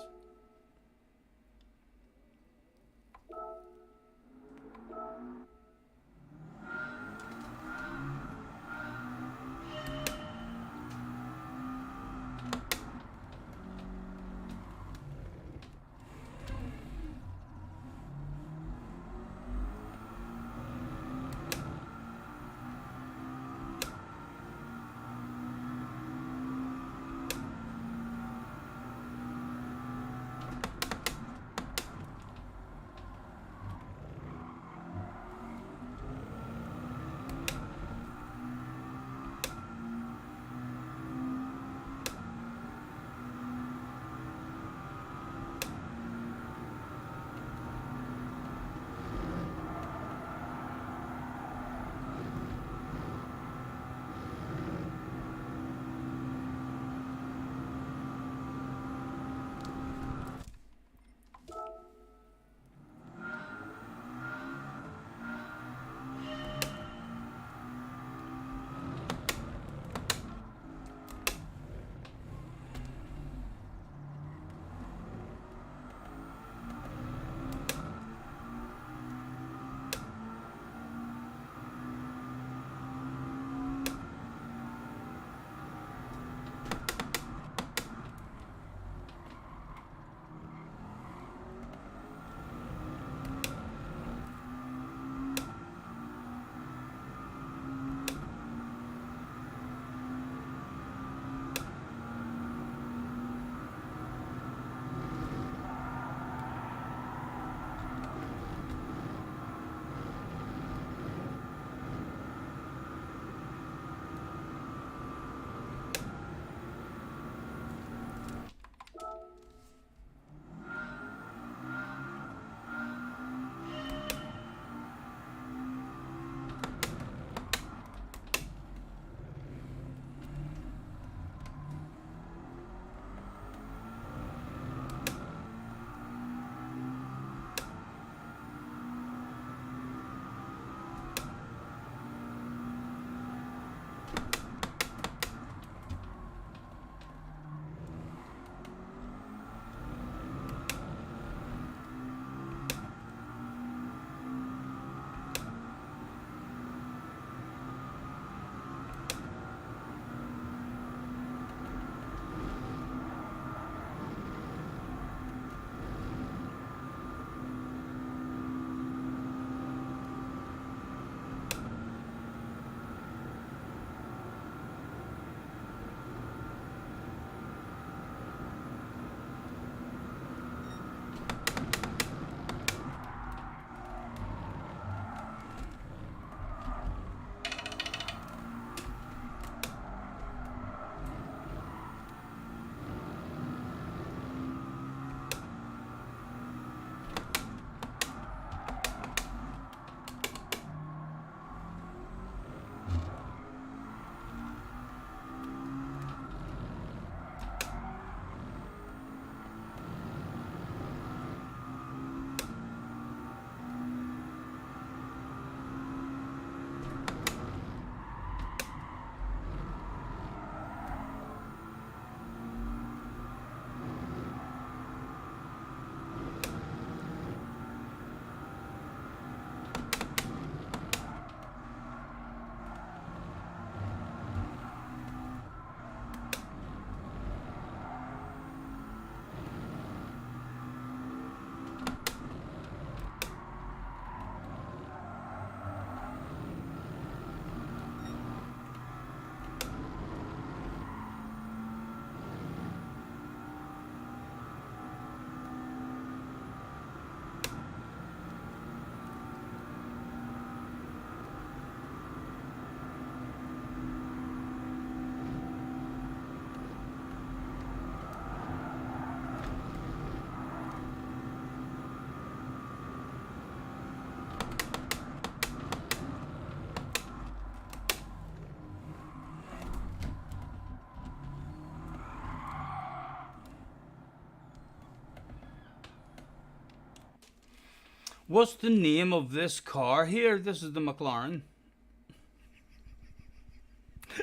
Speaker 1: What's the name of this car here? This is the McLaren.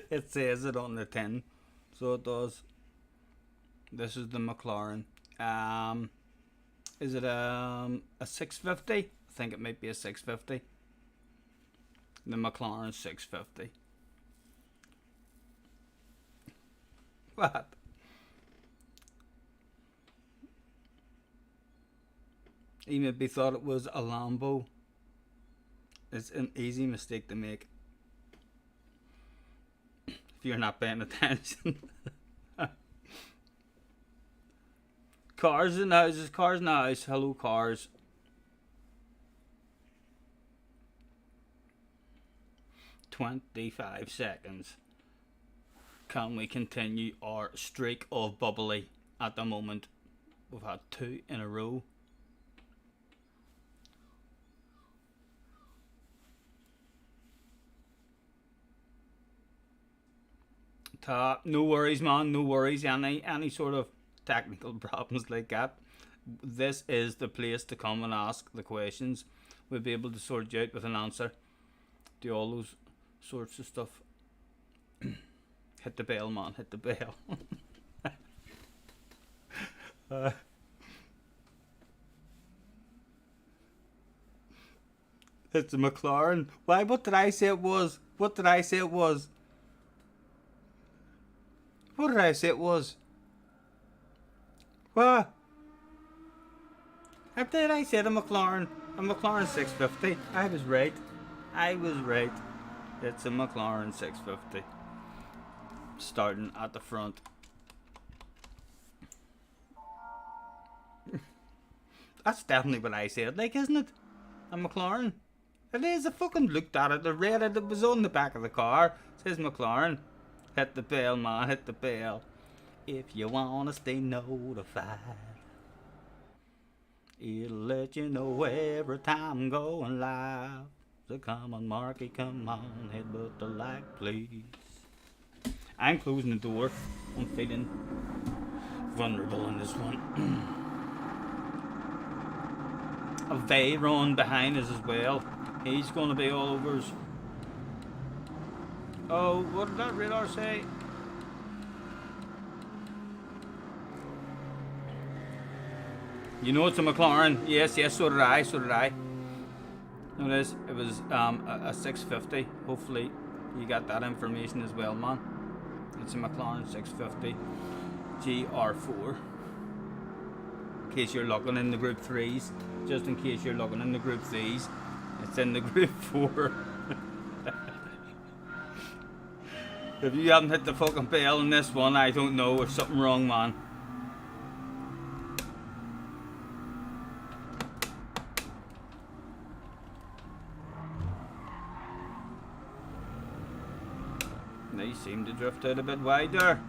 Speaker 1: It says it on the tin, so it does. This is the McLaren. Is it a 650? I think it might be a 650. The McLaren 650. What? He maybe thought it was a Lambo. It's an easy mistake to make if you're not paying attention. Cars in the houses, cars in the house. Hello, cars. "25 seconds. Can we continue our streak of bubbly at the moment? We've had 2 in a row. No worries, man. No worries. Any sort of technical problems like that, this is the place to come and ask the questions. We'll be able to sort you out with an answer to all those sorts of stuff. Hit the bell, man. Hit the bell. It's a McLaren. Why? What did I say it was? What did I say it was? What did I say it was? What? I did. I said a McLaren 650. I was right. I was right. It's a McLaren 650. Starting at the front. That's definitely what I said, like, isn't it? A McLaren. It is. I fucking looked at it. I read it. It was on the back of the car. It says McLaren. Hit the bell, man. Hit the bell. If you wanna stay notified, it'll let you know every time I'm going live. So come on, Marky, come on. Hit the like, please. I'm closing the door. I'm feeling vulnerable in this one. A Veyron behind us as well. He's going to be all over us. Oh, what did that radar say? You know it's a McLaren. Yes, so did I. No, it is. It was a 650. Hopefully you got that information as well, man. It's a McLaren 650 GR4. In case you're looking in the Group 3s. Just in case you're looking in the Group 3s. It's in the Group 4. If you haven't hit the fucking bell in this one, I don't know. There's something wrong, man. They seem to drift out a bit wider.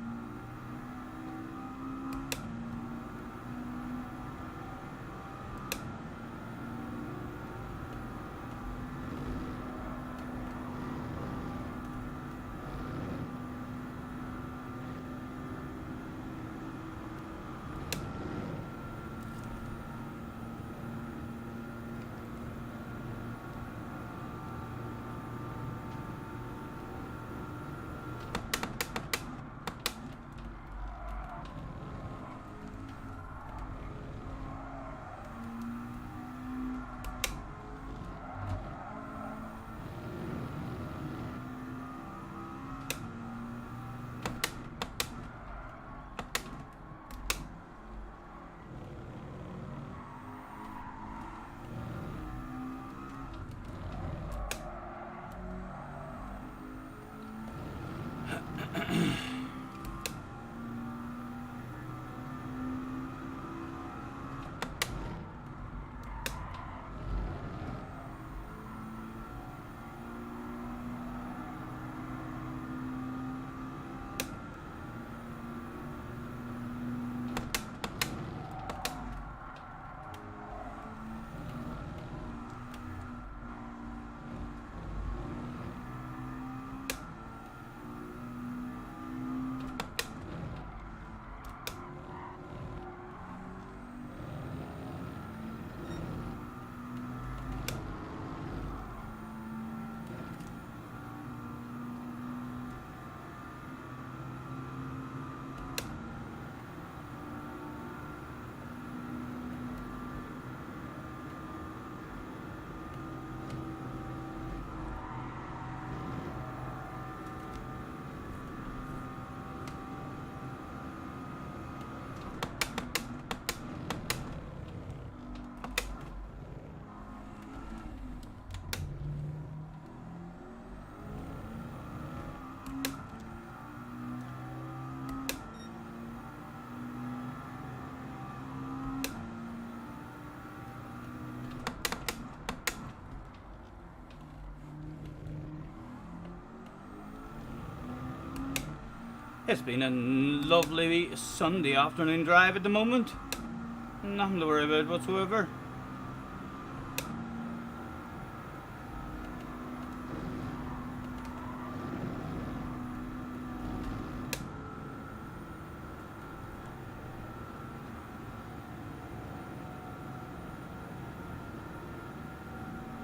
Speaker 1: It's been a lovely Sunday afternoon drive at the moment. Nothing to worry about whatsoever.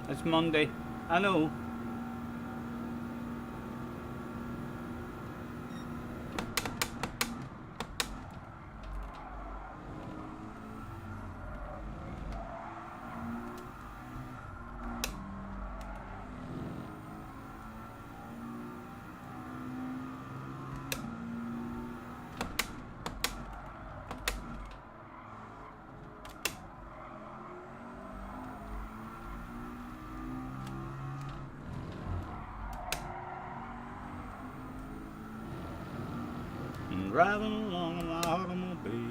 Speaker 1: It's Monday, I know. Driving along in my automobile.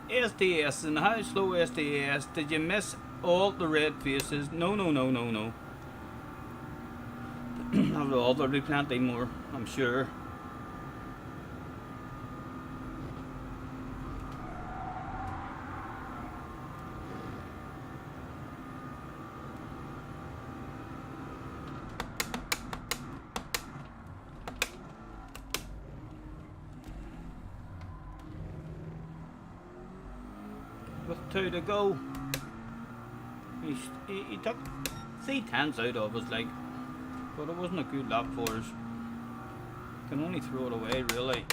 Speaker 1: SDS, and how slow SDS? Did you miss all the red faces? No. There'll be plenty more, I'm sure. With 2 to go, he took 3/10 out of us, like, but it wasn't a good lap for us. Can only throw it away, really.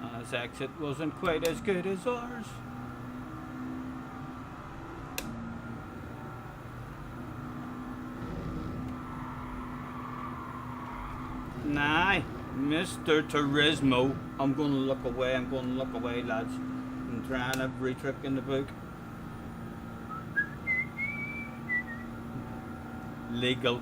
Speaker 1: And his exit wasn't quite as good as ours. Nah, Mr. Turismo. I'm gonna look away, lads. I'm trying every trick in the book. Legal.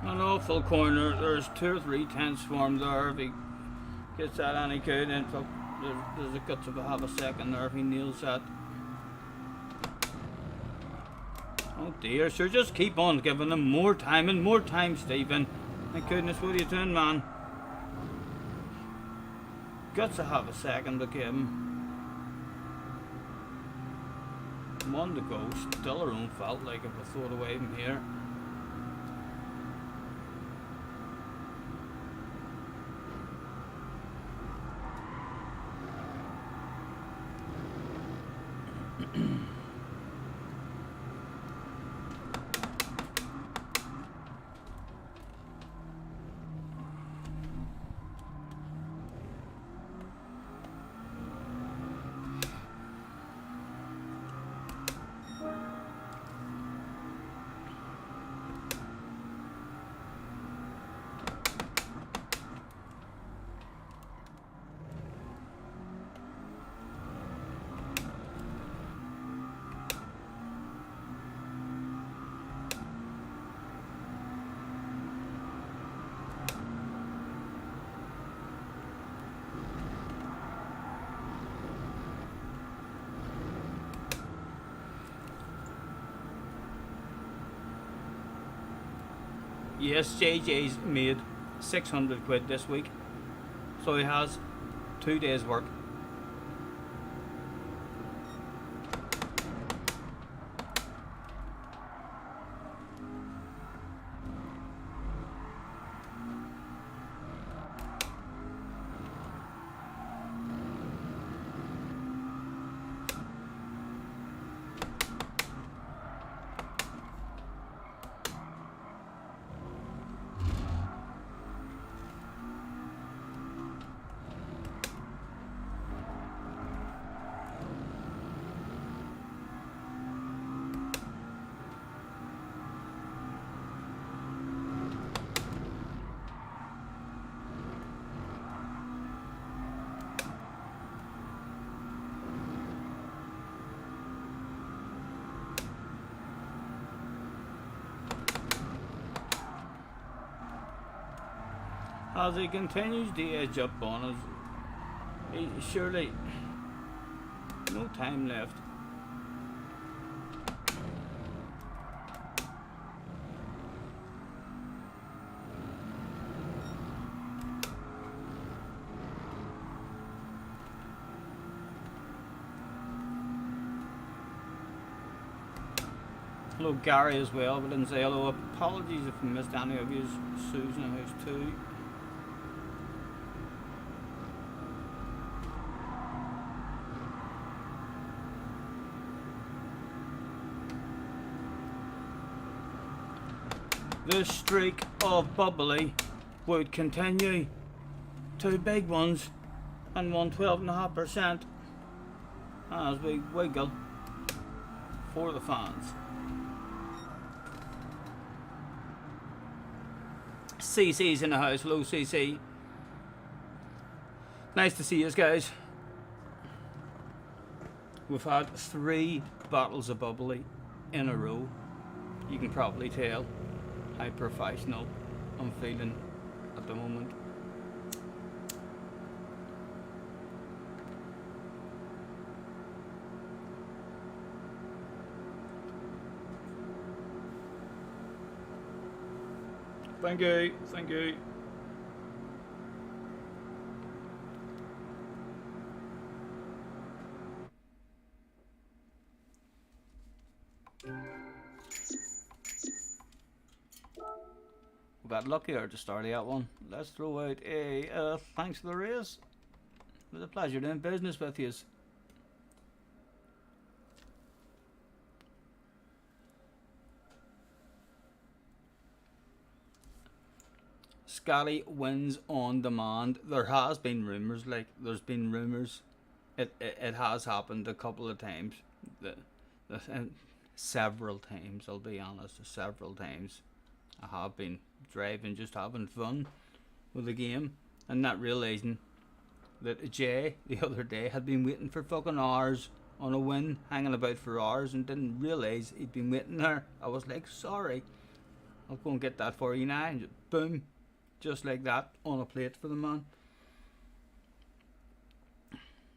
Speaker 1: An awful corner. There's 2 or 3 tenths for him there. If he gets that any good, and there's a guts of a half a second there if he nails that. Oh dear, sure, just keep on giving him more time and more time, Stephen. My goodness, what are you doing, man? Guts of half a second to give him. 1 to go, still our own fault, like if we throw it away from here. Yes, JJ's made 600 quid this week, so he has 2 days work. As he continues to edge up on us, surely no time left. Hello Gary as well, but didn't say hello. Apologies if I missed any of you. Susan House too. This streak of bubbly would continue. 2 big ones and 112.5% as we wiggle for the fans. CC's in the house. Hello CC. Nice to see you guys. We've had 3 bottles of bubbly in a row. You can probably tell how professional I'm feeling at the moment. Thank you, thank you. We got luckier to start out one. Let's throw out a thanks for the raise. It was a pleasure doing business with you. Scotty wins on demand. There has been rumours, there's been rumours. It has happened a couple of times. Several times, I'll be honest, several times. I have been driving, just having fun with the game and not realising that Jay the other day had been waiting for fucking hours on a win, hanging about for hours, and didn't realise he'd been waiting there. I was like, sorry, I'll go and get that for you now. And just, boom, just like that, on a plate for the man.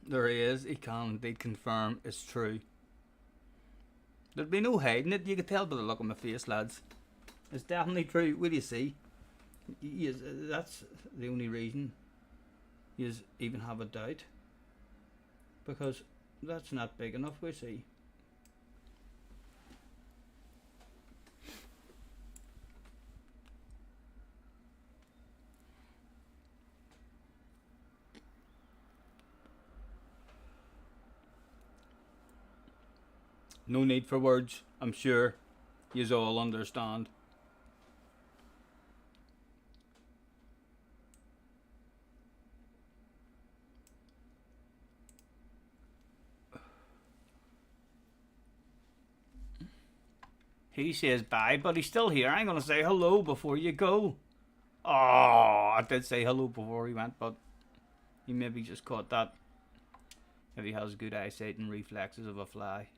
Speaker 1: There he is. He can indeed confirm it's true. There'd be no hiding it. You could tell by the look on my face, lads. It's definitely true. What do you see? Yes, that's the only reason you even have a doubt, because that's not big enough. We see. No need for words. I'm sure yous all understand. He says bye, but he's still here. I'm going to say hello before you go. Oh, I did say hello before he went, but he maybe just caught that. If he has good eyesight and reflexes of a fly.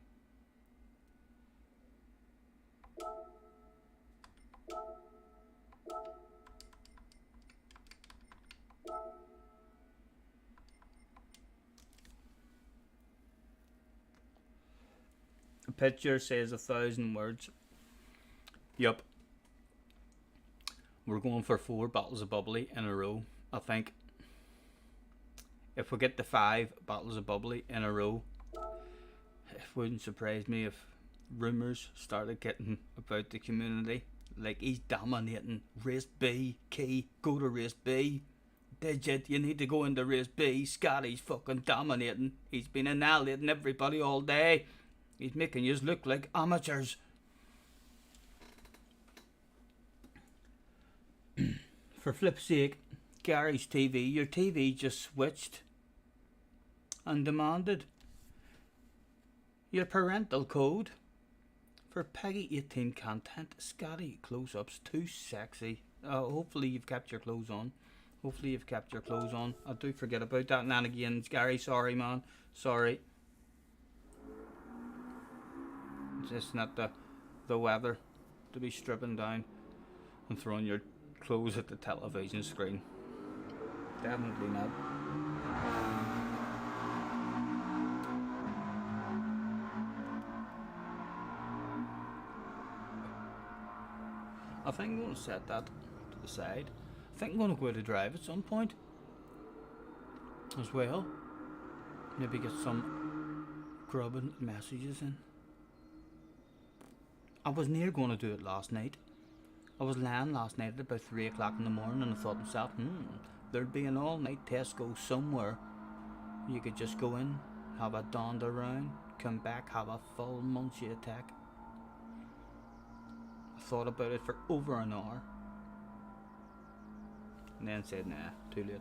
Speaker 1: A picture says 1,000 words. Yup. We're going for 4 bottles of bubbly in a row. I think if we get the 5 bottles of bubbly in a row, it wouldn't surprise me if rumours started getting about the community. Like, he's dominating race B, Key, go to race B. Digit, you need to go into race B. Scotty's fucking dominating. He's been annihilating everybody all day. He's making you look like amateurs. For flip's sake, Gary's TV, your TV just switched and demanded your parental code for Peggy 18 content. Scotty, close-ups, too sexy. Hopefully you've kept your clothes on. Hopefully you've kept your clothes on. I do forget about that now and again. Gary, sorry man, sorry. It's just not the weather to be stripping down and throwing your clothes at the television screen. Definitely not. I think I'm going to set that to the side. I think I'm going to go out to drive at some point as well. Maybe get some grubbing messages in. I was near going to do it last night. I was lying last night at about 3 o'clock in the morning and I thought to myself, there'd be an all-night Tesco somewhere. You could just go in, have a dander around, come back, have a full munchie attack. I thought about it for over an hour. And then said, nah, too late.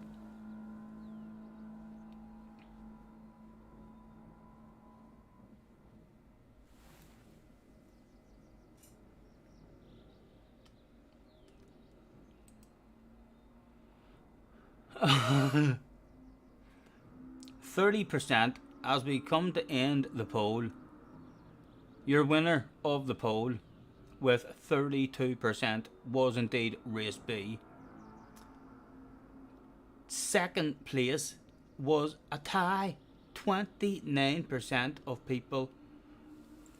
Speaker 1: %, as we come to end the poll. Your winner of the poll with 32% was indeed race B. Second place was a tie. 29% of people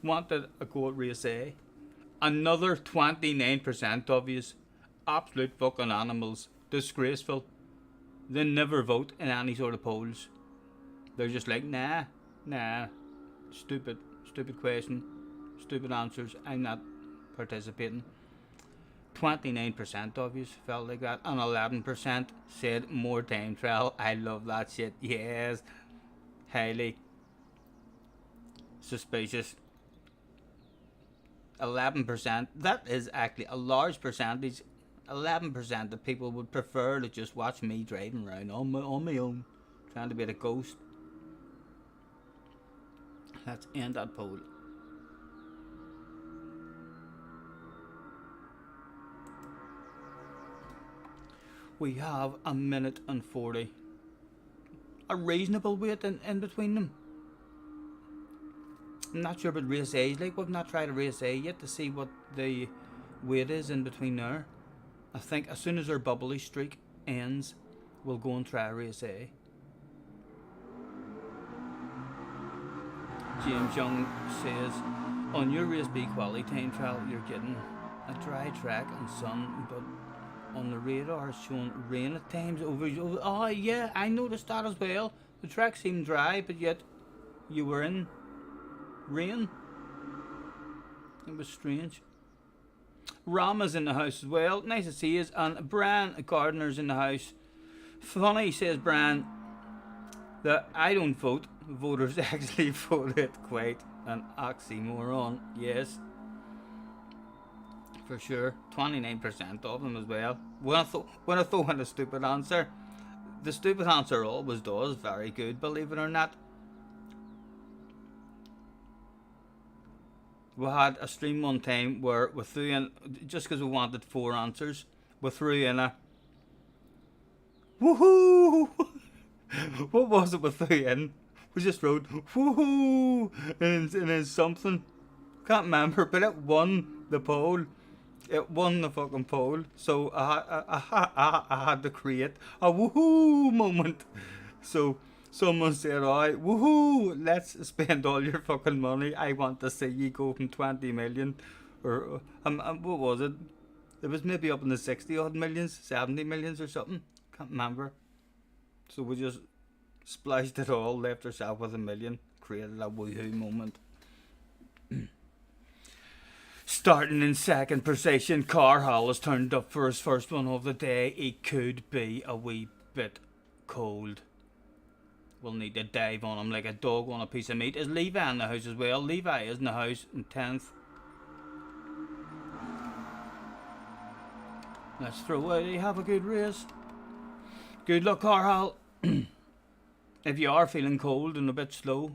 Speaker 1: wanted a go at race A. Another 29% of you absolute fucking animals. Disgraceful. They never vote in any sort of polls. They're just like, nah, stupid question, stupid answers, I'm not participating. 29% of you felt like that, and 11% said more time trial. I love that shit. Yes, highly suspicious. 11%, that is actually a large percentage. 11% of people would prefer to just watch me driving around on my own, trying to be the ghost. Let's end that poll. We have a minute and 40. A reasonable wait in between them. I'm not sure about race A's. Like, we've not tried a race A yet to see what the wait is in between there. I think as soon as our bubbly streak ends, we'll go and try a race A. James Young says, on your race B quality time trial, you're getting a dry track and sun, but on the radar it's showing rain at times over. Oh yeah, I noticed that as well. The track seemed dry, but yet you were in rain. It was strange. Rama's in the house as well. Nice to see you. And Brian Gardner's in the house. Funny, says Brian, that I don't vote. Voters actually voted. Quite an oxymoron. Yes, for sure. 29% of them as well. When I throw in a stupid answer, the stupid answer always does very good, believe it or not. We had a stream one time where we threw in, just because we wanted 4 answers, we threw in a woohoo. What was it we threw in? We just wrote woohoo and then something. Can't remember, but it won the poll. It won the fucking poll. So I had to create a woohoo moment. So someone said, alright, woohoo, let's spend all your fucking money. I want to see you go from 20 million, or what was it? It was maybe up in the 60 odd millions, 70 millions or something. Can't remember. So we just spliced it all, left ourselves with 1 million, created a woohoo moment. Starting in second position, Carhall has turned up for his first one of the day. He could be a wee bit cold. We'll need to dive on him like a dog on a piece of meat. Is Levi in the house as well? Levi is in the house in 10th. Let's throw it. Have a good race. Good luck, Carhall. If you are feeling cold and a bit slow,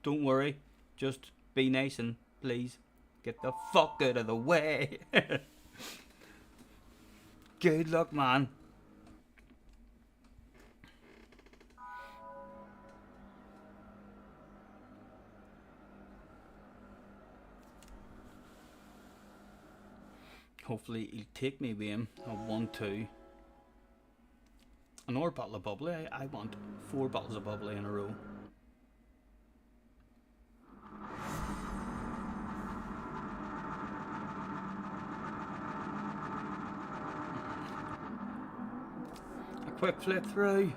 Speaker 1: don't worry. Just be nice and please get the fuck out of the way. Good luck, man. Hopefully he'll take me with him. A 1-2. Another bottle of bubbly. I want 4 bottles of bubbly in a row. A quick flip through.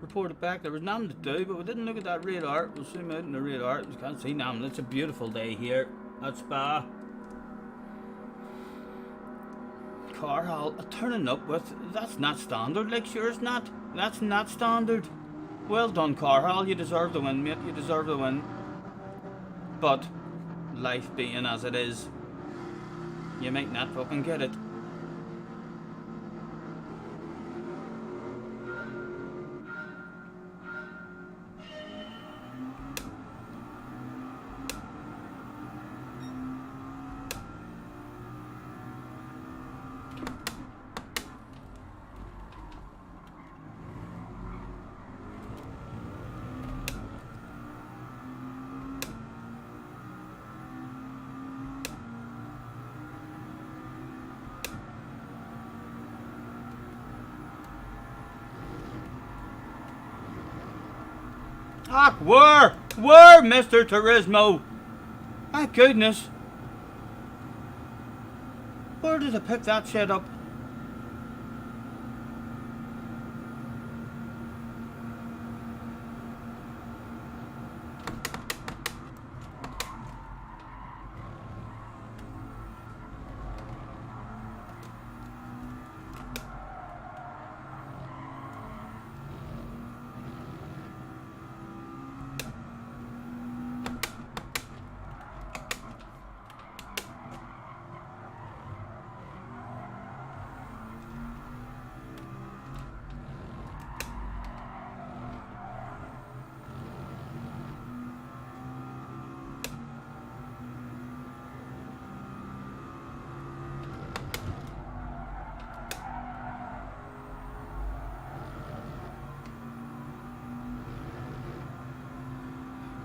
Speaker 1: Report it back. There was nothing to do, but we didn't look at that radar. We'll zoom out in the radar. We can't see nothing. It's a beautiful day here at Spa. Carhall turning up with, that's not standard, like sure it's not. That's not standard. Well done, Carhall, you deserve the win, mate, you deserve the win. But life being as it is, you might not fucking get it. Ah, where, Mr. Turismo? Thank goodness. Where did I pick that shit up?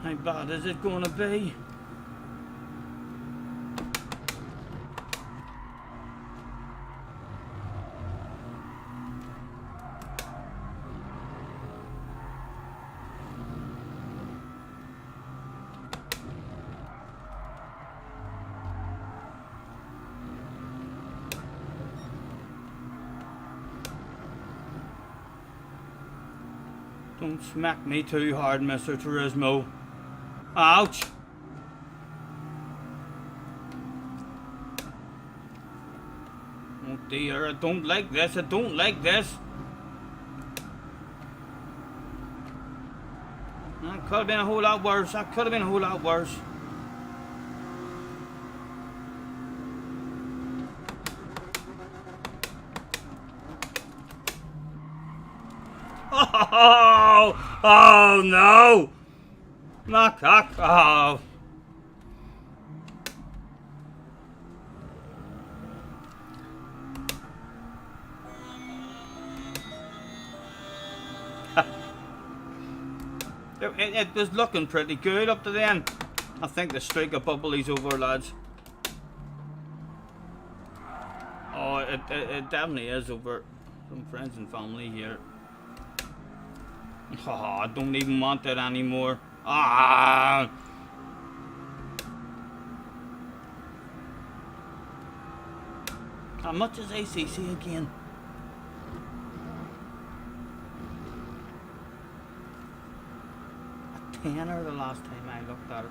Speaker 1: How bad is it going to be? Don't smack me too hard, Mr. Turismo. Ouch! Oh dear, I don't like this, I don't like this. That could have been a whole lot worse, that could have been a whole lot worse. Oh no! Knock, knock, oh. It was looking pretty good up to then. I think the streak of bubbly's over, lads. Oh, it definitely is over. Some friends and family here. Oh, I don't even want that anymore. Ah! How much is ACC again? A tenner the last time I looked at it.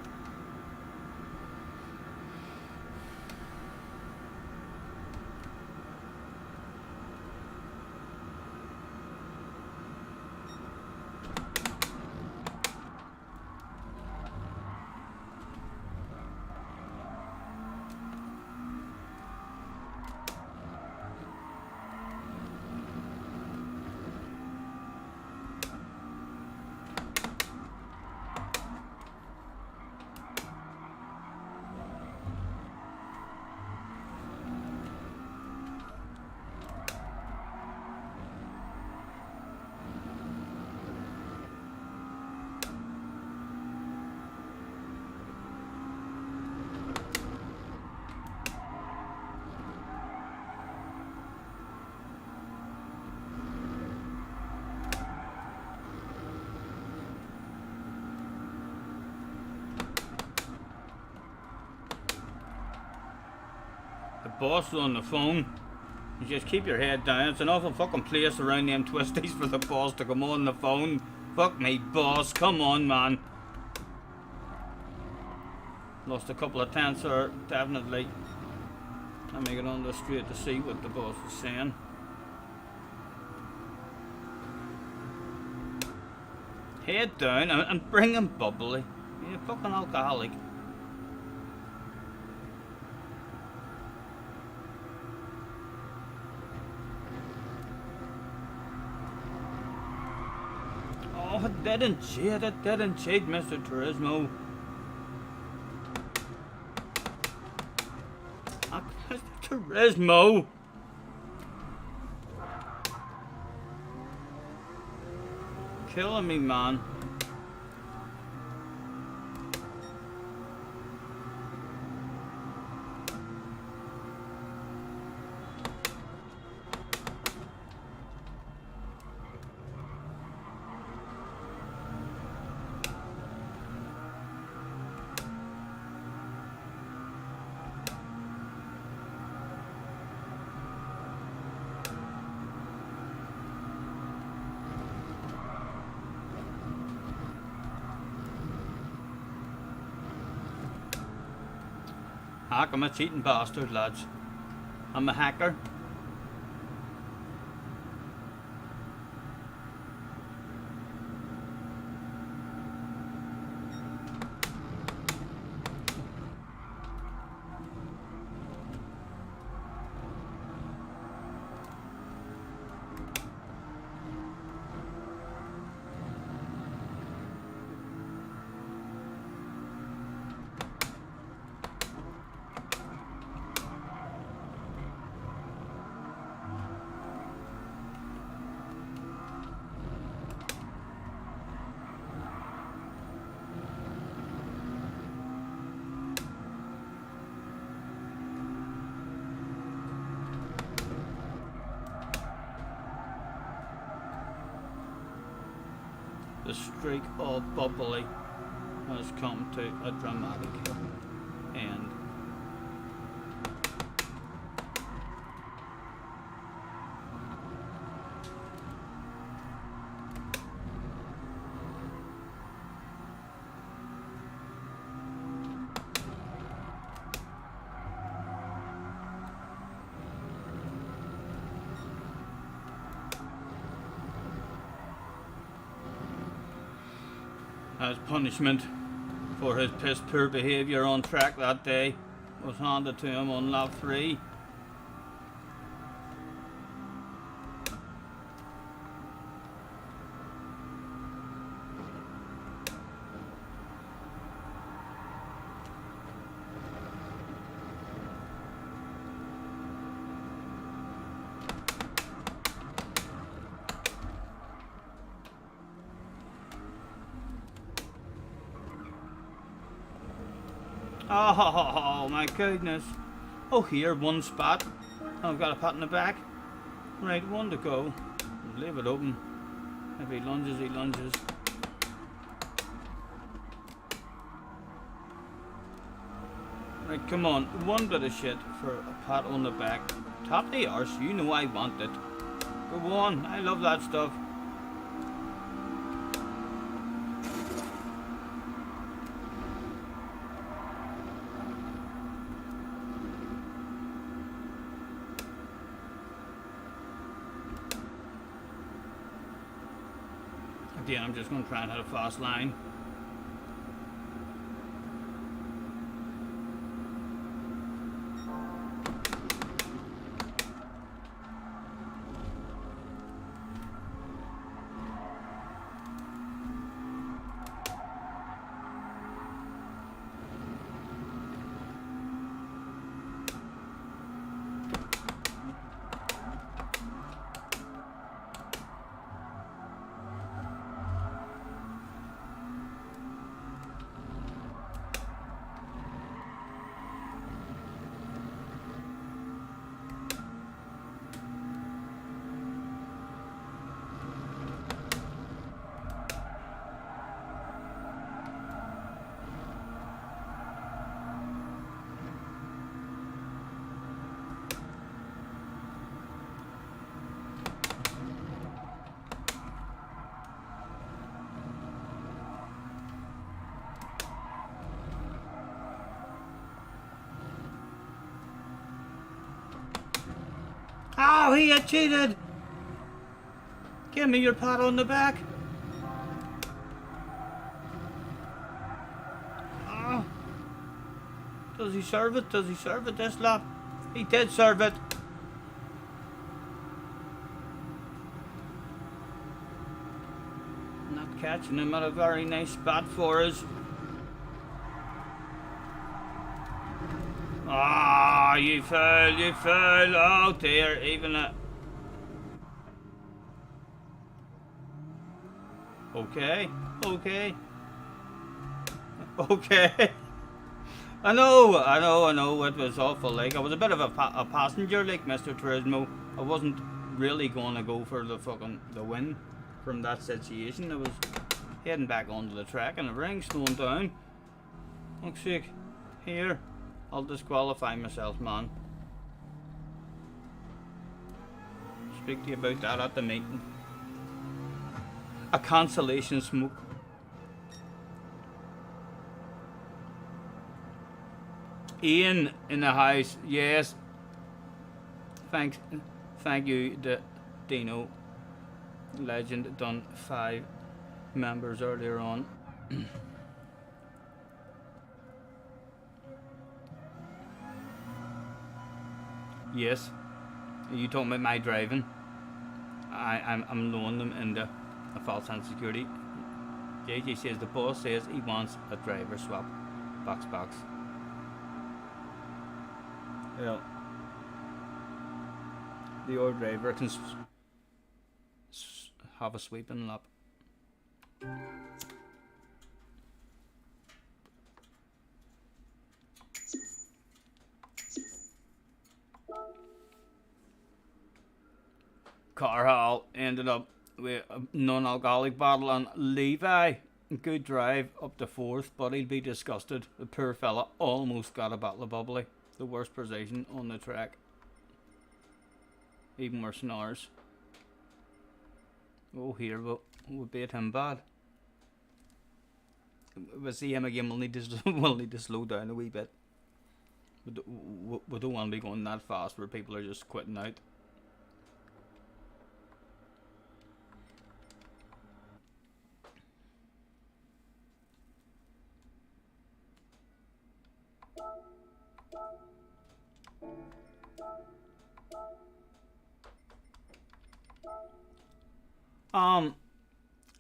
Speaker 1: The boss on the phone. You just keep your head down. It's an awful fucking place around them twisties for the boss to come on the phone. Fuck me, boss. Come on, man. Lost a couple of tenths there, definitely. Let me get on the street to see what the boss was saying. Head down and bring him bubbly. You're a fucking alcoholic. Oh, it didn't cheat, Mr. Turismo. Mr. Turismo! Killing me, man. Hack, I'm a cheating bastard, lads. I'm a hacker. The streak of bubbly has come to a dramatic end. As punishment for his piss poor behaviour on track that day was handed to him on lap 3. Oh my goodness. Oh, here, one spot. I've got a pat in the back. Right, one to go. Leave it open. If he lunges, he lunges. Right, come on. One bit of shit for a pat on the back. Tap the arse. You know I want it. Go on. I love that stuff. Again, I'm just going to try and hit a fast line. Oh, he had cheated! Give me your pat on the back. Oh. Does he serve it? Does he serve it this lap? He did serve it. Not catching him at a very nice spot for us. Ah, oh, you fell, you fell. Oh dear, even a... Okay, okay. Okay. I know, it was awful. Like, I was a bit of a passenger, like Mr. Turismo. I wasn't really going to go for the win from that situation. I was heading back onto the track and the ring's slowing down. Fuck's sake. Here. I'll disqualify myself, man. Speak to you about that at the meeting. A cancellation smoke. Ian in the house, yes. Thank you, the Dino legend. Done 5 members earlier on. Yes. Are you talking about my driving? I'm loaning them into a false sense of security. JJ says the boss says he wants a driver swap. Box. Yeah. The old driver can have a sweeping lap. Carhall ended up with a non-alcoholic bottle on Levi. Good drive up to 4th, but he'll be disgusted. The poor fella almost got a bottle of bubbly. The worst position on the track. Even worse than ours. Oh, here, we'll beat him bad. We'll see him again. We'll need to slow down a wee bit. We don't want to be going that fast where people are just quitting out.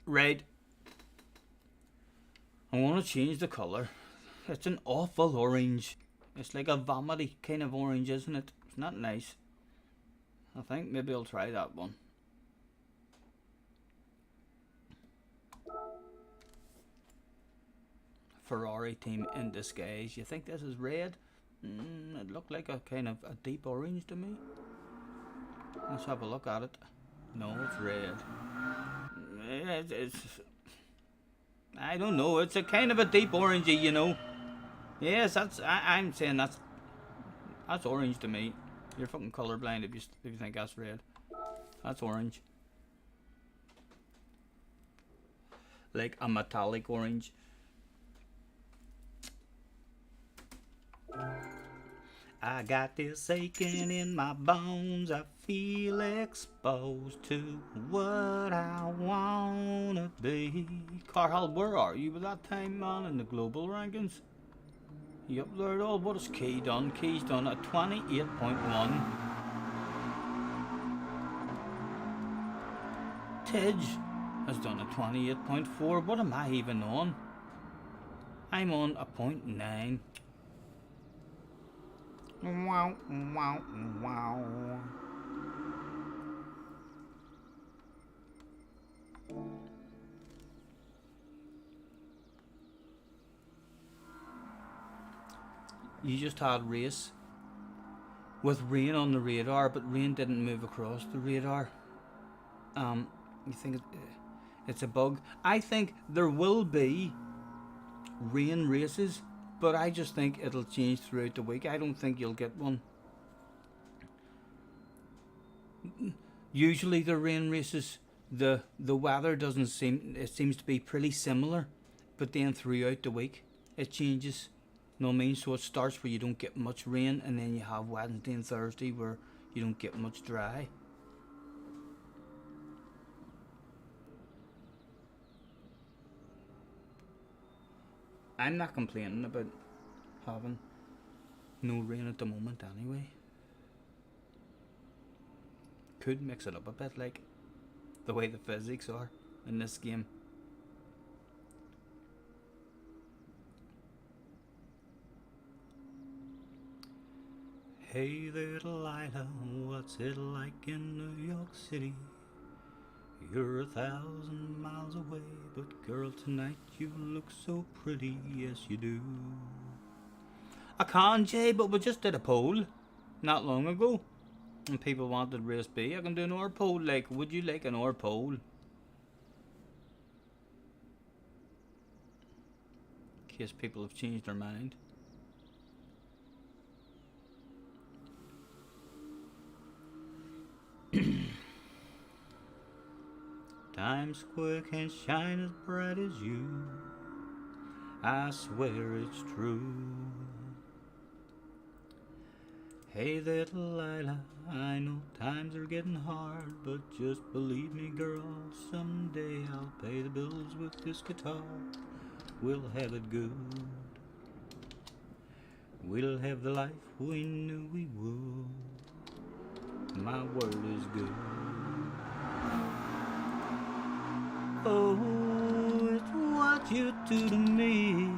Speaker 1: Red. I want to change the colour. It's an awful orange. It's like a vomity kind of orange, isn't it? It's not nice. I think maybe I'll try that one. Ferrari team in disguise. You think this is red? It looked like a kind of a deep orange to me. Let's have a look at it. No, it's red. It's I don't know. It's a kind of a deep orangey, you know. Yes, I'm saying that's orange to me. You're fucking colorblind if you think that's red. That's orange, like a metallic orange. I got this aching in my bones. I feel exposed to what I wanna be. Carl, where are you with that time, man, in the global rankings? You up there at all? What is Key done? Key's done at 28.1. Tidge has done a 28.4. What am I even on? I'm on a .9. Wow, wow, wow. You just had race with rain on the radar, but rain didn't move across the radar. You think it's a bug? I think there will be rain races, but I just think it'll change throughout the week. I don't think you'll get one. Usually the rain races, the weather doesn't seem, it seems to be pretty similar, but then throughout the week it changes. You know what I mean? So it starts where you don't get much rain, and then you have Wednesday and Thursday where you don't get much dry. I'm not complaining about having no rain at the moment anyway. Could mix it up a bit, like the way the physics are in this game. Hey there, Delilah, what's it like in New York City? You're 1,000 miles away, but girl, tonight you look so pretty, yes you do. I can, Jay, but we just did a poll not long ago, and people wanted race B. I can do an or poll. Like, would you like an or poll? In case people have changed their mind. Times Square can't shine as bright as you. I swear it's true. Hey there, Delilah, I know times are getting hard, but just believe me, girl, someday I'll pay the bills with this guitar. We'll have it good. We'll have the life we knew we would. My word is good. Oh, it's what you do to me.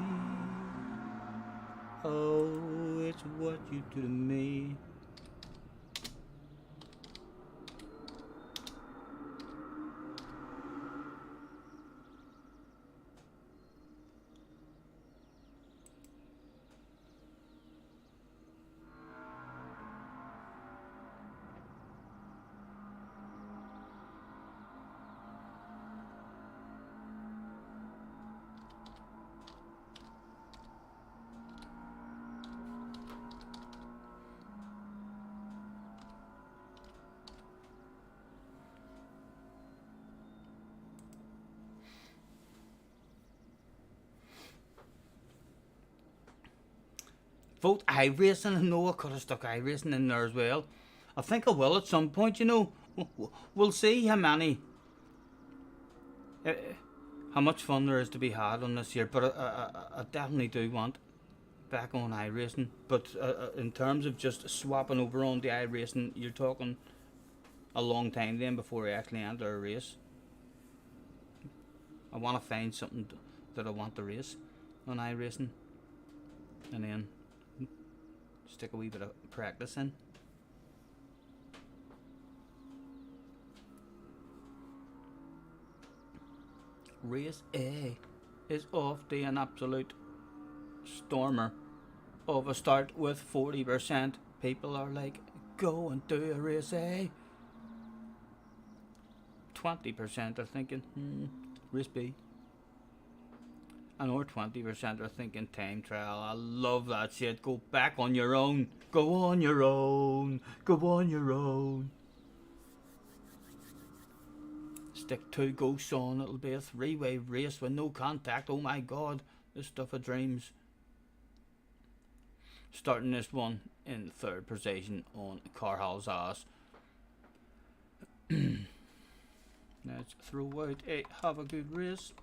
Speaker 1: Oh, it's what you do to me. Vote iRacing. No, I could have stuck iRacing in there as well. I think I will at some point, you know. We'll see how many. How much fun there is to be had on this year, but I definitely do want back on iRacing. But in terms of just swapping over on the iRacing, you're talking a long time then before I actually enter a race. I want to find something that I want to race on iRacing, and then stick a wee bit of practice in. Race A is off to an absolute stormer of a start with 40%. People are like, go and do a race A. 20% are thinking, race B. Another 20% are thinking time trial. I love that shit. Go back on your own. Go on your own. Go on your own. Stick 2 ghosts on. It'll be a 3-way race with no contact. Oh my god. This stuff of dreams. Starting this one in 3rd position on Carhal's ass. Let's throw out a have a good race.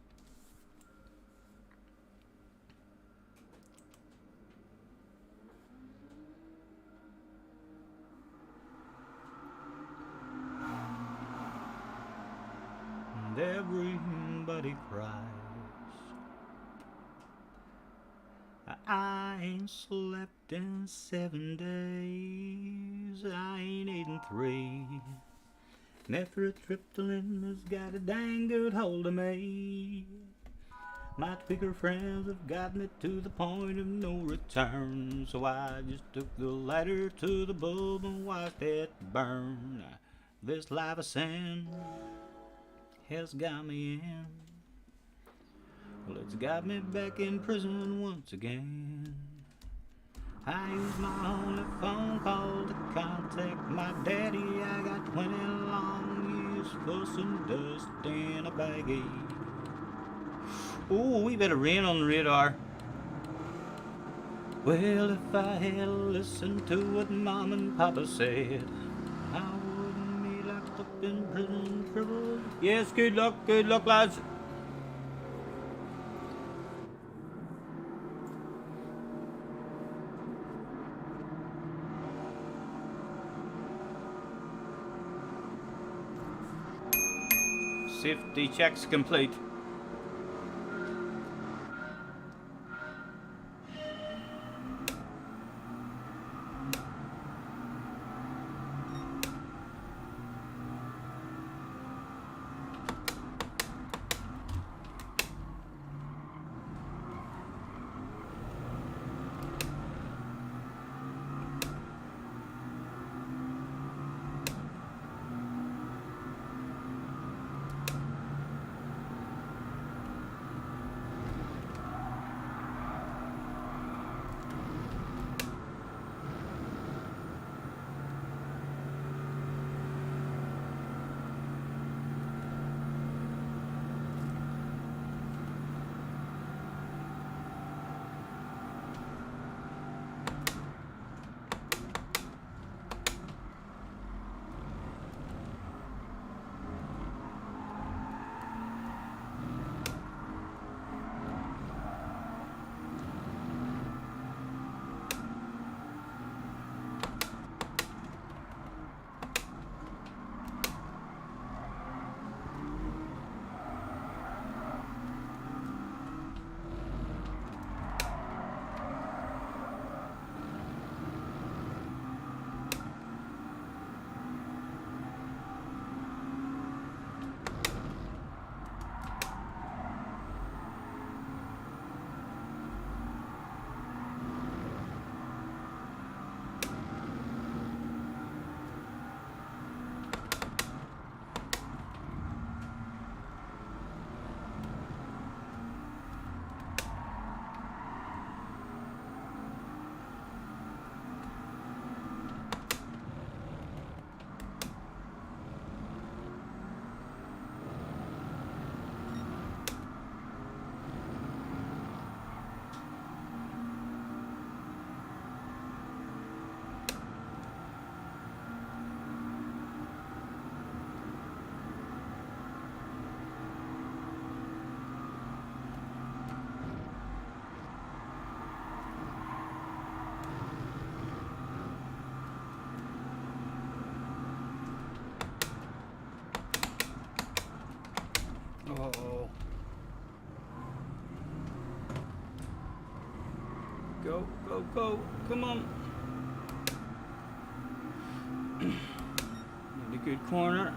Speaker 1: And everybody cries. I ain't slept in 7 days. I ain't eaten 3. Methyltryptamine has got a dang good hold of me. My tweaker friends have got me to the point of no return, so I just took the lighter to the bulb and watched it burn. This life of sin has got me in. Well, it's got me back in prison once again. I use my only phone call to contact my daddy. I got 20 long years fuss and dust in a baggie. Ooh, we better rain on the radar. Well, if I had listened to what Mom and Papa said, I wouldn't be locked up in prison trouble. Yes, good luck, lads. Safety checks complete. Uh-oh. Go, go, go. Come on. Need a good corner.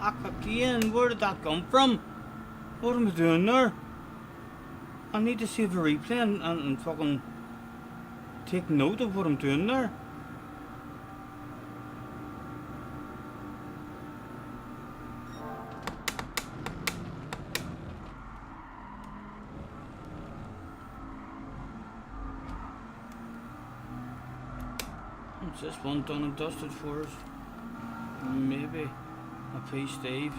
Speaker 1: Fuck again, where did that come from? What am I doing there? I need to save a replay and fucking take note of what I'm doing there. What's this one done and dusted for us? Maybe a piece, Steve.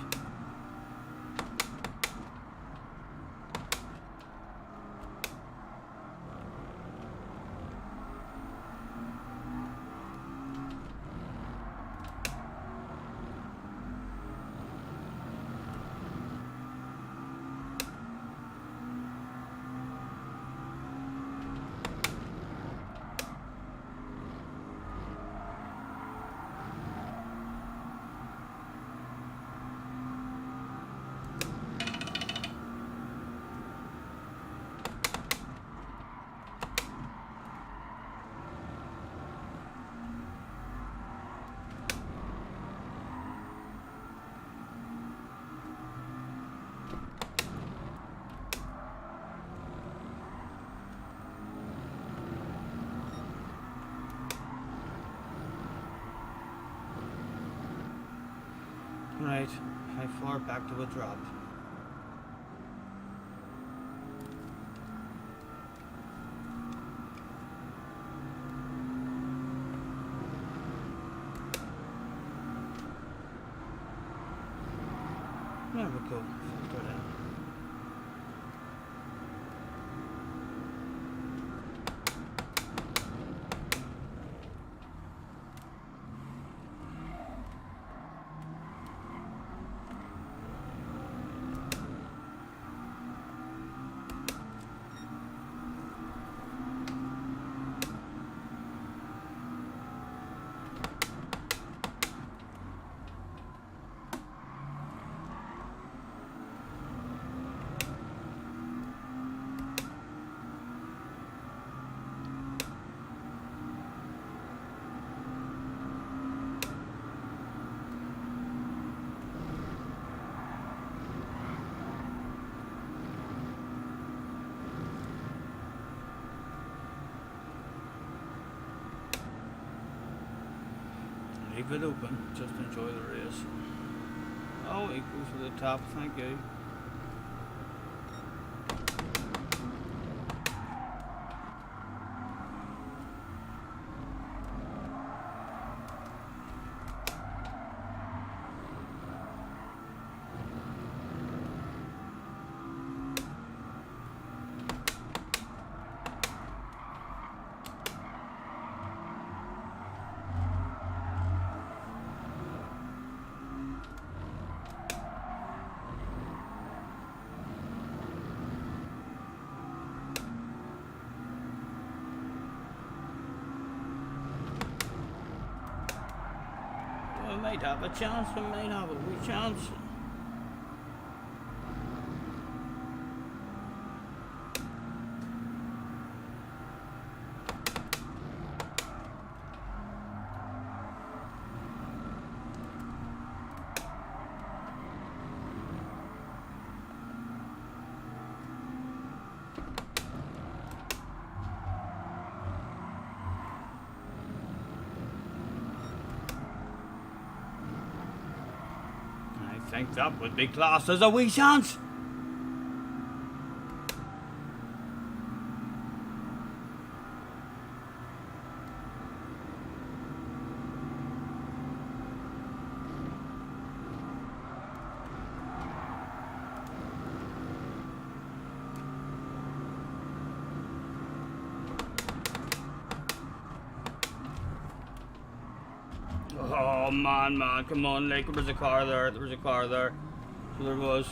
Speaker 1: Right, how far back do we drop? There we go. Filter that. Leave it open, just enjoy the race. Oh, it goes to the top, thank you. We might have a chance, we might have a wee chance. I think that would be classed as a wee chance. Oh man, come on, like there was a car there, So there was.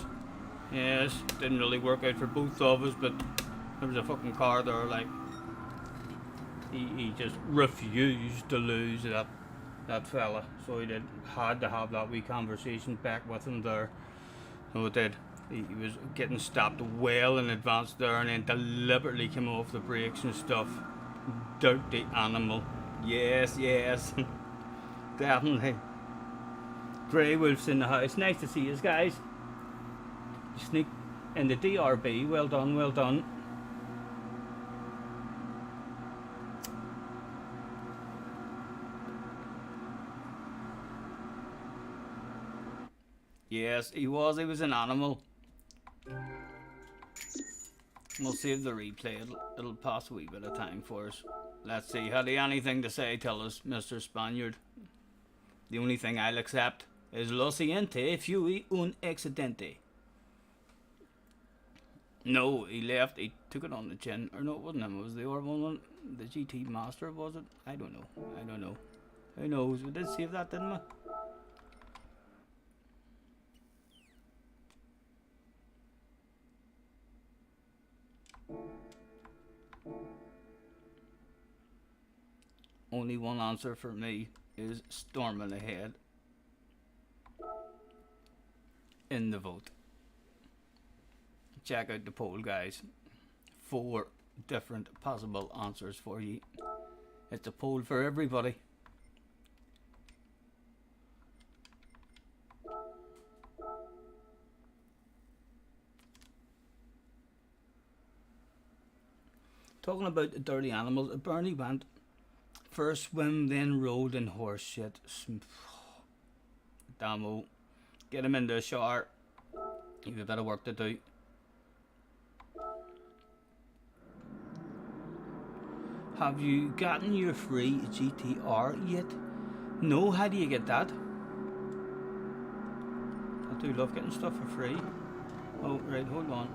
Speaker 1: Yes, didn't really work out for both of us, but there was a fucking car there, like. He just refused to lose that fella. So had to have that wee conversation back with him there. So it did. He was getting stopped well in advance there and then deliberately came off the brakes and stuff. Dirty animal. Yes. Definitely. Grey Wolf's in the house. Nice to see you guys. Sneak in the DRB. Well done, well done. Yes, he was an animal. We'll save the replay. It'll pass a wee bit of time for us. Let's see. Had he anything to say? Tell us, Mr. Spaniard. The only thing I'll accept is lo siguiente fui un accidente. No, he left. He took it on the chin. Or no, it wasn't him. It was the other one. The GT Master, was it? I don't know. I don't know. Who knows? We did save that, didn't we? Only one answer for me is storming ahead in the vote. Check out the poll, guys. 4 different possible answers for you. It's a poll for everybody. Talking about the dirty animals, Bernie went for a swim, then rolled in horse shit. Damo, get him in the shower. You've a bit of work to do. Have you gotten your free GTR yet? No, how do you get that? I do love getting stuff for free. Oh, right, hold on.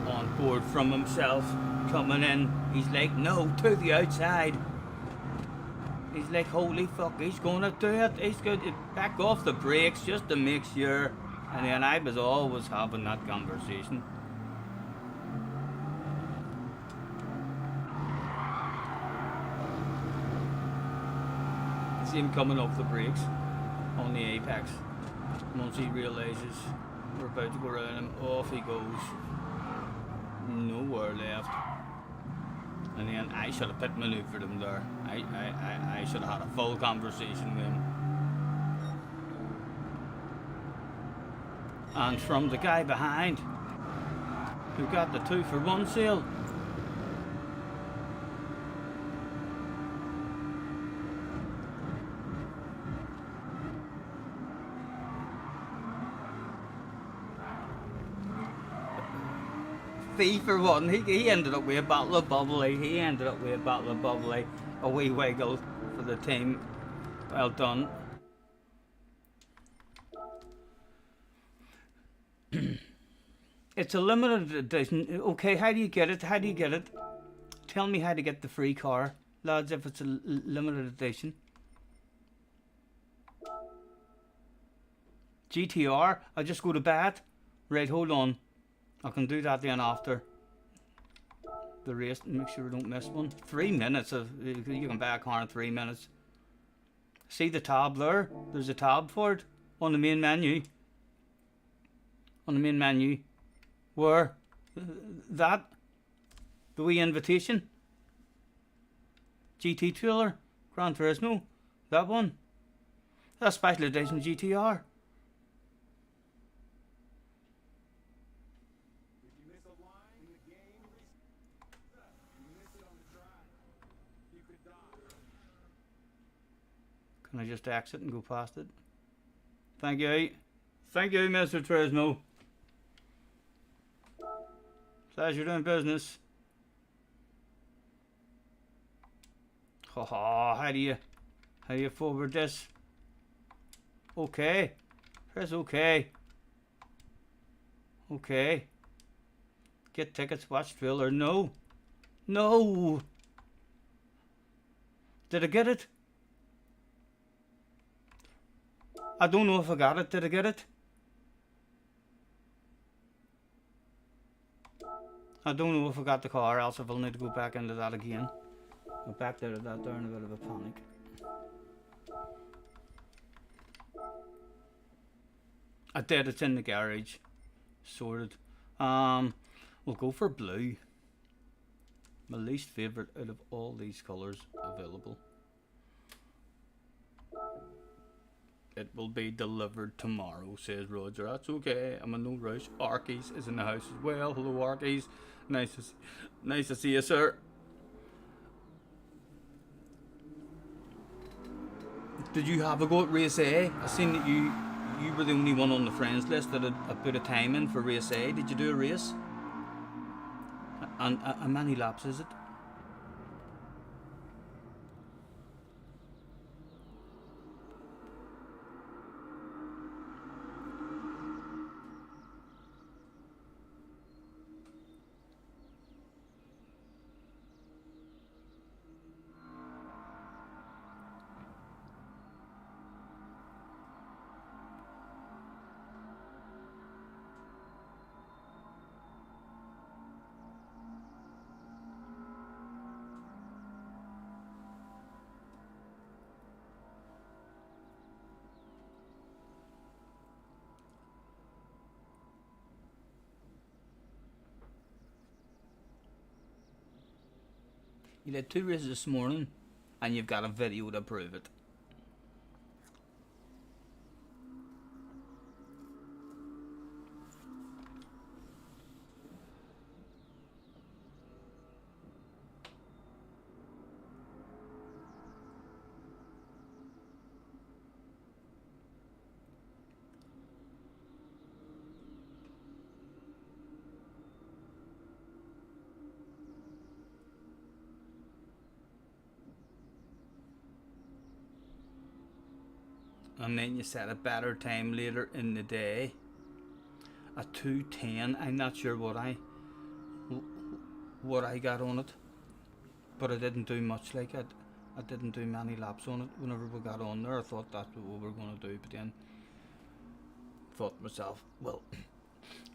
Speaker 1: On board from himself, coming in. He's like, no, to the outside. He's like, holy fuck, he's gonna do it. He's going to back off the brakes just to make sure. And then I was always having that conversation. See him coming off the brakes on the apex. Once he realizes we're about to go around him, off he goes. Nowhere left. And then I should have pit maneuvered him there. I should have had a full conversation with him. And from the guy behind, who got the 2-for-1 sale. Fee for one. He ended up with a bottle of bubbly. He ended up with a bottle of bubbly. A wee wiggle for the team. Well done. It's a limited edition. Okay, how do you get it? How do you get it? Tell me how to get the free car, lads, if it's a limited edition. GTR? I just go to bed? Right, hold on. I can do that then after the race and make sure we don't miss one. 3 minutes of you can buy a car in 3 minutes. See the tab there? There's a tab for it on the main menu. On the main menu. Where? That? The wee invitation? GT trailer? Gran Turismo? That one? That's special edition GTR. Can I just exit and go past it? Thank you. Thank you, Mr. Turismo. Pleasure doing business. Haha, how do you forward this? Okay. Press OK. Okay. Get tickets, watch trailer. No. No. Did I get it? I don't know if I got it. Did I get it? I don't know if I got the car, else I will need to go back into that again. I backed out of that there in a bit of a panic. I did. It's in the garage. Sorted. Um, we'll go for blue. My least favourite out of all these colours available. It will be delivered tomorrow, says Roger. That's okay. I'm in no rush. Arkies is in the house as well. Hello, Arkies. Nice to see you, sir. Did you have a go at race A? I seen that you were the only one on the friends list that had put a time in for race A. Did you do a race? And how many laps is it? You did 2 races this morning, and you've got a video to prove it. And then you set a better time later in the day. A 2:10. I'm not sure what I got on it, but I didn't do much like it. I didn't do many laps on it. Whenever we got on there, I thought that's what we were going to do, but then thought to myself, well,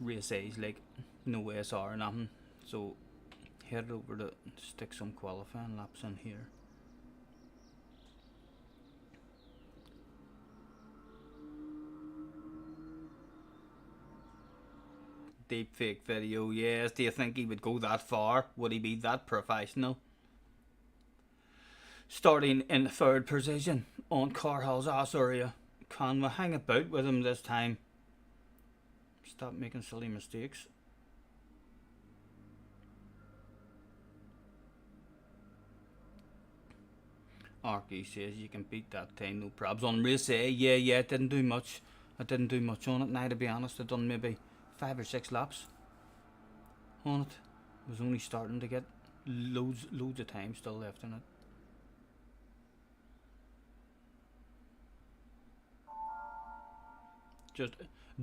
Speaker 1: race A's like no SR or nothing, so headed over to stick some qualifying laps in here. Deep fake video, yes. Do you think he would go that far? Would he be that professional? Starting in 3rd position on Carhall's ass area. Can we hang about with him this time? Stop making silly mistakes. Arky says you can beat that time, no probs. On race A, yeah, didn't do much. I didn't do much on it now, to be honest. I done maybe 5 or 6 laps on it. I was only starting to get loads of time still left in it. Just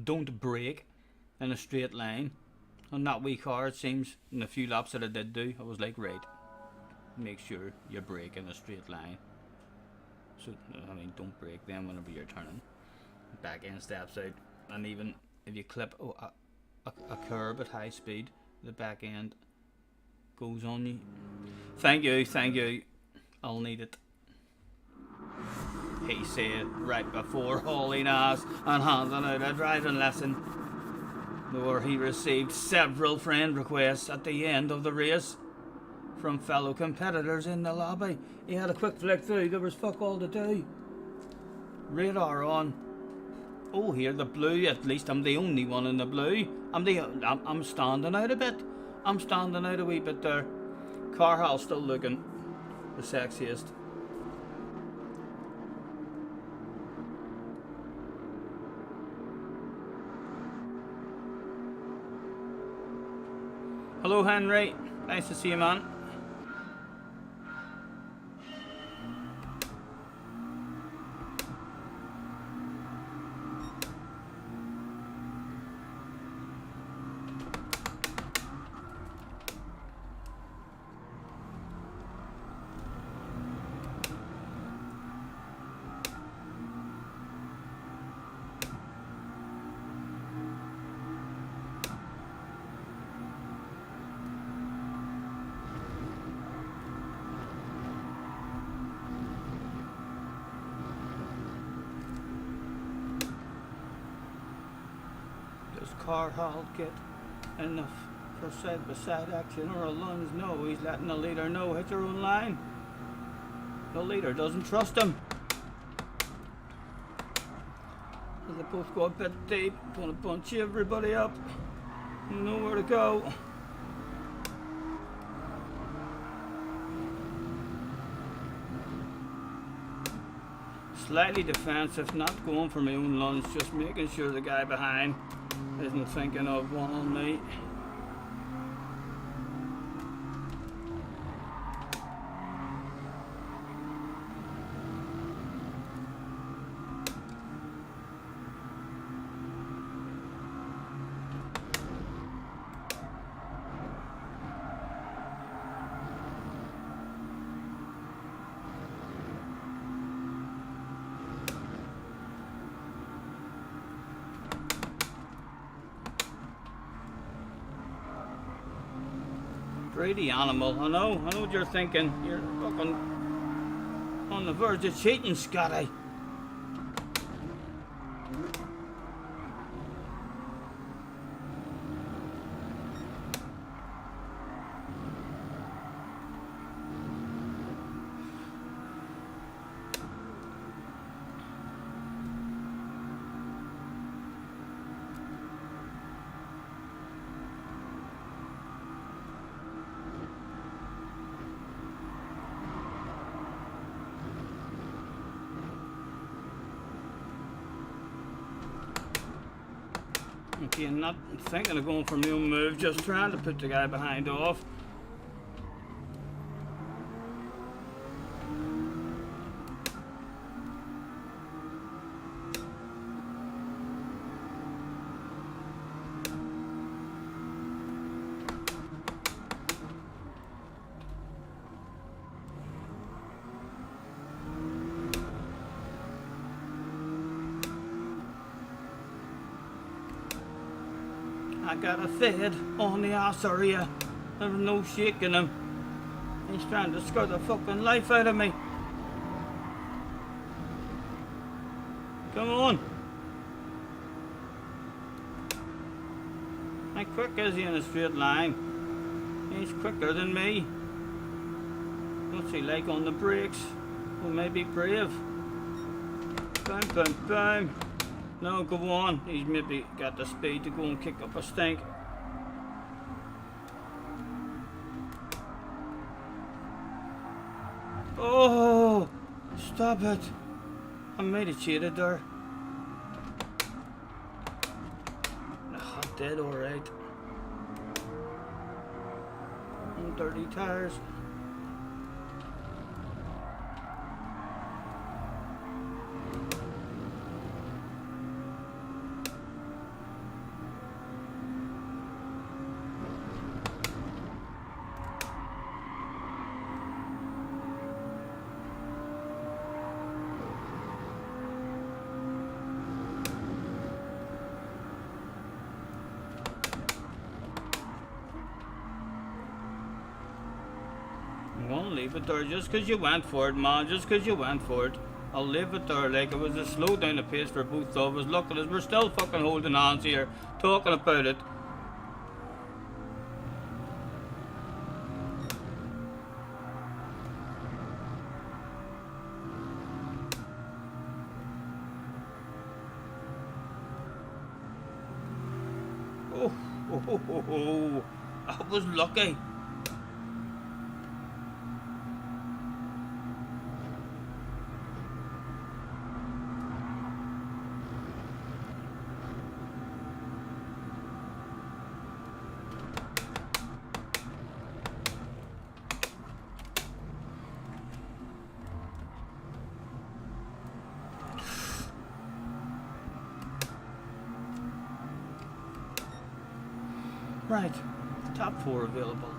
Speaker 1: don't brake in a straight line. On that wee car, it seems, in the few laps that I did do, I was like, right, make sure you brake in a straight line. So, I mean, don't brake then whenever you're turning. Back end steps out, and even if you clip a curb at high speed, the back end goes on you. Thank you. I'll need it. He said right before hauling ass and handing out a driving lesson, where he received several friend requests at the end of the race from fellow competitors in the lobby. He had a quick flick through, there was fuck all to do. Radar on. Oh, here, the blue, at least I'm the only one in the blue. I'm standing out a bit. I'm standing out a wee bit there. Carhall still looking the sexiest. Hello, Henry. Nice to see you, man. car hall get enough for side-by-side action or a lunge? No, he's letting the leader know. Hit your own line. The leader doesn't trust him. They both go a bit deep. Gonna bunch everybody up. Nowhere to go. Slightly defensive, not going for my own lunge, just making sure the guy behind isn't thinking of one on me. Greedy animal, I know what you're thinking. You're fucking on the verge of cheating, Scotty. Okay, not thinking of going for my own move, just trying to put the guy behind off. I got a fed on the ass area. There's no shaking him. He's trying to scare the fucking life out of me. Come on. How quick is he in a straight line? He's quicker than me. What's he like on the brakes? Well, maybe brave. Bam, bam, bam. No, go on. He's maybe got the speed to go and kick up a stink. Oh, stop it. I made a cheated there. Oh, I'm dead, alright. Dirty tires. I'm gonna leave it there just because you went for it, man. Just because you went for it. I'll leave it there. Like, it was a slow down the pace for both of us. Look at us, we're still fucking holding hands here, talking about it. Oh, I was lucky. Right, top 4 available.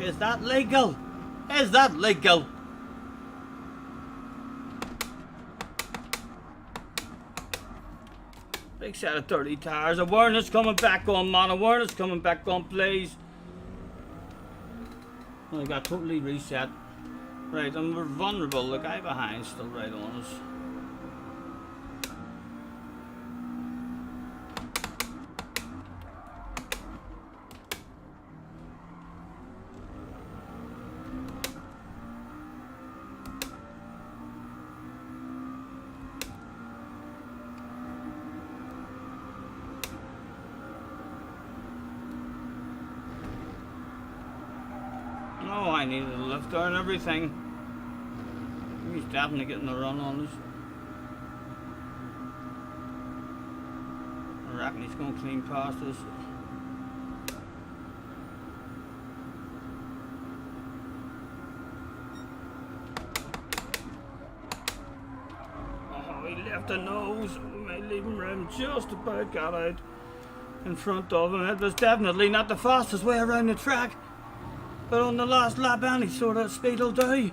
Speaker 1: Is that legal? Is that legal? Big set of dirty tires. Awareness coming back on, man. Awareness coming back on, please. Well, I got totally reset. Right, and we're vulnerable. The guy behind still right on us. Oh, I needed a lifter and everything. He's definitely getting the run on us. I reckon he's going to clean past us. Oh, he left a nose. We may leave him round just about got out in front of him. It was definitely not the fastest way around the track. But on the last lap, any sort of speed will do.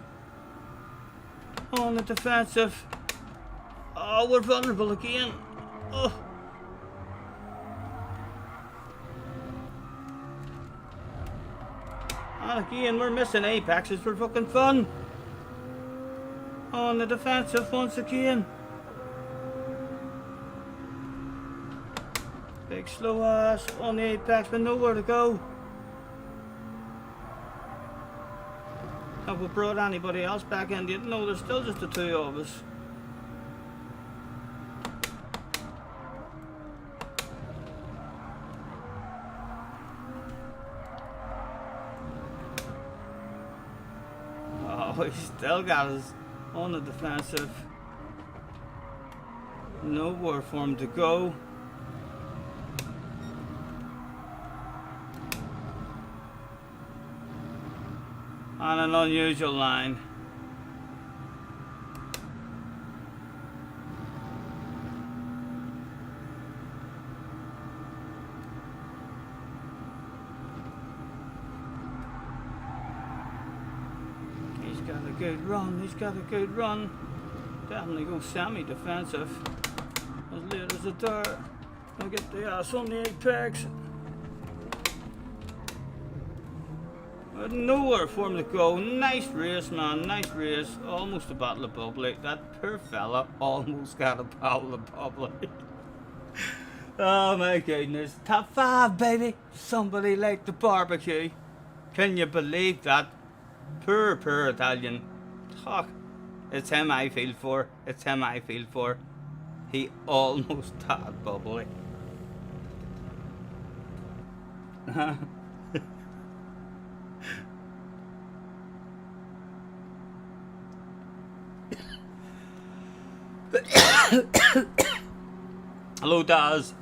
Speaker 1: On the defensive. Oh, we're vulnerable again. Oh. And again, we're missing apexes for fucking fun. On the defensive once again. Big slow ass on the apex, but nowhere to go. Have we brought anybody else back in? No, there's still just the two of us. Oh, he still got us on the defensive. Nowhere for him to go. On an unusual line. He's got a good run, he's got a good run. Definitely go semi-defensive. As late as a dart. I'll get the ass on the apex. Nowhere for him to go. Nice race, man. Nice race. Almost a battle of public. That poor fella almost got a battle of public. Oh my goodness. Top 5, baby. Somebody liked the barbecue. Can you believe that? Poor Italian. Fuck. It's him I feel for. It's him I feel for. He almost had bubbly. Hello, Daz.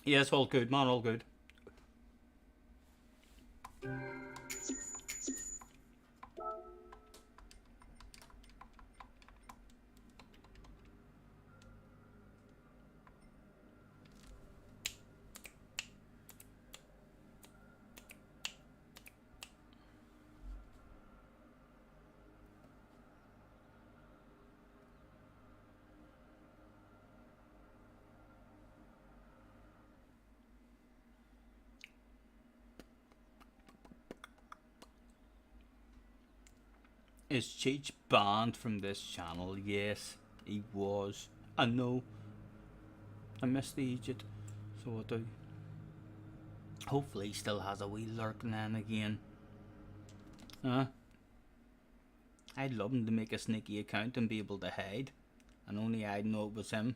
Speaker 1: Yes, all good, man, all good. Is Cheech banned from this channel? Yes, he was. I know. I missed the Egypt, so I do. Hopefully he still has a wee lurk now and again. I'd love him to make a sneaky account and be able to hide. And only I'd know it was him.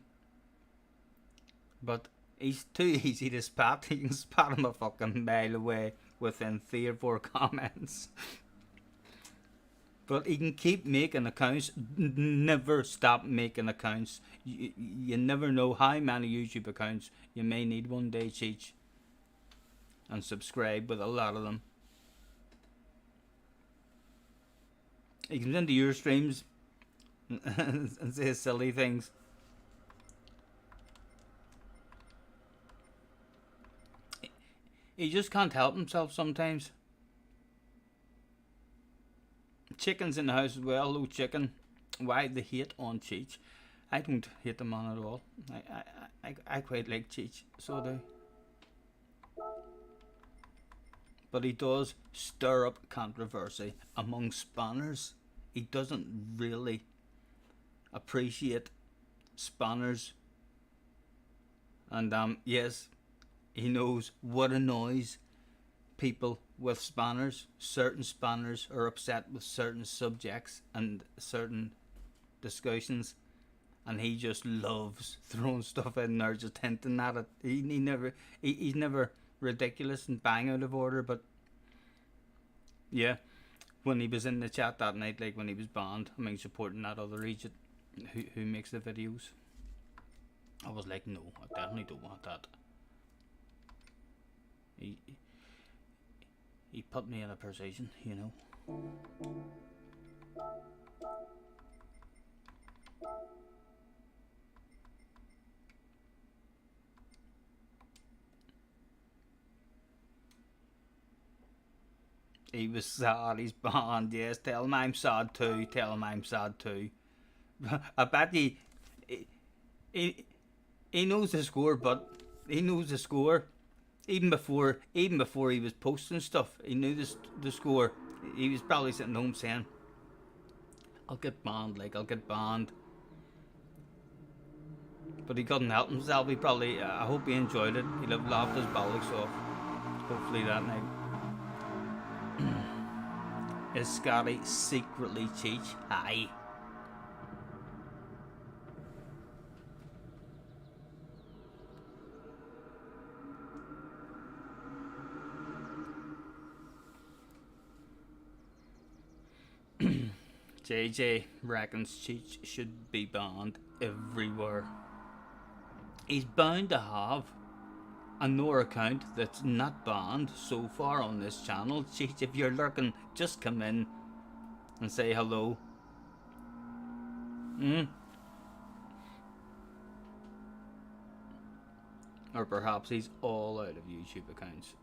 Speaker 1: But he's too easy to spot. You can spot him a fucking mile away within 3 or 4 comments. But he can keep making accounts. Never stop making accounts. You never know how many YouTube accounts you may need one day, Cheech. And subscribe with a lot of them. He comes into your streams and says silly things. He just can't help himself sometimes. Chicken's in the house as well. Hello, Chicken. Why the hate on Cheech? I don't hate the man at all. I quite like Cheech, so do. But he does stir up controversy among spanners. He doesn't really appreciate spanners. And yes, he knows what annoys people with spanners. Certain spanners are upset with certain subjects and certain discussions, and he just loves throwing stuff in there, just hinting at it. He's never ridiculous and bang out of order, but yeah, when he was in the chat that night, like when he was banned, I mean, supporting that other agent who makes the videos, I was like, no, I definitely don't want that. He put me in a position, you know. He was sad, he's banned, yes. Tell him I'm sad too, tell him I'm sad too. I bet he knows the score, but he knows the score. Even before he was posting stuff, he knew the score. He was probably sitting home saying, I'll get banned, like, I'll get banned. But he couldn't help himself. He probably, I hope he enjoyed it. He'll have laughed his bollocks off, hopefully, that night. Is Scotty secretly Cheech? Aye. JJ reckons Cheech should be banned everywhere. He's bound to have another account that's not banned so far on this channel. Cheech, if you're lurking, just come in and say hello. Or perhaps he's all out of YouTube accounts.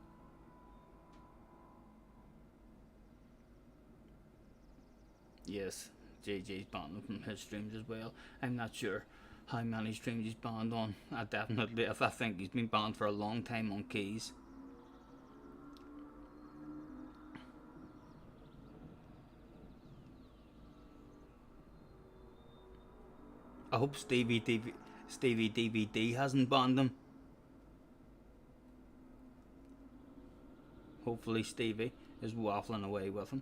Speaker 1: Yes, JJ's banned him from his streams as well. I'm not sure how many streams he's banned on. I think he's been banned for a long time on keys. I hope Stevie DVD hasn't banned him. Hopefully Stevie is waffling away with him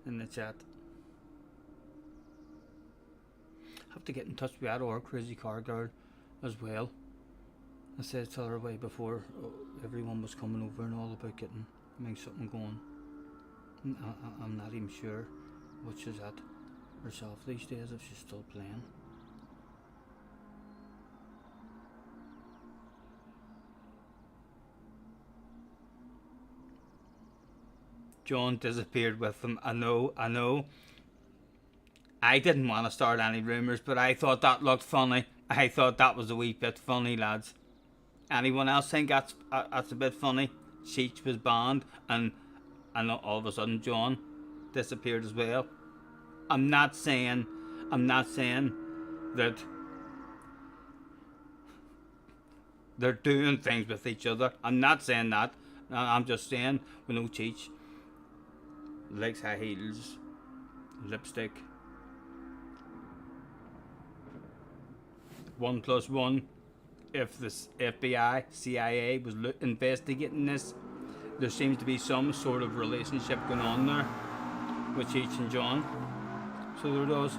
Speaker 1: in the chat. Have to get in touch with that or Crazy Car Girl as well. I said to her away before everyone was coming over and all about getting something going. I'm not even sure which is at herself these days, if she's still playing. John disappeared with them. I know. I didn't want to start any rumours, but I thought that looked funny. I thought that was a wee bit funny, lads. Anyone else think that's a bit funny? Cheech was banned, and all of a sudden John disappeared as well. I'm not saying that they're doing things with each other. I'm not saying that. I'm just saying we know Cheech likes high heels, lipstick. 1+1. If the FBI, CIA was investigating this, there seems to be some sort of relationship going on there with Cheech and John. So there does.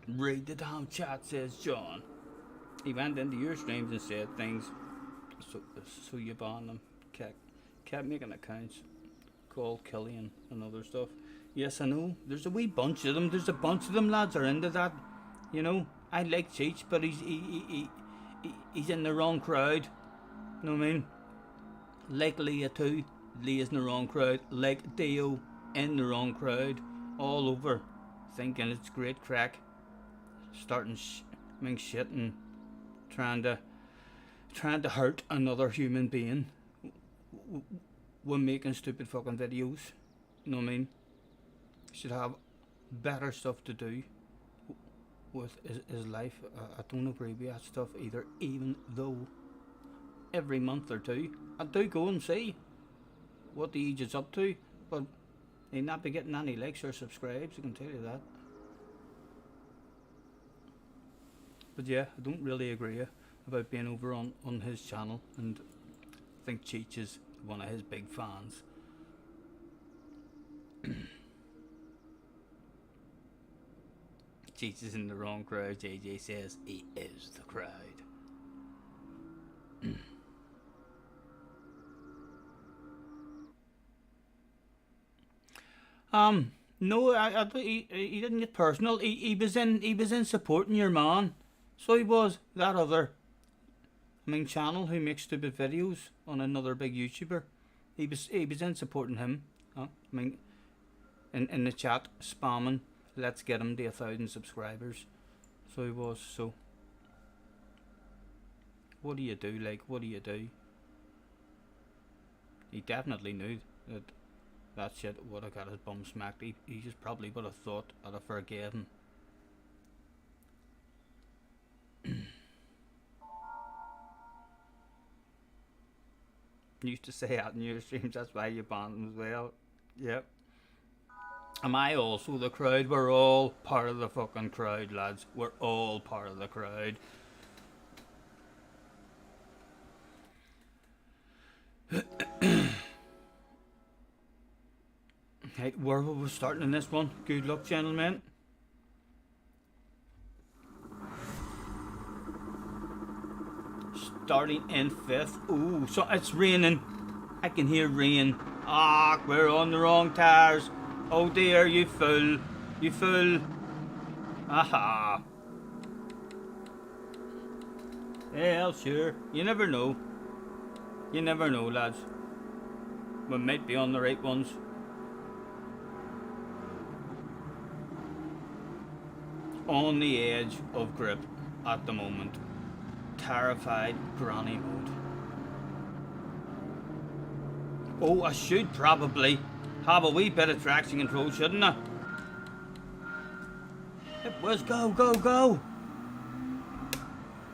Speaker 1: Read the damn chat, says John. He went into your streams and said things, so you banned them. Kept making accounts. Called Killian and other stuff. Yes, I know. There's a wee bunch of them. There's a bunch of them, lads, are into that. You know, I like Cheech, but he's in the wrong crowd. You know what I mean? Like Leah too. Leah's in the wrong crowd. Like Dio, in the wrong crowd. All over, thinking it's great crack. starting shit and trying to hurt another human being when making stupid fucking videos. You know what I mean? Should have better stuff to do with his life. I don't agree with that stuff either, even though every month or two I do go and see what the age is up to, but he'll not be getting any likes or subscribes, I can tell you that. But yeah, I don't really agree about being over on his channel, and I think Cheech is one of his big fans. Cheech is in the wrong crowd. JJ says he is the crowd. No, he didn't get personal. He was in supporting your man. So he was that other, channel who makes stupid videos on another big YouTuber. He was in supporting him. In the chat spamming, let's get him to 1,000 subscribers. So he was. So what do you do? Like, what do you do? He definitely knew that shit would have got his bum smacked. He just probably would have thought I'd have forgave him. You used to say that in your streams, that's why you banned him as well. Yep. Am I also the crowd? We're all part of the fucking crowd, lads. We're all part of the crowd. Right, where were we starting in this one? Good luck, gentlemen. Starting in 5th. Ooh, so it's raining. I can hear rain. Ah, we're on the wrong tires. Oh dear, you fool. You fool. Aha. Well, sure. You never know. You never know, lads. We might be on the right ones. On the edge of grip at the moment. Terrified granny mode. Oh, I should probably have a wee bit of traction control, shouldn't I? It was go, go, go.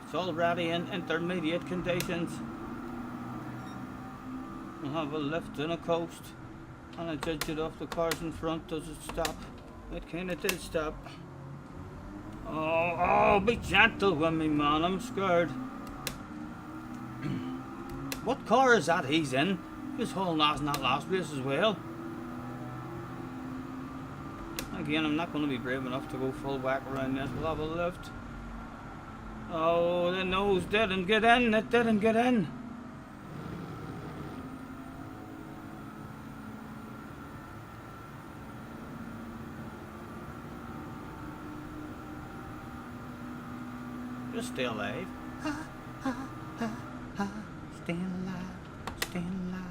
Speaker 1: It's already in intermediate conditions. I'll have a lift and a coast, and I judge it off the cars in front. Does it stop? It kinda did stop. Oh, be gentle with me, man. I'm scared. What car is that he's in? His whole last race as well. Again, I'm not going to be brave enough to go full whack around this. We'll have a lift. Oh, the nose didn't get in. It didn't get in. Just stay alive. Staying alive. Staying alive.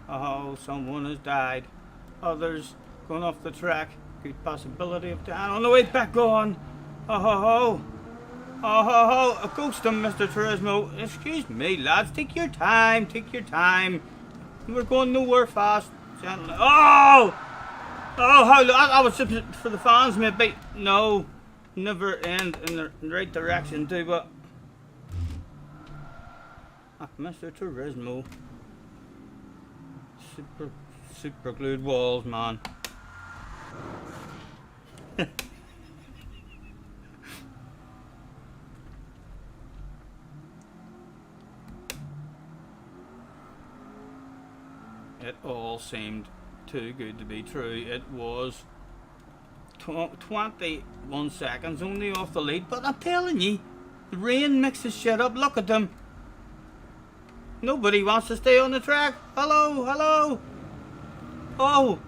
Speaker 1: Oh, someone has died. Others going off the track. Good possibility of dying. On the way back on. Oh ho ho. Oh ho ho. A ghost of Mr. Turismo. Excuse me, lads. Take your time. Take your time. We're going nowhere fast. Gentlemen. Oh! Oh, how I was just for the fans, maybe. No. Never end in the right direction, too, but. Mr. Turismo. Super glued walls, man. It all seemed too good to be true. It was 21 seconds only off the lead, but I'm telling you, the rain mixes shit up. Look at them. Nobody wants to stay on the track. Hello, hello. Oh.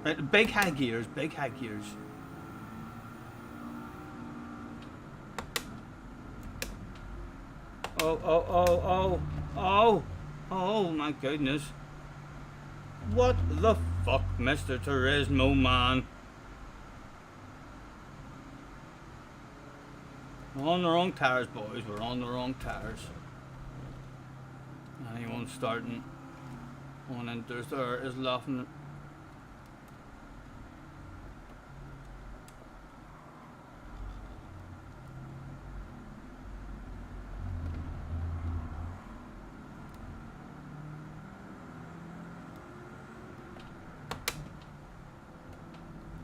Speaker 1: Right, big high gears, big high gears. Oh, oh, oh, oh, oh. Oh my goodness. What the fuck, Mr. Turismo, man? We're on the wrong tires, boys. We're on the wrong tires. Anyone starting on enters there is laughing.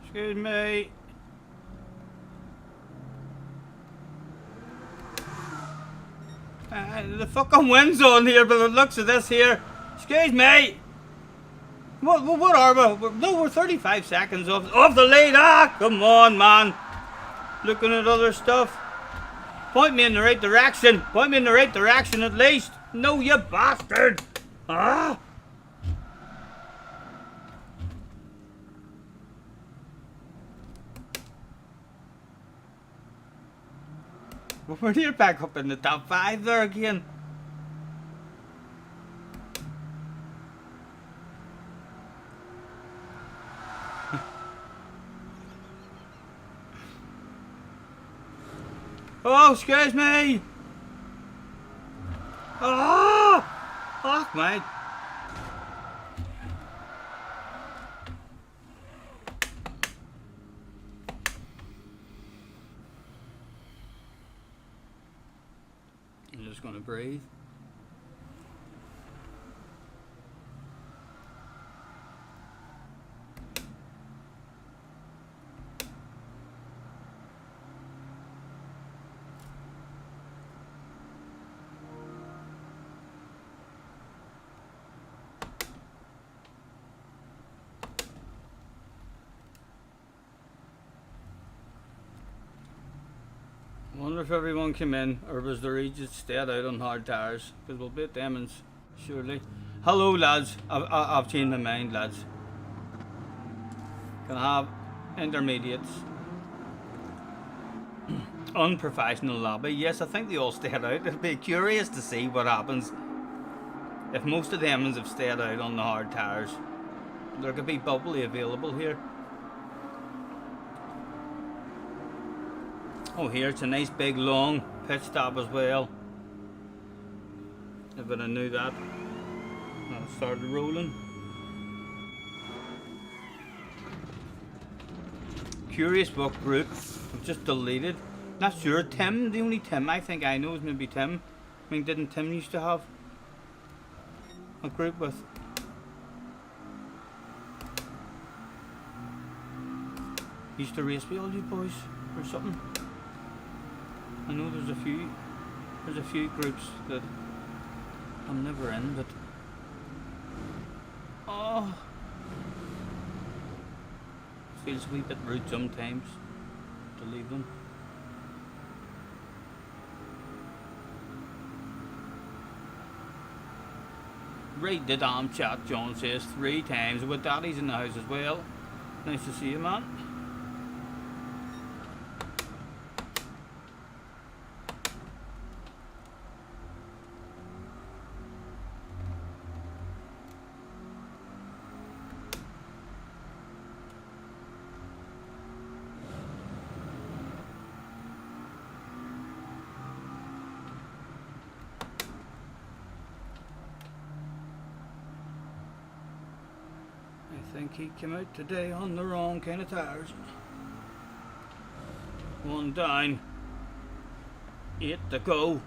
Speaker 1: Excuse me. The fucking wind's on here, but it looks at this here. Excuse me. What are we? No, we're 35 seconds off the lead. Ah, come on, man. Looking at other stuff. Point me in the right direction. Point me in the right direction at least. No, you bastard. Ah. We're near back up in the top 5 there again. Oh, excuse me. Oh, fuck, mate. I'm just gonna breathe. I wonder if everyone came in, or was the Regis stayed out on hard tires? Because we'll beat them, surely. Hello, lads. I've changed my mind, lads. Can I have intermediates? Unprofessional lobby. Yes, I think they all stayed out. It'll be curious to see what happens if most of them have stayed out on the hard tires. There could be bubbly available here. Oh, here it's a nice big long pit stop as well. If I knew that, I started rolling. Curious what group I've just deleted. Not sure. Tim, the only Tim I think I know is maybe Tim. I mean, didn't Tim used to have a group with? Used to race with all you boys or something. I know there's a few groups that I'm never in, but oh, feels a wee bit rude sometimes to leave them. Read the damn chat, John says 3 times. With Daddy's in the house as well. Nice to see you, man. I think he came out today on the wrong kind of tires. 1 down, 8 to go.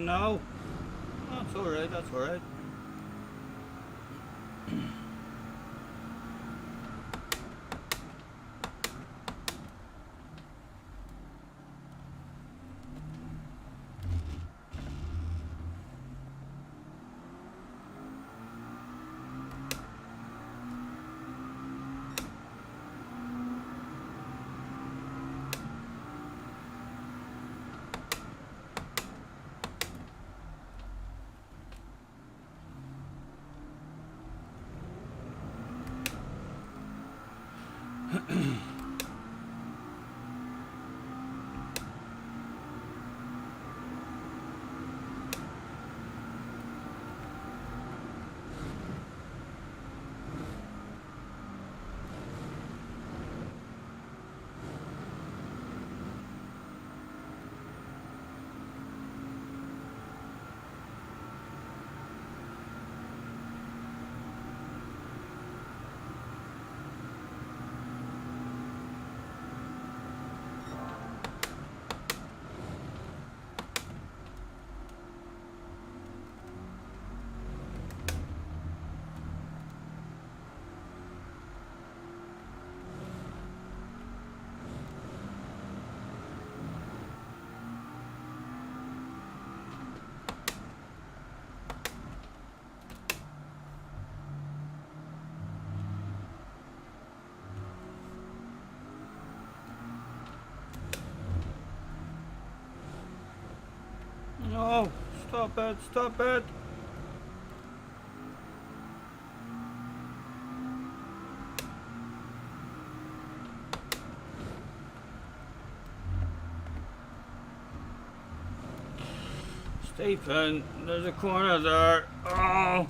Speaker 1: No. That's alright, that's alright. No, stop it, stop it. Stephen, there's a corner there. Oh.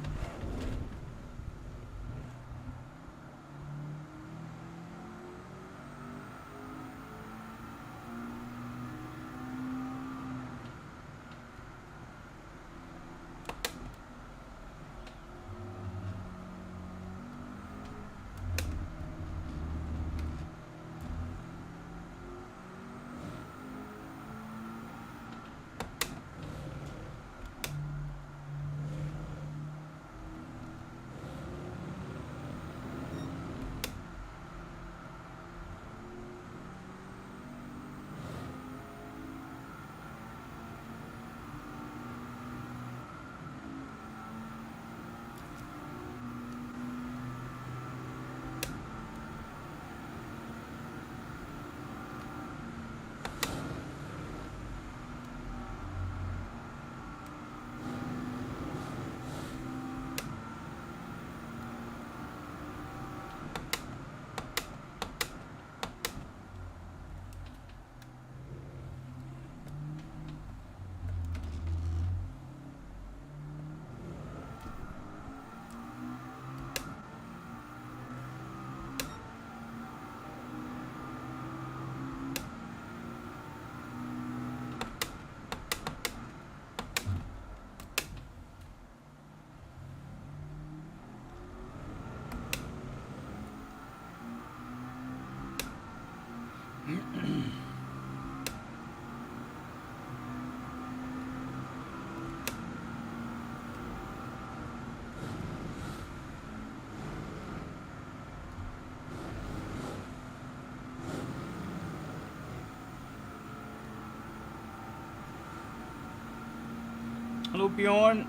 Speaker 1: Hello, Bjorn.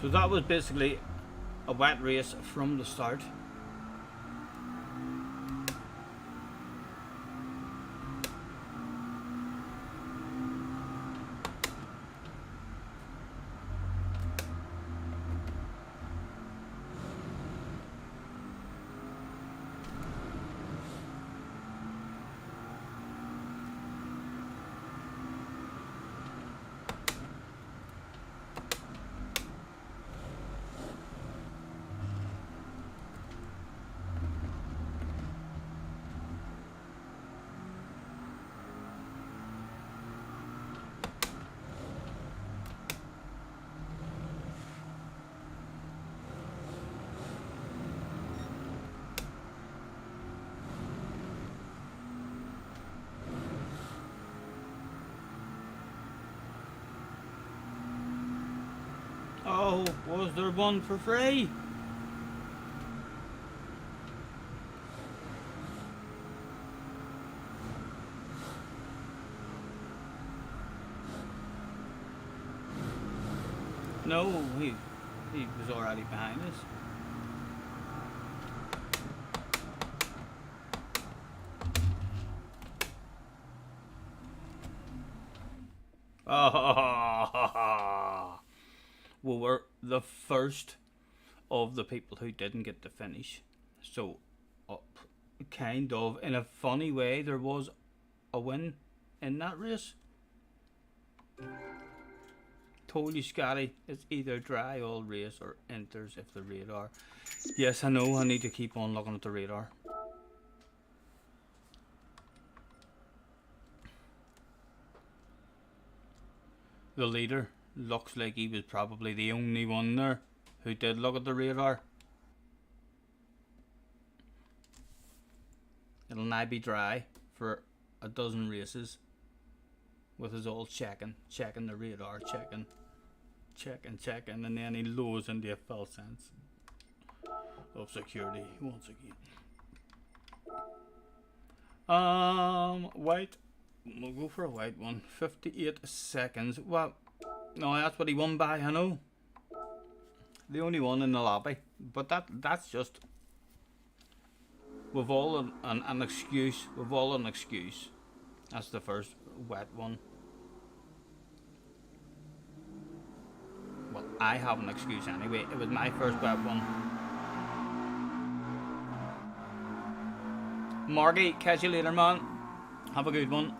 Speaker 1: So that was basically a wet race from the start. Oh, was there one for free? No, he was already behind us. Oh, we were the first of the people who didn't get to finish. So, kind of in a funny way, there was a win in that race. Told you, Scotty, it's either dry all race or enters if the radar. Yes, I know, I need to keep on looking at the radar. The leader looks like he was probably the only one there who did look at the radar. It'll now be dry for a dozen races with us all checking the radar, checking, and then he lowers into a false sense of security once again. White. We'll go for a white one. 58 seconds. Well, no, that's what he won by, I know. The only one in the lobby. But that's just... We've all an excuse. We've all an excuse. That's the first wet one. Well, I have an excuse anyway. It was my first wet one. Margie, catch you later, man. Have a good one.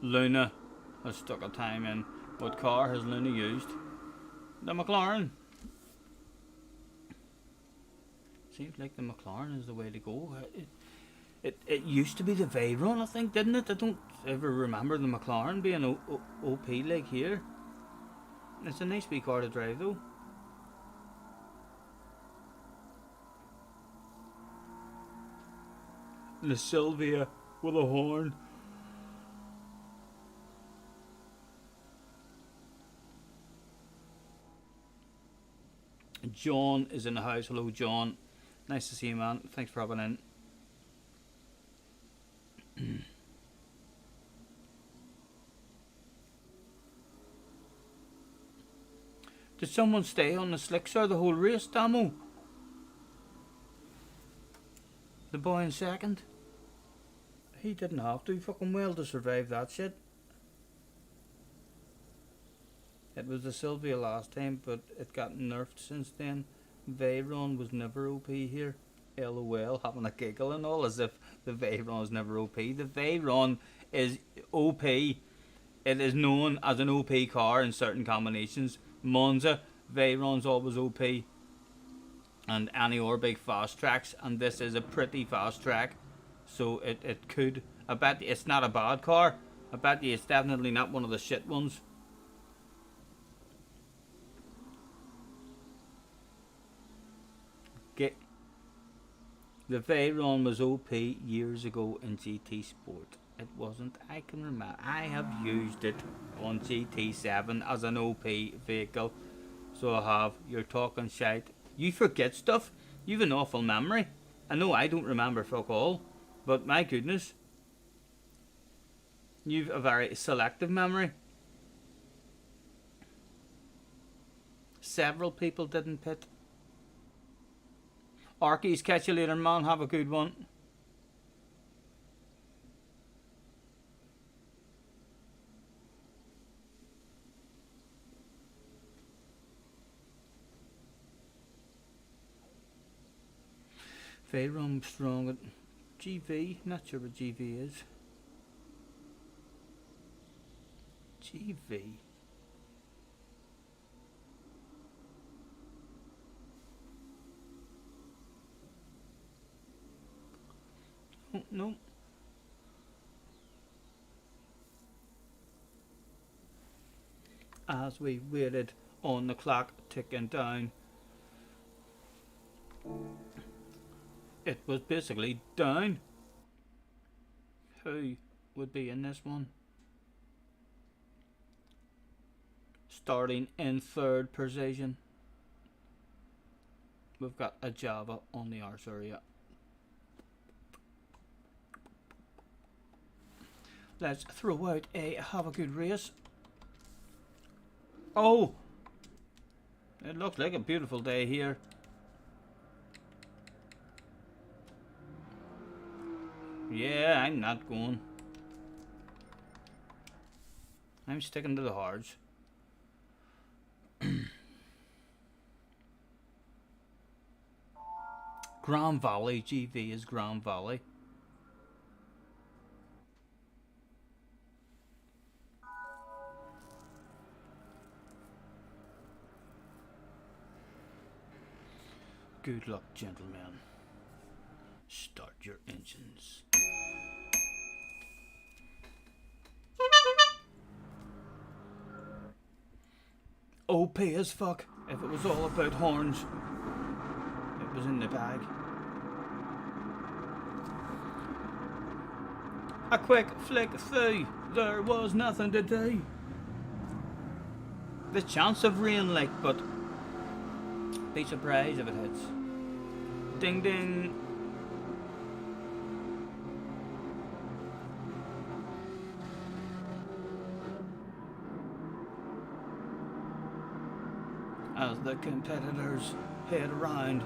Speaker 1: Luna has stuck a time in. What car has Luna used? The McLaren. Seems like the McLaren is the way to go. It used to be the Veyron, I think, didn't it? I don't ever remember the McLaren being OP like here. It's a nice wee car to drive though. The Sylvia with a horn. John is in the house. Hello, John. Nice to see you, man. Thanks for hopping in. Did someone stay on the slickster the whole race, Damo? The boy in second? He didn't have to fucking well to survive that shit. It was the Sylvia last time, but it got nerfed since then. Veyron was never OP here. LOL, having a giggle and all, as if the Veyron is never OP. The Veyron is OP. It is known as an OP car in certain combinations. Monza, Veyron's always OP. And any or big fast tracks, and this is a pretty fast track. So it could, I bet it's not a bad car. I bet you it's definitely not one of the shit ones. The Veyron was OP years ago in GT Sport. It wasn't. I can remember. I have used it on GT7 as an OP vehicle. So I have. You're talking shite. You forget stuff. You've an awful memory. I know I don't remember fuck all. But my goodness. You've a very selective memory. Several people didn't pit. Arkies, catch you later, man. Have a good one. Veyron strong at GV. Not sure what GV is. GV. Oh, no. As we waited on the clock ticking down, it was basically down. Who would be in this one. Starting in third position, we've got a Java on the arse area. Let's throw out a have a good race. Oh! It looks like a beautiful day here. Yeah, I'm not going. I'm sticking to the hards. Grand Valley, GV is Grand Valley. Good luck, gentlemen. Start your engines. OP as fuck. If it was all about horns, it was in the bag. A quick flick through. There was nothing to do. The chance of rain, like, but be surprised if it hits. Ding ding. As the competitors head around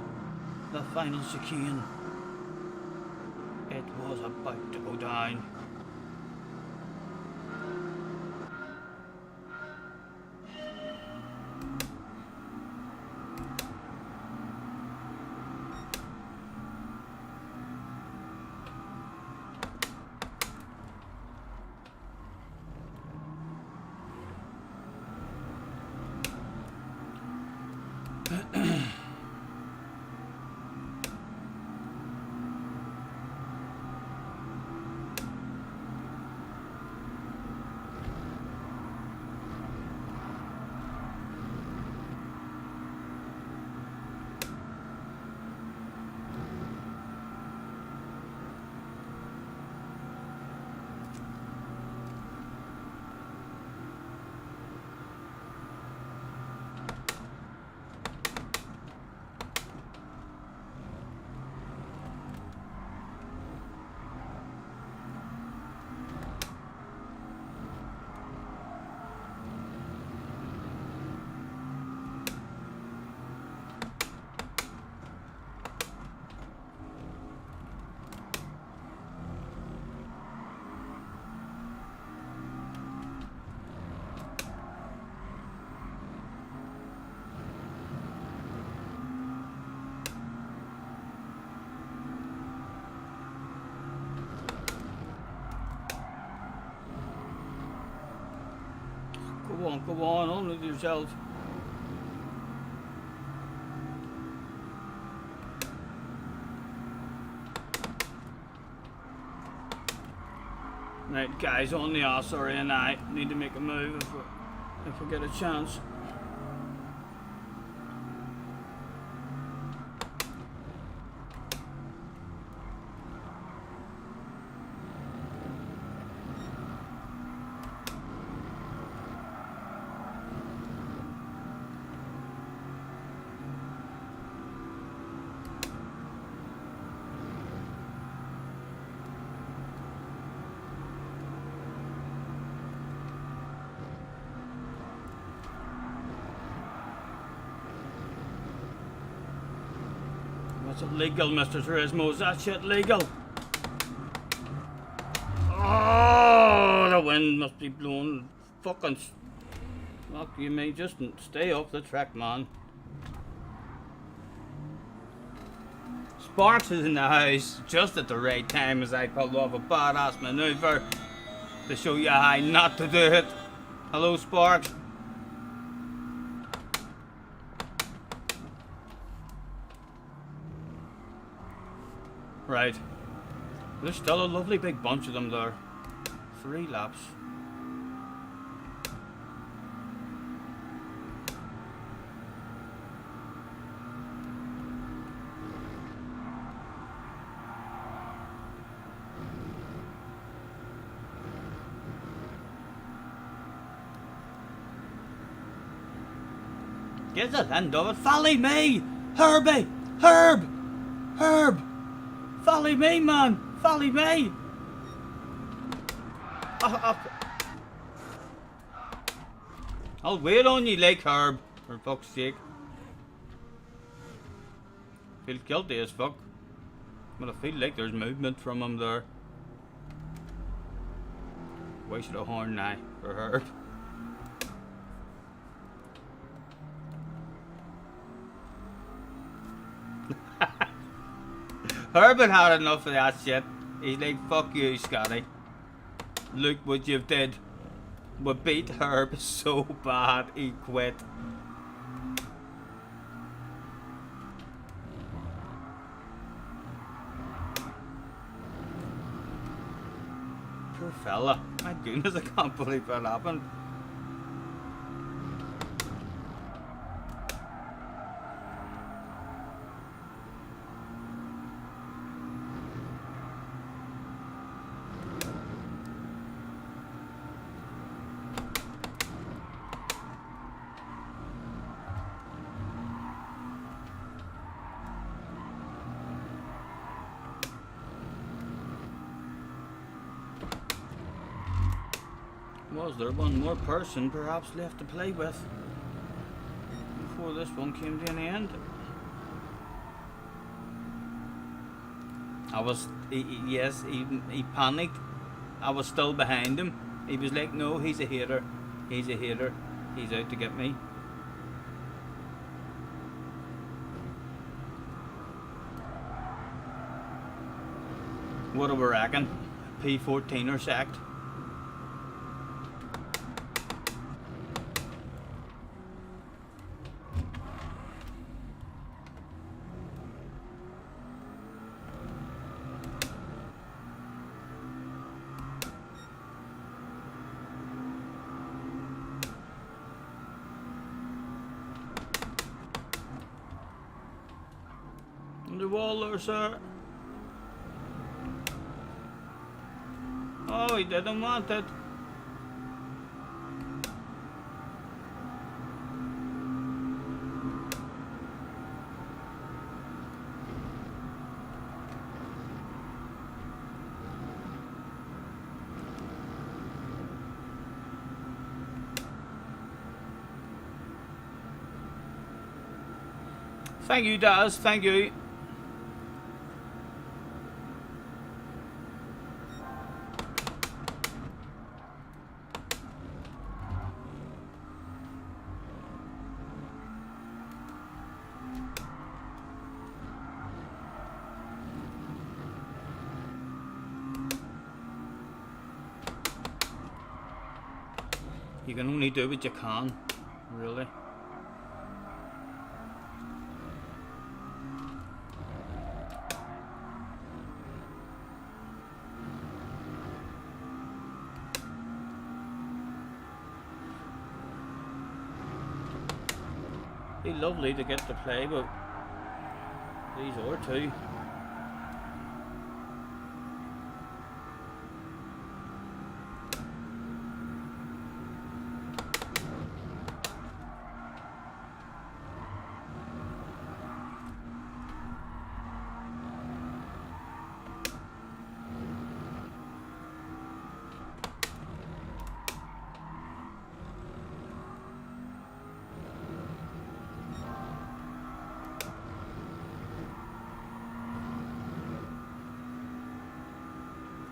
Speaker 1: the final chicane, it was about to go down. Go on with yourself. Right, guys, on the arse area, and I need to make a move if we get a chance. That's illegal, Mr. Turismo. Is that shit legal? Oh, the wind must be blowing. Fucking. Fuck, you may just stay off the track, man. Sparks is in the house just at the right time as I pulled off a badass maneuver to show you how not to do it. Hello, Sparks. Right. There's still a lovely big bunch of them there. 3 laps. Get the end of it. Follow me! Herbie! Herb! Herb! Follow me, man! Follow me! I'll wait on you, like Herb. For fuck's sake. Feel guilty as fuck. But I feel like there's movement from him there. Wasted a horn now for Herb. Herb had enough of that shit. He's like, fuck you, Scotty. Look what you've did. We beat Herb so bad he quit. Poor fella. My goodness, I can't believe that happened. Was there one more person perhaps left to play with before this one came to an end? Yes, he panicked. I was still behind him. He was like, no, he's a hater. He's a hater. He's out to get me. What do we reckon? P14er sacked. The wall there, sir. Oh, he didn't want it. Thank you, Daz. Thank you. You can only do what you can, really. Be lovely to get to play, but these are two.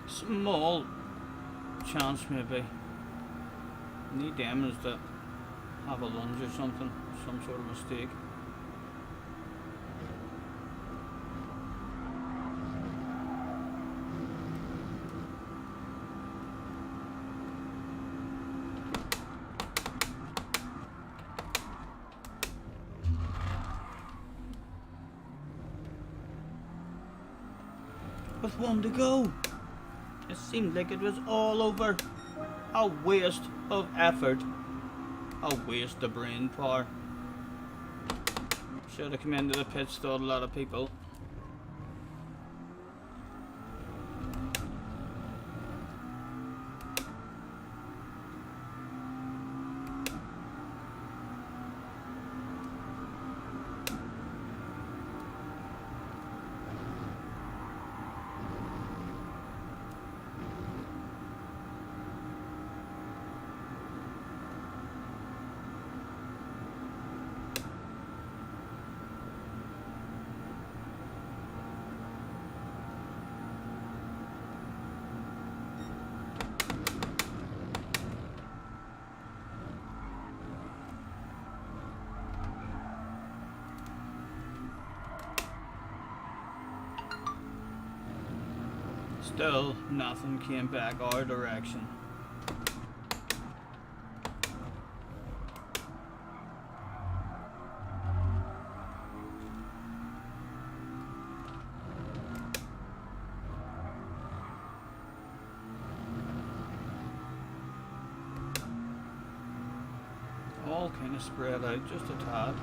Speaker 1: Small chance maybe. Need them is to have a lunge or something, some sort of mistake. With one to go. It seemed like it was all over. A waste of effort. A waste of brain power. Should have come into the pits, thought a lot of people. Still nothing came back our direction. All kind of spread out just a tad.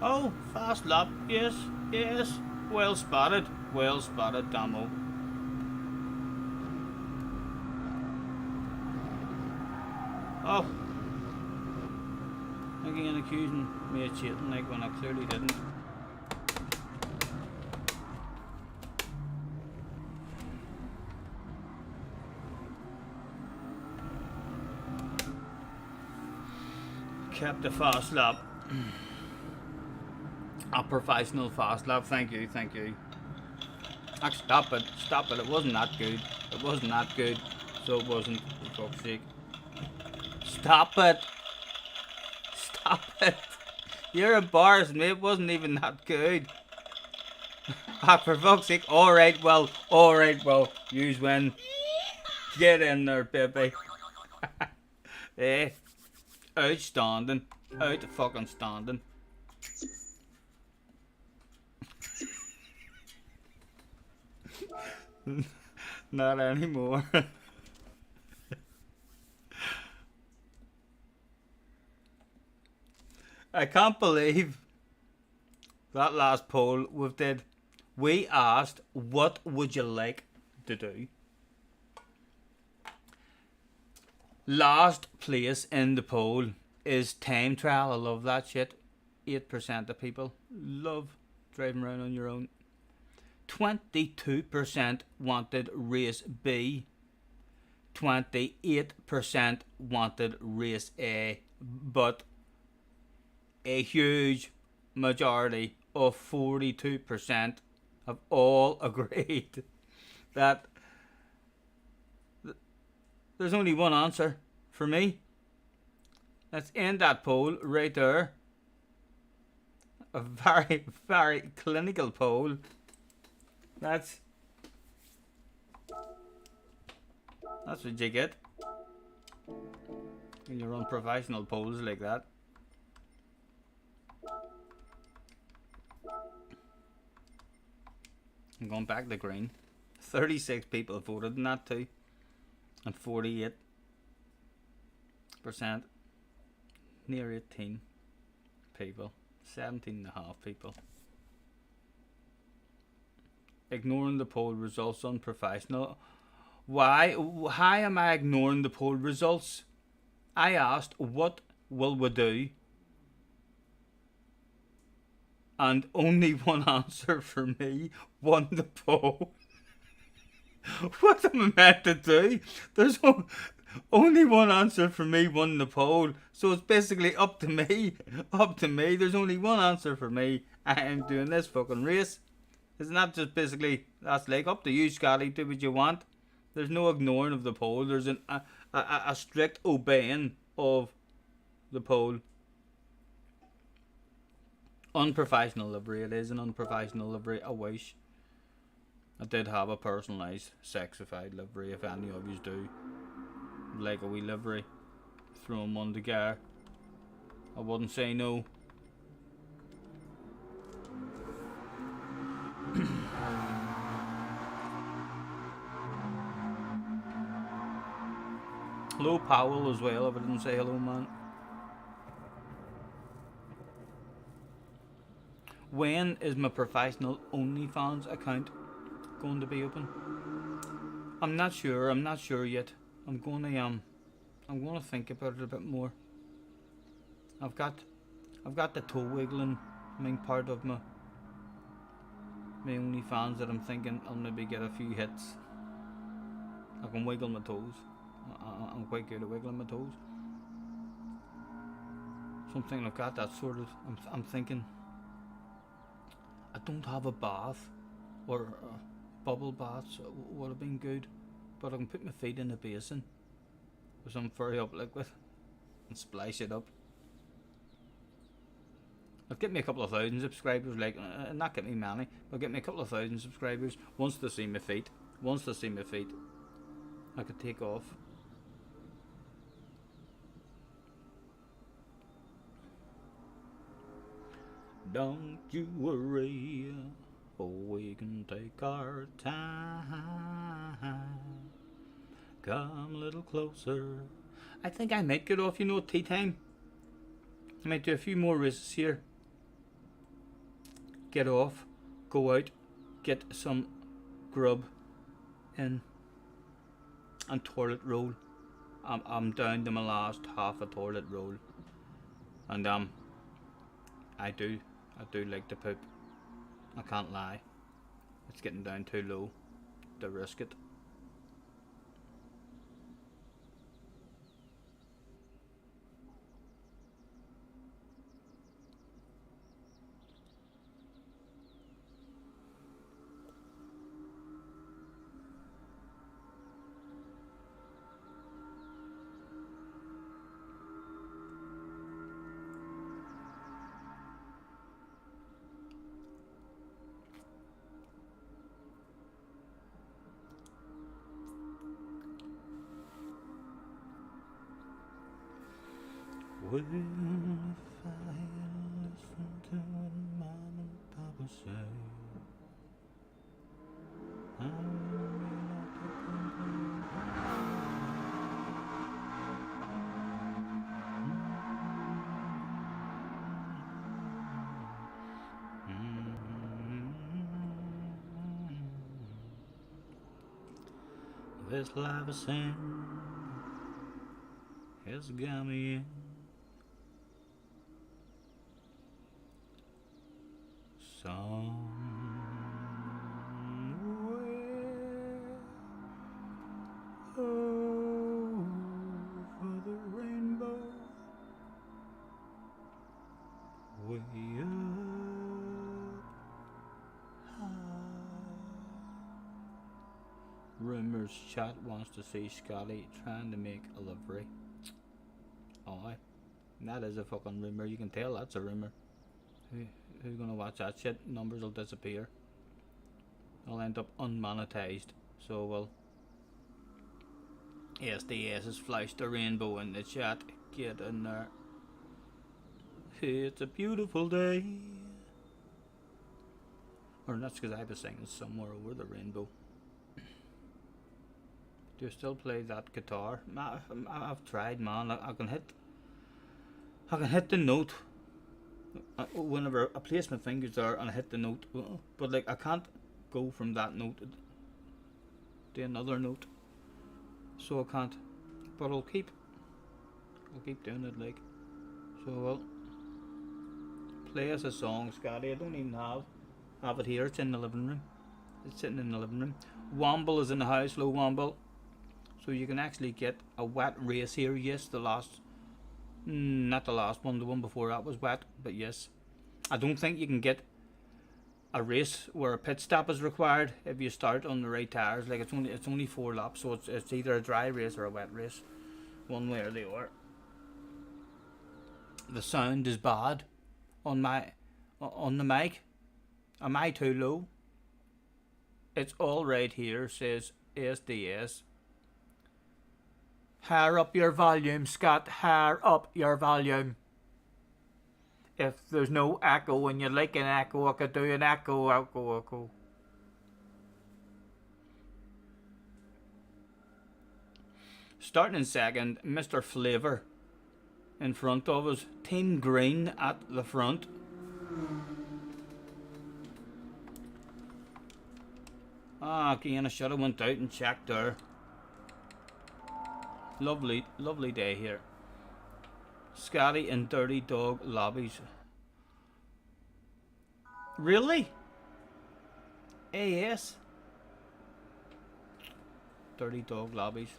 Speaker 1: Oh, fast lap. Yes, yes. Well spotted. Well spotted, Damo. Oh. Again accusing me of cheating like when I clearly didn't. Kept a fast lap. A professional fast lap, thank you, thank you. Stop it, it wasn't that good. It wasn't that good, so it wasn't, for fuck's sake. Stop it! Stop it! You're embarrassing me, it wasn't even that good. For fuck's sake, alright, well, use win. Get in there, baby. Eh, outstanding, out fucking standing. Not anymore. I can't believe that last poll we did. We asked, what would you like to do? Last place in the poll is time trial. I love that shit. 8% of people love driving around on your own. 22% wanted race B. 28% wanted race A. But a huge majority of 42% have all agreed that there's only one answer for me. Let's end that poll right there. A very, very clinical poll. That's what you get when you run professional polls like that. I'm going back to green. 36 people voted in that too. And 48%. Near 18 people. 17.5 people. Ignoring the poll results, unprofessional. Why? How am I ignoring the poll results? I asked, what will we do? And only one answer for me won the poll. What am I meant to do? There's only one answer for me won the poll. So it's basically up to me. Up to me. There's only one answer for me. I am doing this fucking race. Isn't that just basically, that's like up to you, Scotty, do what you want. There's no ignoring of the poll. There's a strict obeying of the poll. Unprofessional livery, it is an unprofessional livery. I wish I did have a personalised, sexified livery. If any of you do like a wee livery, throw them on the gear, I wouldn't say no. Hello Powell as well, if I didn't say hello, man. When is my professional OnlyFans account going to be open? I'm not sure yet. I'm going to I'm gonna think about it a bit more. I've got the toe wiggling main part of my OnlyFans that I'm thinking I'll maybe get a few hits. I can wiggle my toes. I'm quite good at wiggling my toes. Something like that sorted. I'm thinking I don't have a bath or bubble baths would have been good, but I can put my feet in a basin with some furry up liquid and splash it up. It'll get me a couple of thousand subscribers, like not get me many, but get me a couple of thousand subscribers. Once they see my feet, I could take off. Don't you worry, oh, we can take our time. Come a little closer. I think I might get off, tea time. I might do a few more races here. Get off, go out, get some grub in, and toilet roll. I'm down to my last half a toilet roll, and I do like to poop. I can't lie. It's getting down too low to risk it. Well, if I listen to what Mom and Papa say, I this life is sin has got me in. Somewhere over the rainbow, way up high. Rumors chat wants to see Scotty trying to make a livery. Aye, that is a fucking rumor. You can tell that's a rumor. Who's gonna watch that shit? Numbers will disappear. I'll end up unmonetized. So well. SDS has flashed a rainbow in the chat. Get in there. It's a beautiful day. Or that's because I was singing Somewhere Over the Rainbow. Do you still play that guitar? I've tried, man. I can hit the note whenever I place my fingers there and I hit the note, but like I can't go from that note to another note, so I can't. But I'll keep doing it, like. So I'll play us a song, Scotty. I don't even have it here. It's in the living room. It's sitting in the living room. Womble is in the house. Low Womble. So you can actually get a wet race here. Yes, the last. Not the last one, the one before that was wet, but yes. I don't think you can get a race where a pit stop is required if you start on the right tires. Like it's only 4 laps, so it's either a dry race or a wet race, one way or the other. The sound is bad on the mic. Am I too low? It's all right here, says SDS. Higher up your volume, Scott. Higher up your volume. If there's no echo and you like an echo, I could do an echo. Starting in second, Mr. Flavor in front of us. Team Green at the front. Again, I should have went out and checked there. Lovely, lovely day here. Scotty and Dirty Dog lobbies. Really? AS? Dirty Dog lobbies.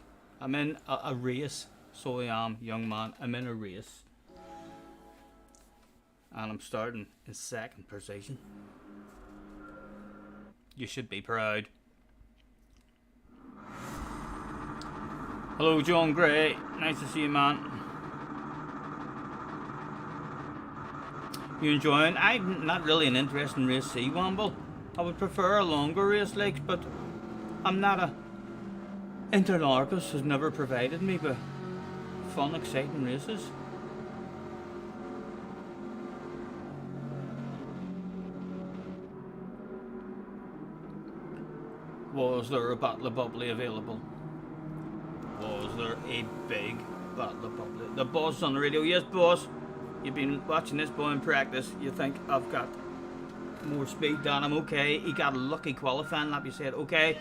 Speaker 1: I'm in a race. So I am, young man. I'm in a race. And I'm starting in second position. You should be proud. Hello, John Gray. Nice to see you, man. You enjoying? I'm not really an interest in race C, Wamble. I would prefer a longer race, like, but I'm not a... Interlargus has never provided me with fun, exciting races. Was there a Battle of Bubbly available? Was there a big Battle of Bubbly? The boss on the radio. Yes, boss. You've been watching this boy in practice. You think I've got more speed than him. Okay. He got a lucky qualifying lap. You said, okay.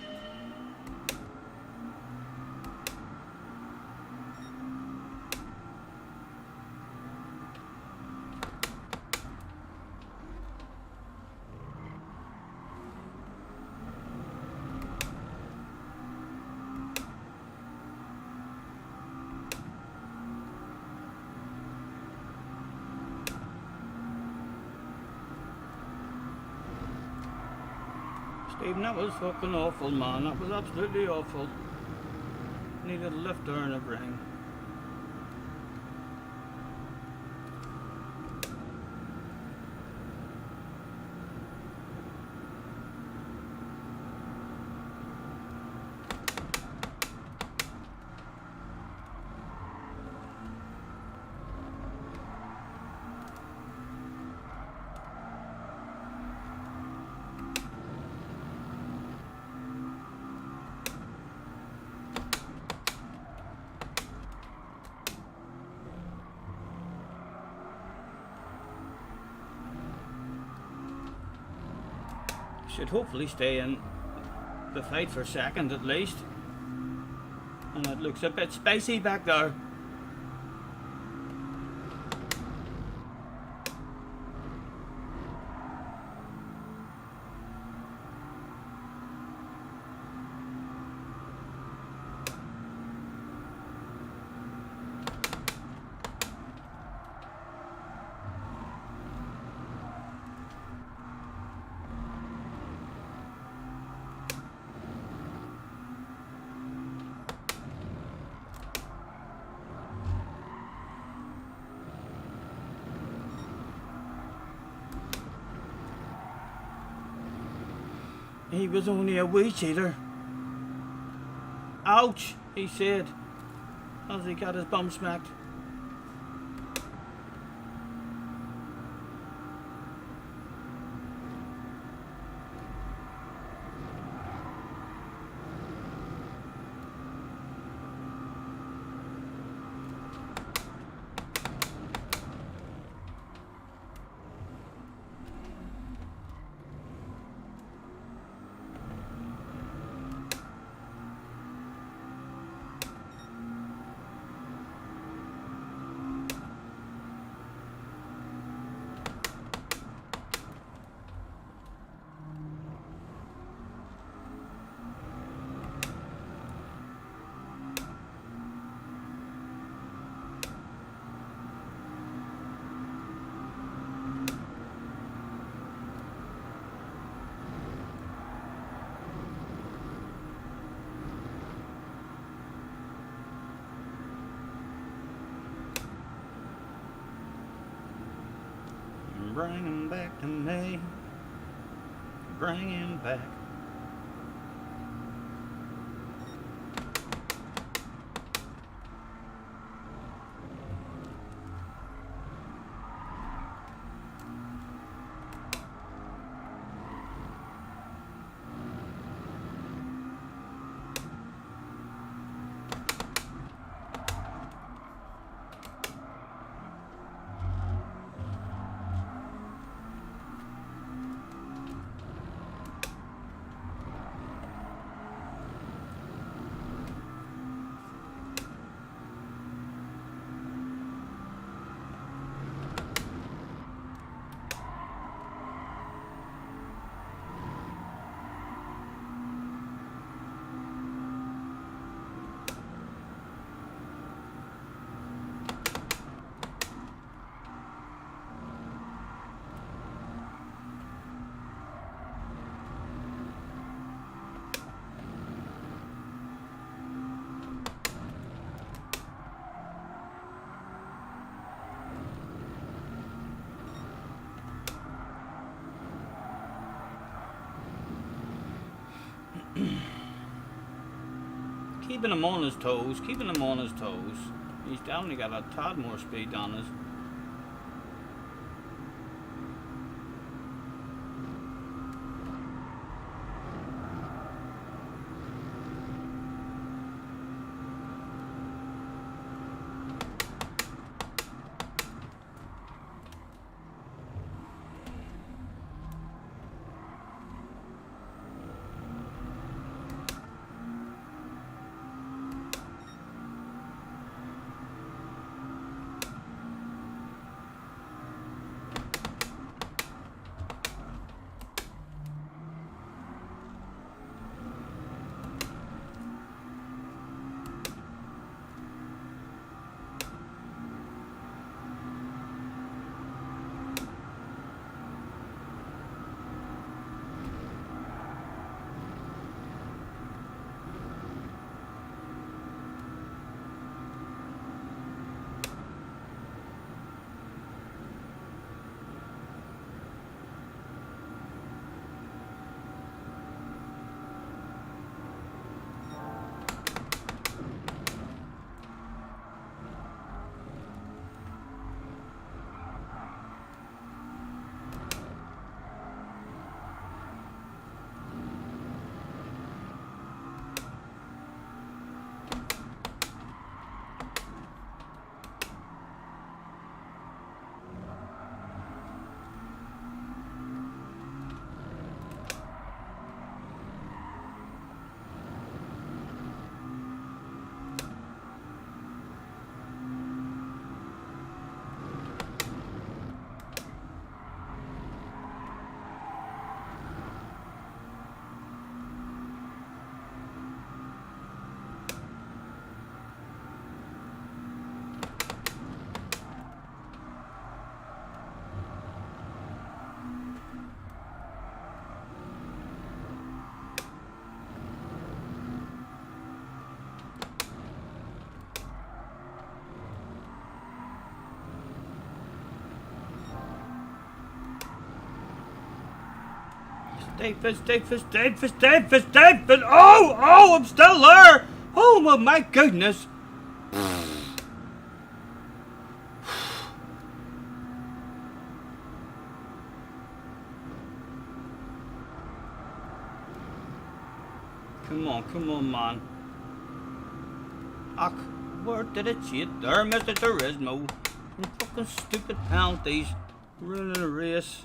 Speaker 1: Stephen, that was fucking awful, man. That was absolutely awful. Needed a left turn and everything. Should hopefully stay in the fight for second at least. And it looks a bit spicy back there. He was only a wee cheater. Ouch, he said, as he got his bum smacked. Bring him back to me. Bring him back. keeping him on his toes, keeping him on his toes. He's definitely got a tad more speed on us. David! Oh, I'm still there! Oh, my goodness! Come on, man. Ach, where did it cheat there, Mr. Turismo? Fucking stupid penalties. Ruining a race.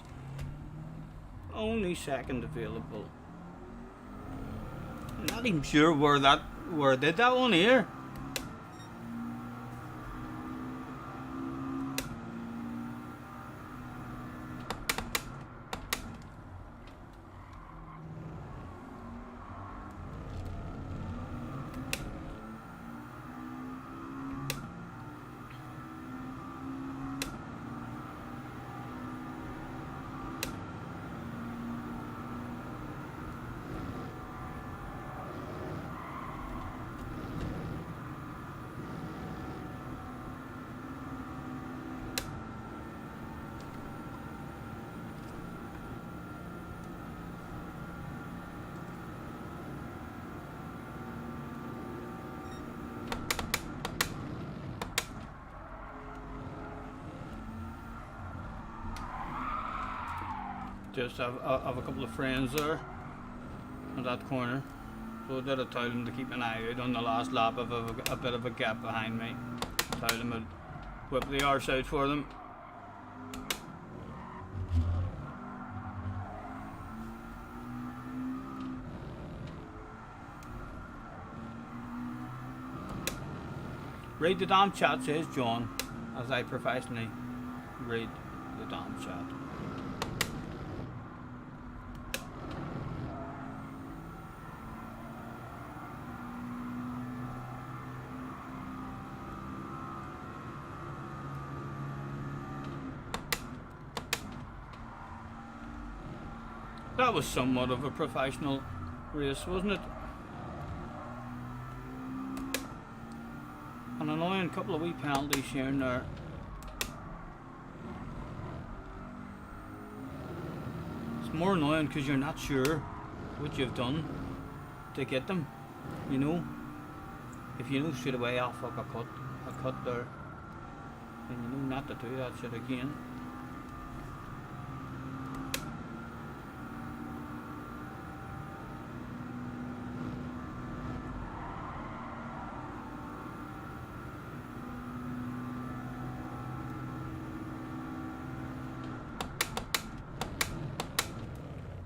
Speaker 1: Only second available. I'm not even sure where did that one here. Just have a couple of friends there at that corner, so I did tell them to keep an eye out on the last lap of a bit of a gap behind me. Tell them to whip the arse out for them. Read the damn chat, says John, as I professionally read the damn chat. That was somewhat of a professional race, wasn't it? An annoying couple of wee penalties here and there. It's more annoying because you're not sure what you've done to get them, you know. if you know straight away, oh fuck, I cut there, then you know not to do that shit again.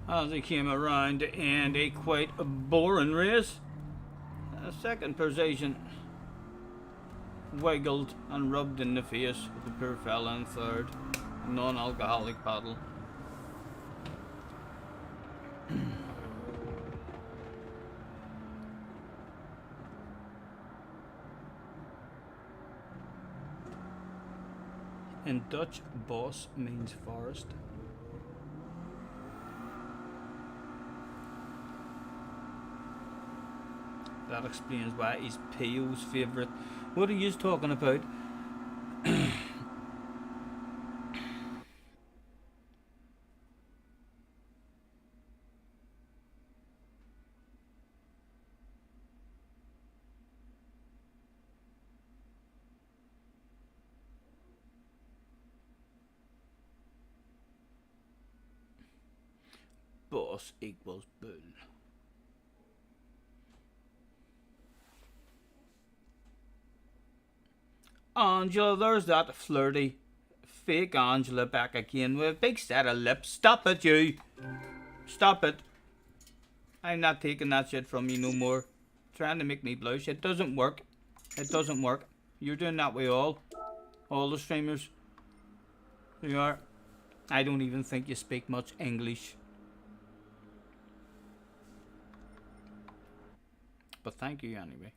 Speaker 1: As he came around to end a quite a boring race, a second position wiggled and rubbed in the face with the poor fella in third, non-alcoholic paddle. In Dutch, bos means forest. That explains why he's Pio's favourite. What are you talking about? Boss equals bull. Angela, there's that flirty, fake Angela back again with a big set of lips. Stop it, you! Stop it. I'm not taking that shit from you no more. Trying to make me blush. It doesn't work. It doesn't work. You're doing that with all the streamers. You are. I don't even think you speak much English. But thank you anyway.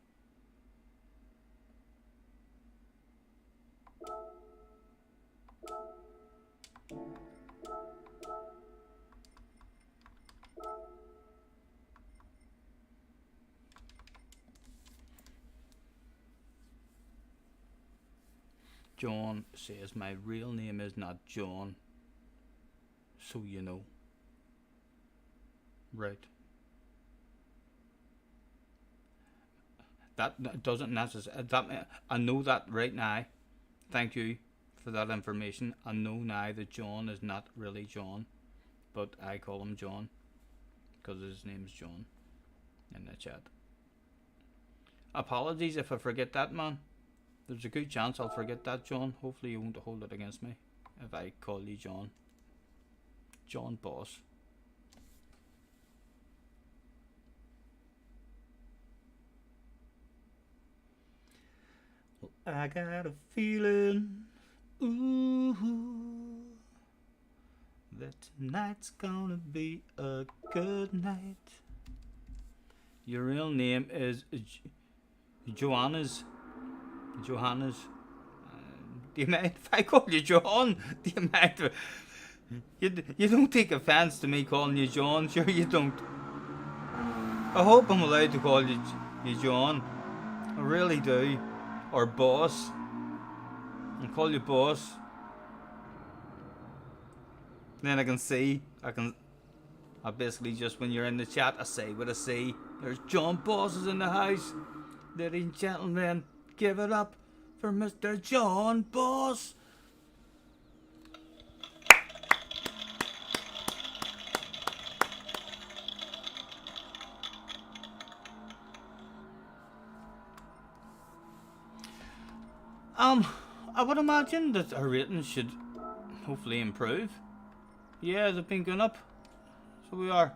Speaker 1: John says my real name is not John. So you know. Right. That doesn't necessarily. I know that right now. Thank you for that information. I know now that John is not really John, but I call him John because his name's John in the chat. Apologies if I forget that, man. There's a good chance I'll forget that, John. Hopefully you won't hold it against me if I call you John. John Boss. Well, I got a feeling, ooh, that tonight's gonna be a good night. Your real name is Johannes. Johannes. Do you mind if I call you John? Do you mind? You don't take offence to me calling you John, sure you don't. I hope I'm allowed to call you John. I really do. Or boss. I'll call you boss. Then I basically just when you're in the chat, I say what I say. There's John Bosses in the house. Ladies and gentlemen, give it up for Mr. John Boss. I would imagine that our ratings should hopefully improve. Yeah, they've been going up. So we are.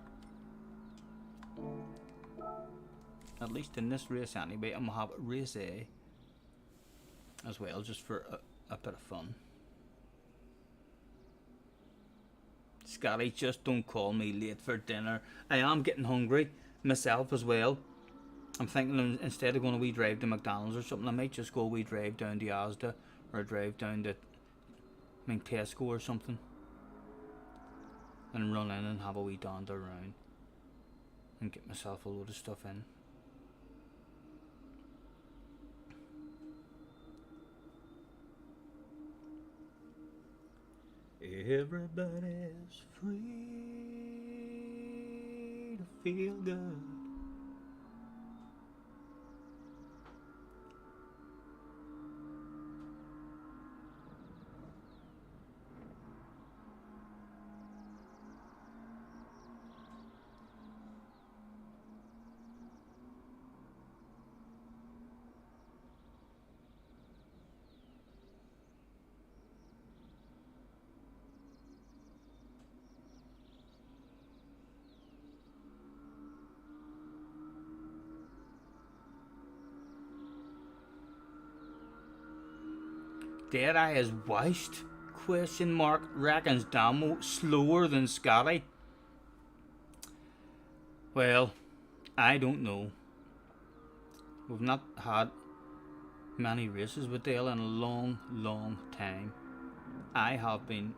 Speaker 1: At least in this race anyway. I'm going to have race A as well, just for a bit of fun. Scotty, just don't call me late for dinner. I am getting hungry myself as well. I'm thinking instead of going a wee drive to McDonald's or something, I might just go a wee drive down to Asda or drive down to Tesco or something and run in and have a wee dander around and get myself a load of stuff in. Everybody's free to feel good. Deadeye is washed? Question mark. Reckons Damo slower than Scotty. Well, I don't know. We've not had many races with Dale in a long time. I have been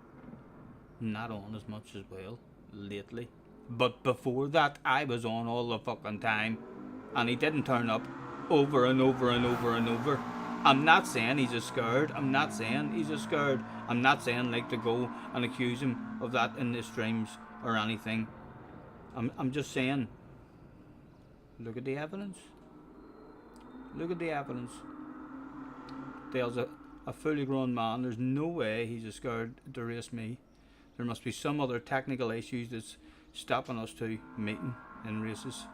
Speaker 1: not on as much as well lately. But before that, I was on all the fucking time. And he didn't turn up over and over and over and over. I'm not saying he's a scared. I'm not saying he's a scared. I'm not saying like to go and accuse him of that in the streams or anything. I'm just saying, look at the evidence. Look at the evidence. Dale's a fully grown man. There's no way he's a scared to race me. There must be some other technical issues that's stopping us to meeting in races.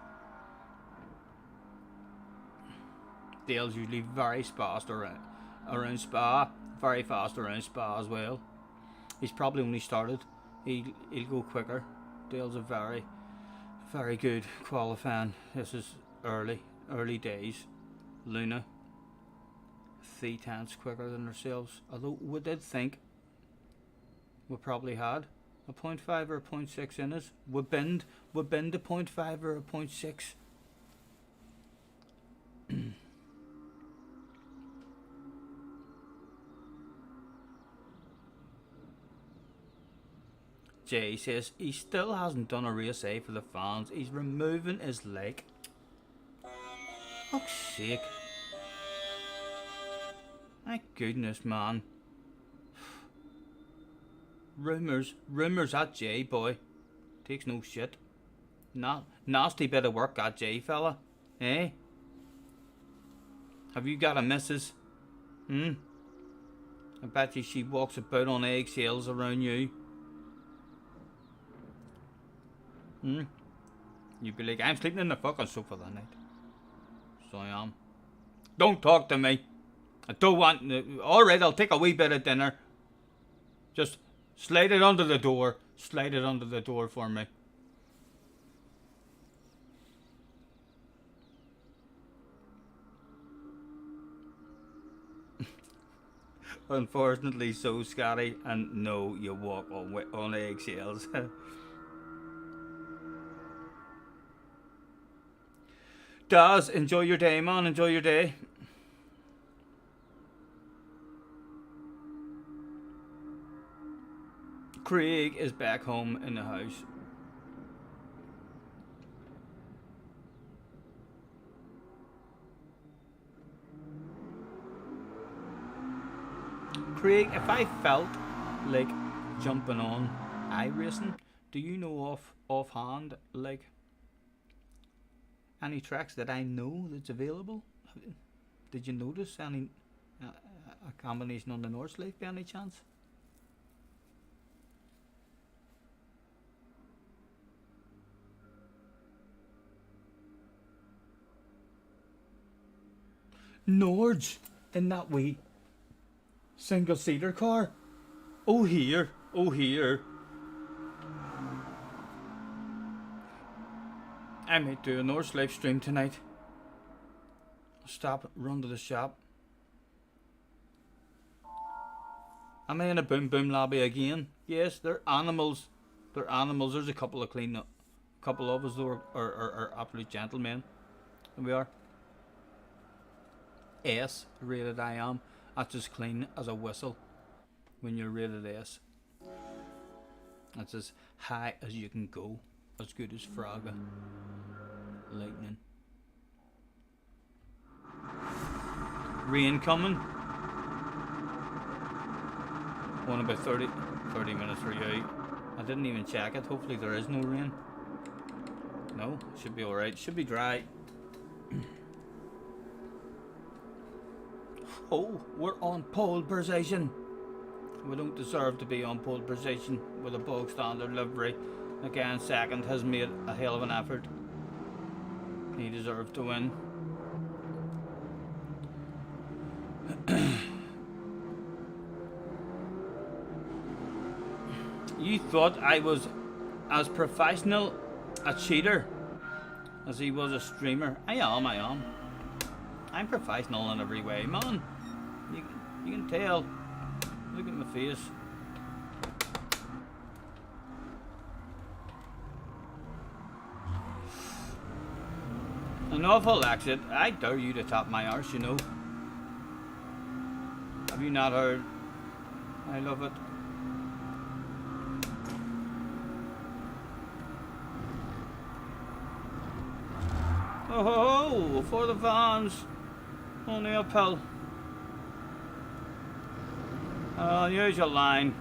Speaker 1: Dale's usually very fast around Spa. Very fast around Spa as well. He's probably only started. He'll go quicker. Dale's a very good qualifying. This is early days. Luna 3 times quicker than ourselves. Although we did think we probably had a 0.5 or a 0.6 in us. We binned a 0.5 or a 0.6. Jay says he still hasn't done a race A for the fans. He's removing his leg. Fuck's sake. My goodness, man. Rumours that Jay boy. Takes no shit. Nasty bit of work that Jay fella. Eh? Have you got a missus? I bet you she walks about on eggshells around you. You'd be like, I'm sleeping in the fucking sofa that night. So I am. Don't talk to me. I don't want... Alright, I'll take a wee bit of dinner. Just slide it under the door. Slide it under the door for me. Unfortunately so, Scotty. And no, you walk on eggshells. Daz, enjoy your day, man. Enjoy your day. Craig is back home in the house. Craig, if I felt like jumping on iRacing, do you know offhand, like, any tracks that I know that's available? Did you notice any a combination on the North Slave by any chance? Norge in that wee single seater car. Oh here. I might do a North live stream tonight. Stop, run to the shop. Am I in a boom boom lobby again? Yes, they're animals. They're animals. There's a couple of couple of us though are absolute gentlemen. Here we are. S rated I am. That's as clean as a whistle when you're rated S. That's as high as you can go. As good as Fraga. Lightning. Rain coming. One about 30 minutes for you. I didn't even check it. Hopefully there is no rain. No, should be alright. Should be dry. Oh, we're on pole position. We don't deserve to be on pole position with a bog standard livery. Again, second has made a hell of an effort. He deserved to win. You thought I was as professional a cheater as he was a streamer. I am. I'm professional in every way, man. You can tell. Look at my face. An awful exit. I dare you to tap my arse, you know. Have you not heard? I love it. Oh ho ho! For the fans! Only uphill. Here's your line.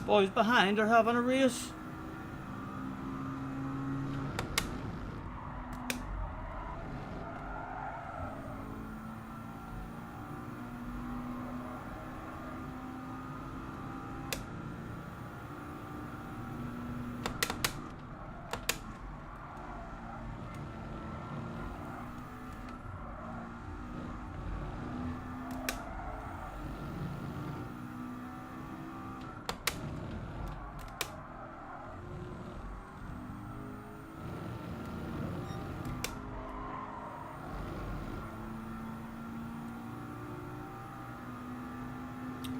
Speaker 1: Boys behind are having a race.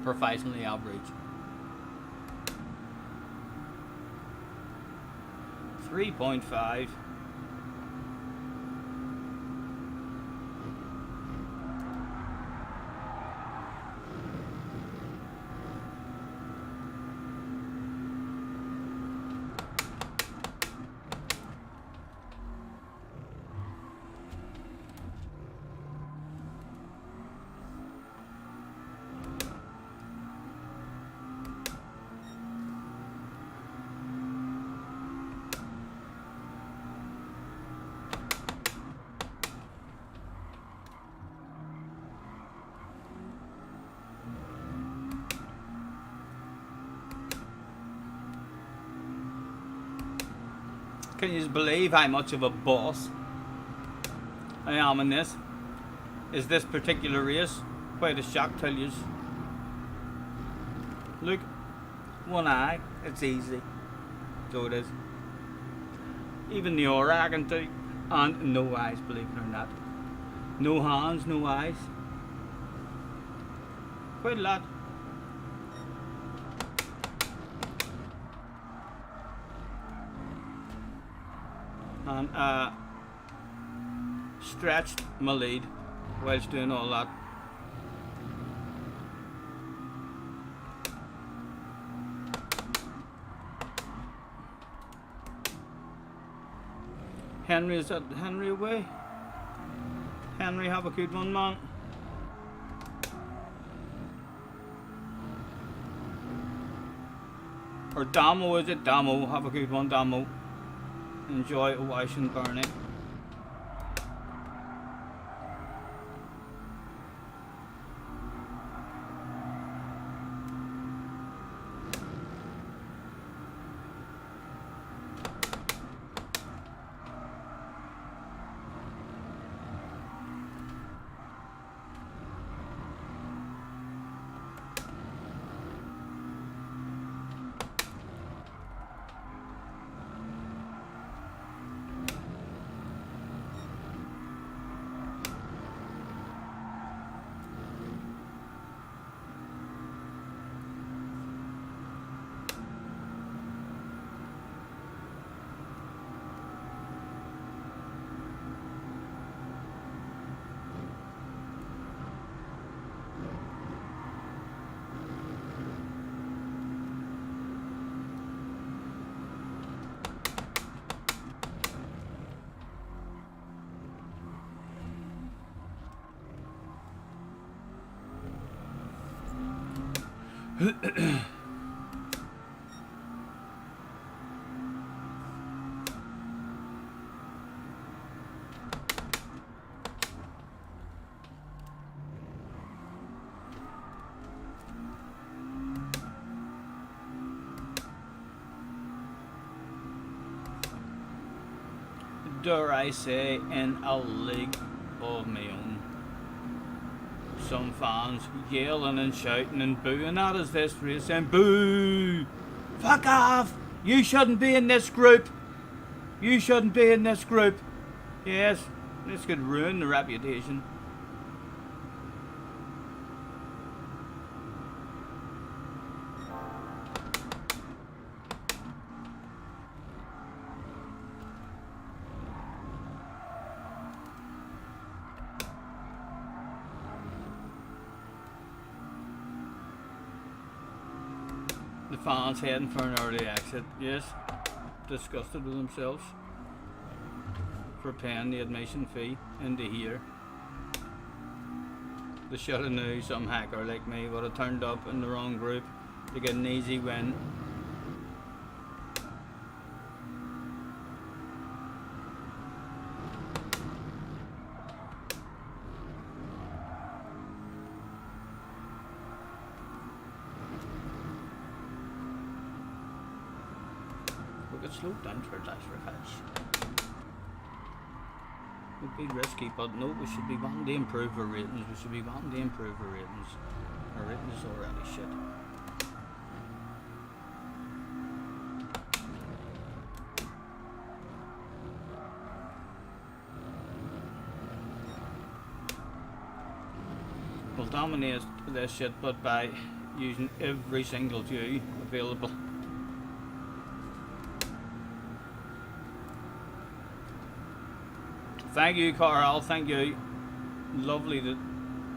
Speaker 1: Professionally average. 3.5. Can you believe how much of a boss I am in this? Is this particular race quite a shock to you? Look, one eye, it's easy. So it is. Even the aura I can do, and no eyes, believe it or not. No hands, no eyes. Quite a lot. And stretched my lead whilst doing all that. Henry, is that Henry away? Henry, have a good one, man. Or Damo, is it? Damo, have a good one, Damo. Enjoy a wash and burning. dare I say, in a league of my own. Some fans yelling and shouting and booing at us this race, saying, "Boo! Fuck off! You shouldn't be in this group! You shouldn't be in this group!" Yes, this could ruin the reputation. The fans heading for an early exit. Yes, disgusted with themselves for paying the admission fee into here. They should have knew some hacker like me would have turned up in the wrong group to get an easy win. We could slow down for dice for catch. Would be risky, but no, we should be wanting to improve our ratings. We should be wanting to improve our ratings. Our ratings is already shit. We'll dominate this shit, but by using every single view available. Thank you, Carl. Thank you. Lovely that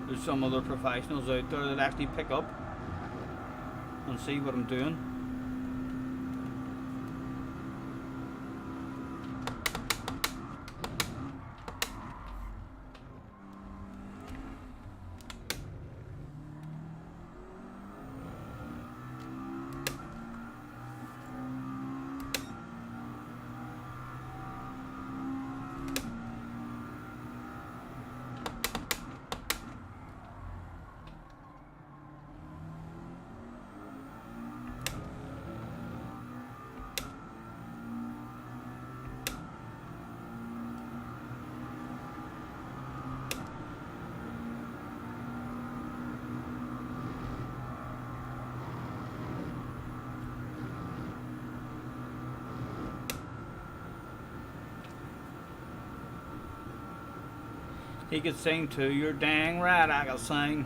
Speaker 1: there's some other professionals out there that actually pick up and see what I'm doing. He could sing too. You're dang right, I can sing.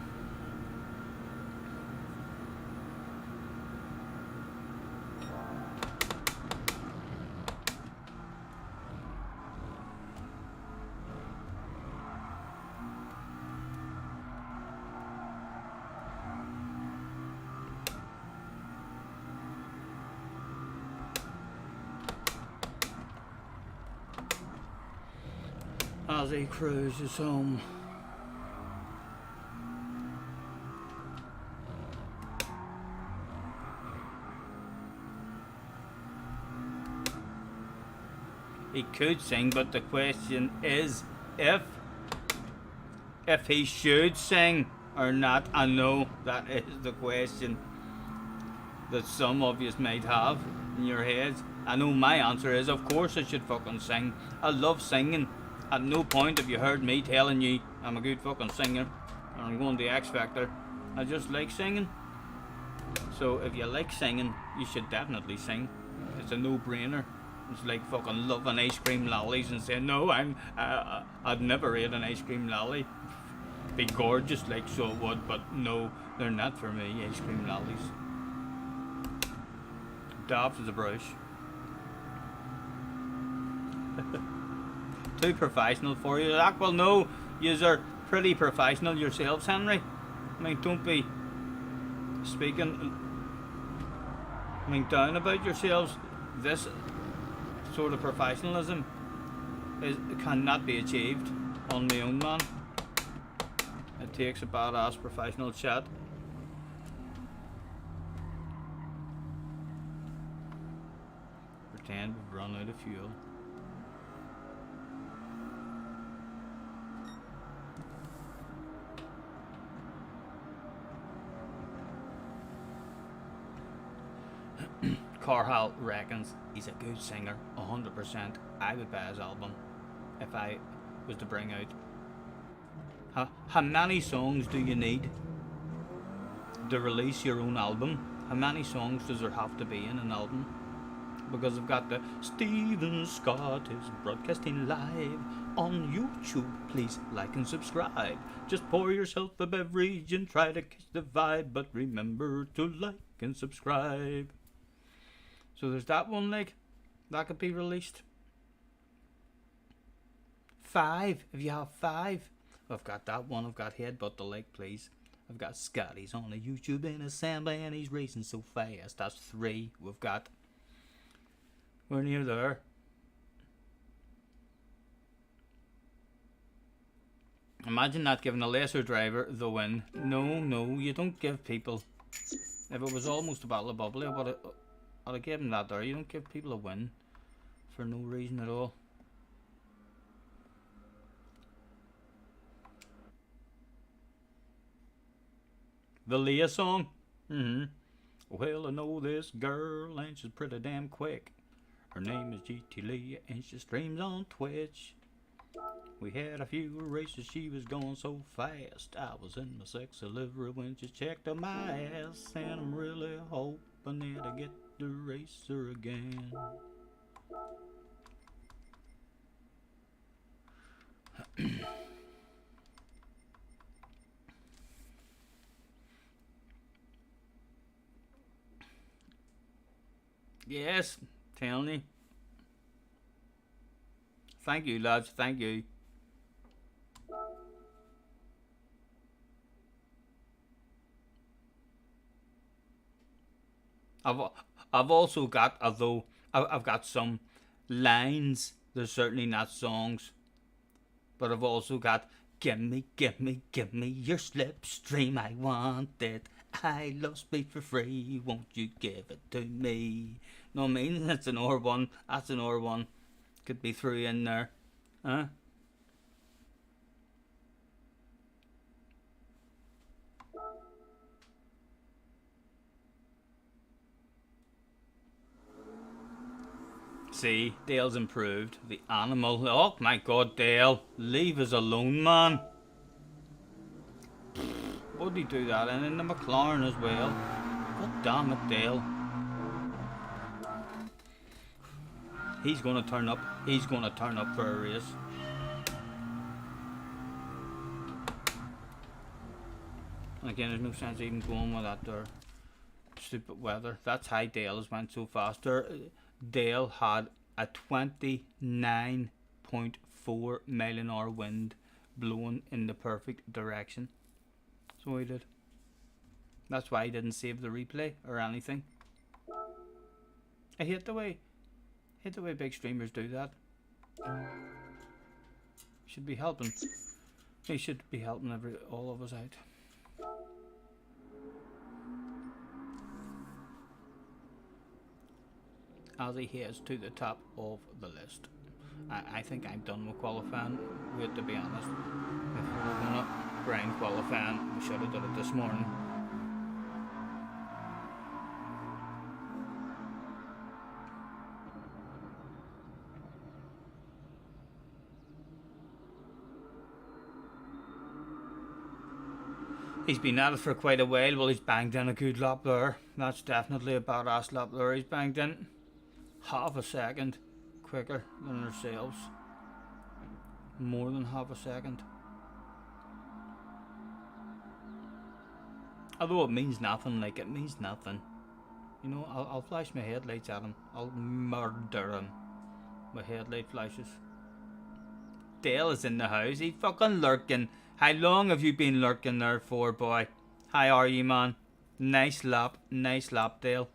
Speaker 1: As he cruises home. He could sing, but the question is if he should sing or not. I know that is the question that some of you might have in your heads. I know my answer is, of course I should fucking sing. I love singing. At no point have you heard me telling you I'm a good fucking singer and I'm going to X Factor. I just like singing. So if you like singing, you should definitely sing. It's a no-brainer. It's like fucking loving ice cream lollies and saying, no, I'd never eat an ice cream lolly. Be gorgeous like so it would, but no, they're not for me, ice cream lollies. Daft as a brush. Too professional for you. Like, well, no, yous are pretty professional yourselves, Henry. I mean, don't be speaking down about yourselves. This sort of professionalism cannot be achieved on my own, man. It takes a badass professional chat. Pretend we've run out of fuel. Carhall reckons he's a good singer, 100%. I would buy his album if I was to bring out. How many songs do you need to release your own album? How many songs does there have to be in an album? Because I've got the Stephen Scott is broadcasting live on YouTube. Please like and subscribe. Just pour yourself a beverage and try to catch the vibe, but remember to like and subscribe. So there's that one, like, that could be released. 5, if you have 5. I've got that one. I've got Headbutt the Lake, please. I've got Scotty's on the YouTube in a sandbag and he's racing so fast. That's 3. We've got. We're near there. Imagine not giving a lesser driver the win. No, you don't give people. If it was almost a battle of bubbly, I'd have given that there. You don't give people a win for no reason at all. The Leah song? Well, I know this girl and she's pretty damn quick. Her name is GT Leah and she streams on Twitch. We had a few races, she was going so fast. I was in my sexy livery when she checked on my ass. And I'm really hoping that I get to race her again. Yes, telling you. Thank you, lads. Thank you. I've also got, although I've got some lines. They're certainly not songs, but I've also got give me your slipstream. I want it. I love speed for free. Won't you give it to me? No, I mean that's an or one. That's an or one. Could be 3 in there, huh? See, Dale's improved. The animal. Oh my God, Dale, leave us alone, man. What did he do that? And in the McLaren as well. God damn it, Dale. He's gonna turn up. He's gonna turn up for a race. Again, there's no sense even going with that there. Stupid weather. That's how Dale has went so fast there. Dale had a 29.4 mile/hour wind blowing in the perfect direction. So he did. That's why he didn't save the replay or anything. I hate the way big streamers do that. Should be helping. He should be helping all of us out. As he heads to the top of the list. I think I'm done with qualifying. Wait, to be honest, if we were gonna bring qualifying, we should have done it this morning. He's been at it for quite a while. Well, he's banged in a good lap there. That's definitely a badass lap there. He's banged in half a second quicker than ourselves. More than half a second. Although it means nothing, like it means nothing. You know, I'll flash my headlights at him. I'll murder him with headlight flashes. Dale is in the house. He's fucking lurking. How long have you been lurking there for, boy? How are you, man? Nice lap, Dale.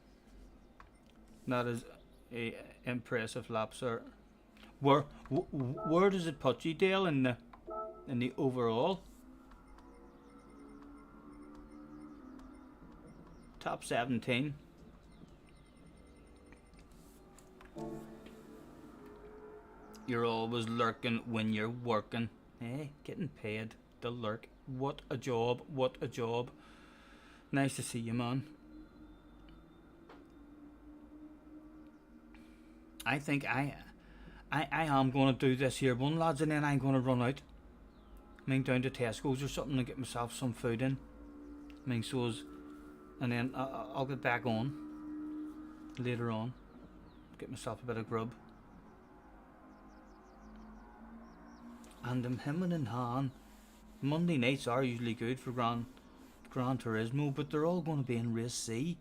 Speaker 1: That is a impressive lap, sir. Where does it put you, Dale, in the overall? Top 17. You're always lurking when you're working. Hey, getting paid to lurk. What a job, what a job. Nice to see you, man. I think I am going to do this here one, lads, and then I'm going to run out. I mean, down to Tesco's or something to get myself some food in. I mean, and then I'll get back on later on. Get myself a bit of grub. And I'm hemming and hawing. Monday nights are usually good for Gran Turismo, but they're all going to be in Race C.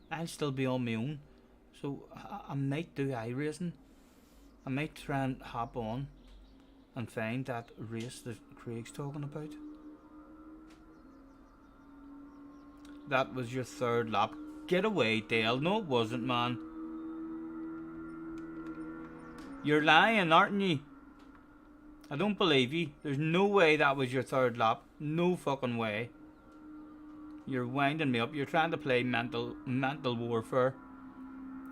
Speaker 1: I'll still be on my own, so I might do iRacing. I might try and hop on and find that race that Craig's talking about. That was your third lap. Get away, Dale. No, it wasn't, man. You're lying, aren't you? I don't believe you. There's no way that was your third lap. No fucking way. You're winding me up. You're trying to play mental warfare.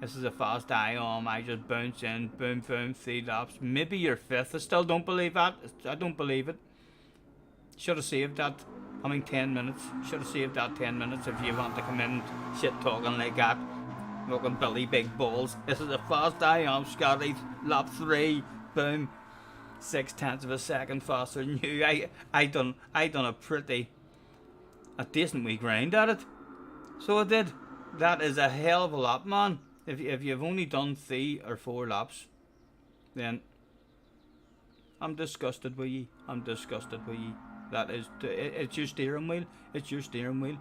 Speaker 1: This is a fast IOM. I just bounce in, boom, boom, 3 laps. Maybe you're fifth. I still don't believe that. I don't believe it. Should have saved that. 10 minutes. Should have saved that 10 minutes if you want to come in shit talking like that. Looking Billy Big Balls. This is a fast IOM, Scotty. Lap 3. Boom. 0.6 of a second faster than you. I done a decent wee grind at it. So I did. That is a hell of a lap, man. If you've only done 3 or 4 laps, then I'm disgusted with you. That is, it's your steering wheel. It's your steering wheel.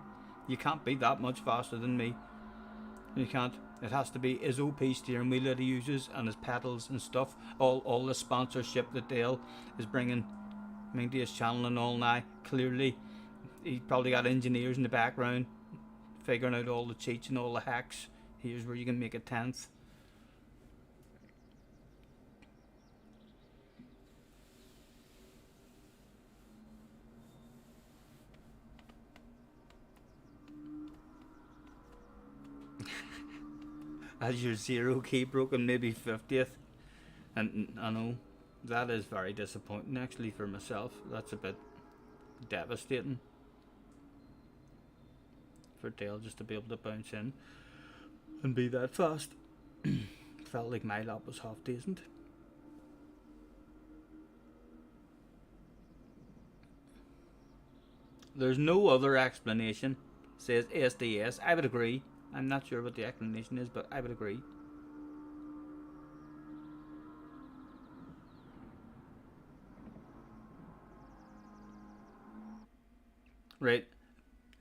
Speaker 1: You can't be that much faster than me. You can't. It has to be his OP steering wheel that he uses and his pedals and stuff. All the sponsorship that Dale is bringing, to his channel and all now. Clearly, he's probably got engineers in the background figuring out all the cheats and all the hacks. Here's where you can make a 10th. As your 0 key broken, maybe 50th. And I know that is very disappointing actually for myself. That's a bit devastating for Dale just to be able to bounce in and be that fast. Felt like my lap was half decent. There's no other explanation, says SDS. I would agree. I'm not sure what the explanation is, but I would agree. Right.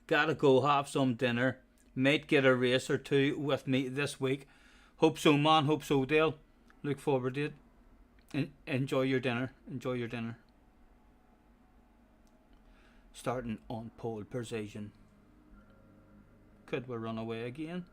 Speaker 1: Gotta go have some dinner. Might get a race or 2 with me this week. Hope so, man. Hope so, Dale. Look forward to it. Enjoy your dinner. Starting on pole position. Could we run away again?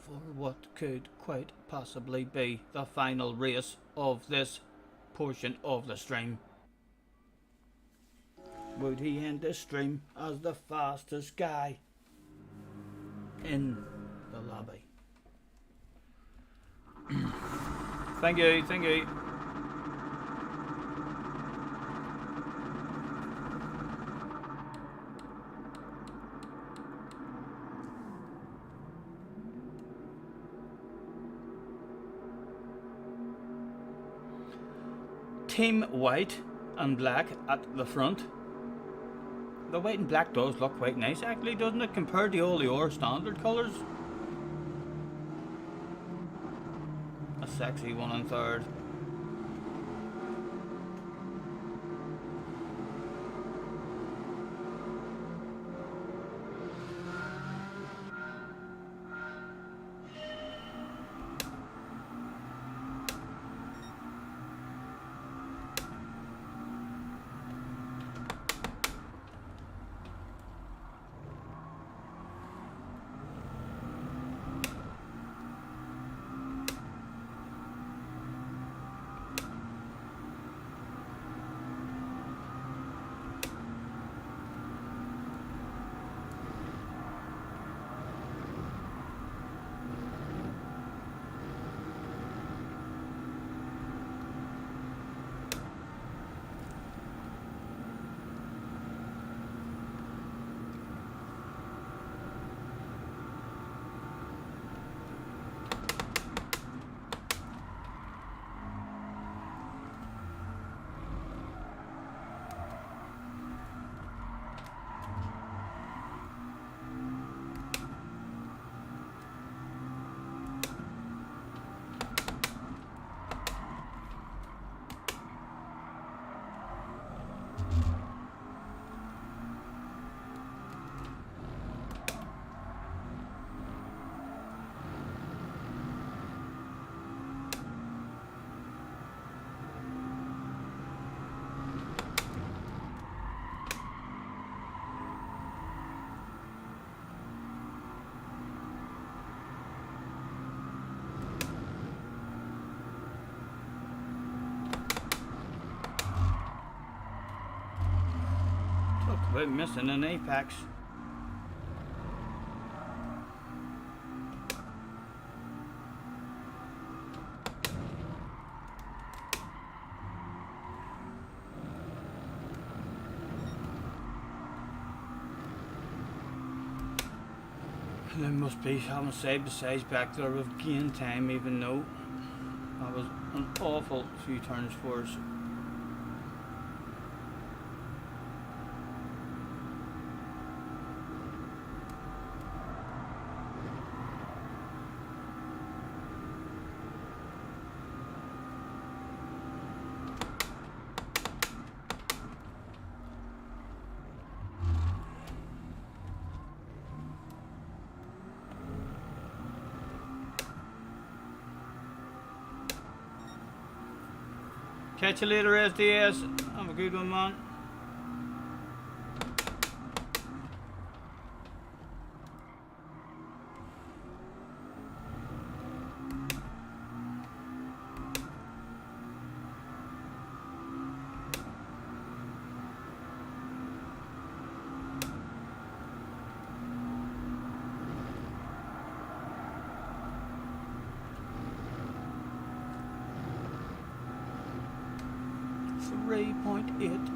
Speaker 1: For what could quite possibly be the final race of this portion of the stream. Would he end this stream as the fastest guy in the lobby? Thank you. Team white and black at the front. The white and black does look quite nice actually, doesn't it, compared to all the other standard colours? A sexy one in third. about missing an apex. They must be having side by sides back there with gain time, even though that was an awful few turns for us. Catch you later, SDS. Have a good one, man. .8.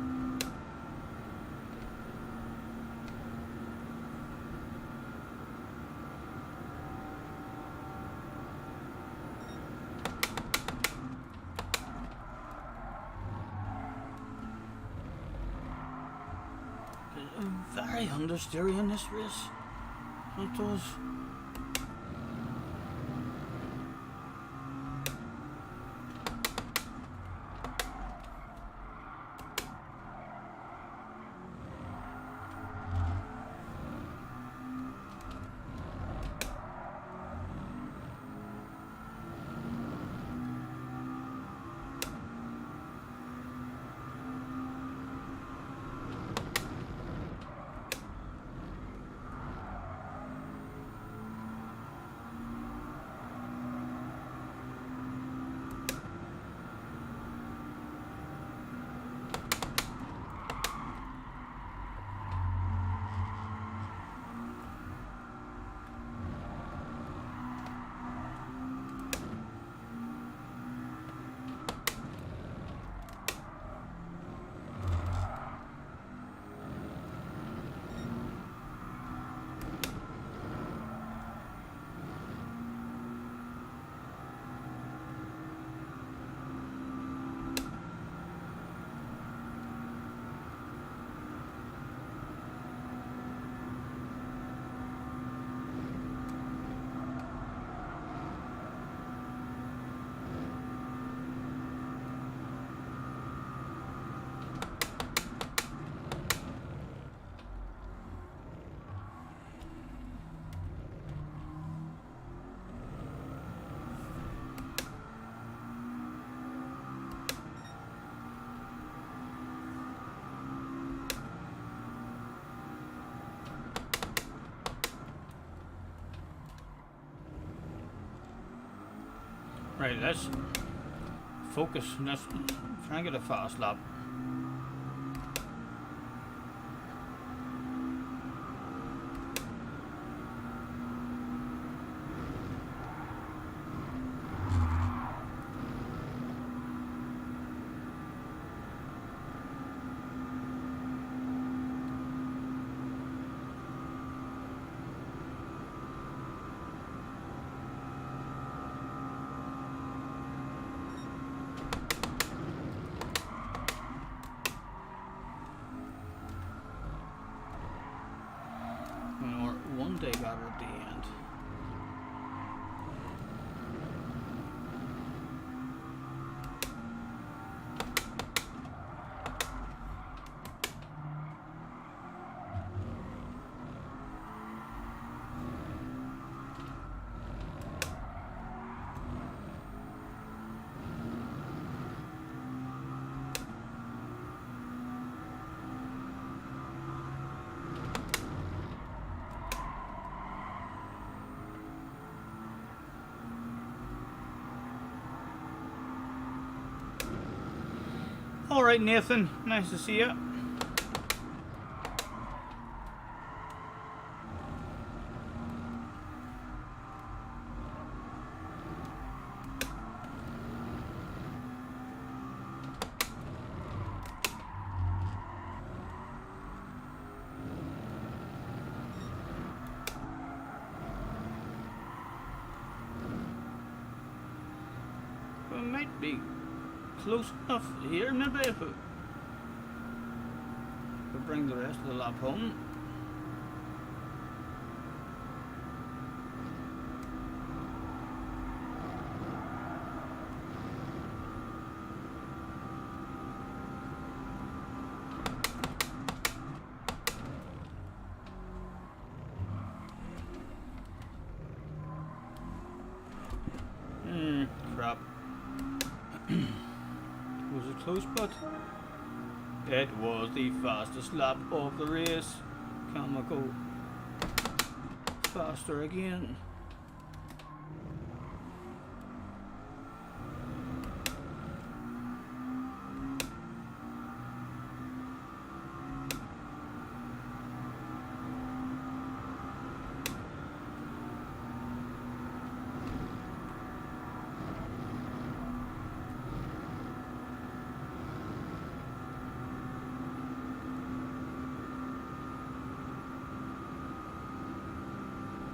Speaker 1: Very understeery in this race. It does. Right, let's focus. Let's try and get a fast lap. One day better at the end. All right, Nathan. Nice to see you. be close enough here, maybe, if we bring the rest of the lap home. Crap. Was it close, but it was the fastest lap of the race. Can we go faster again?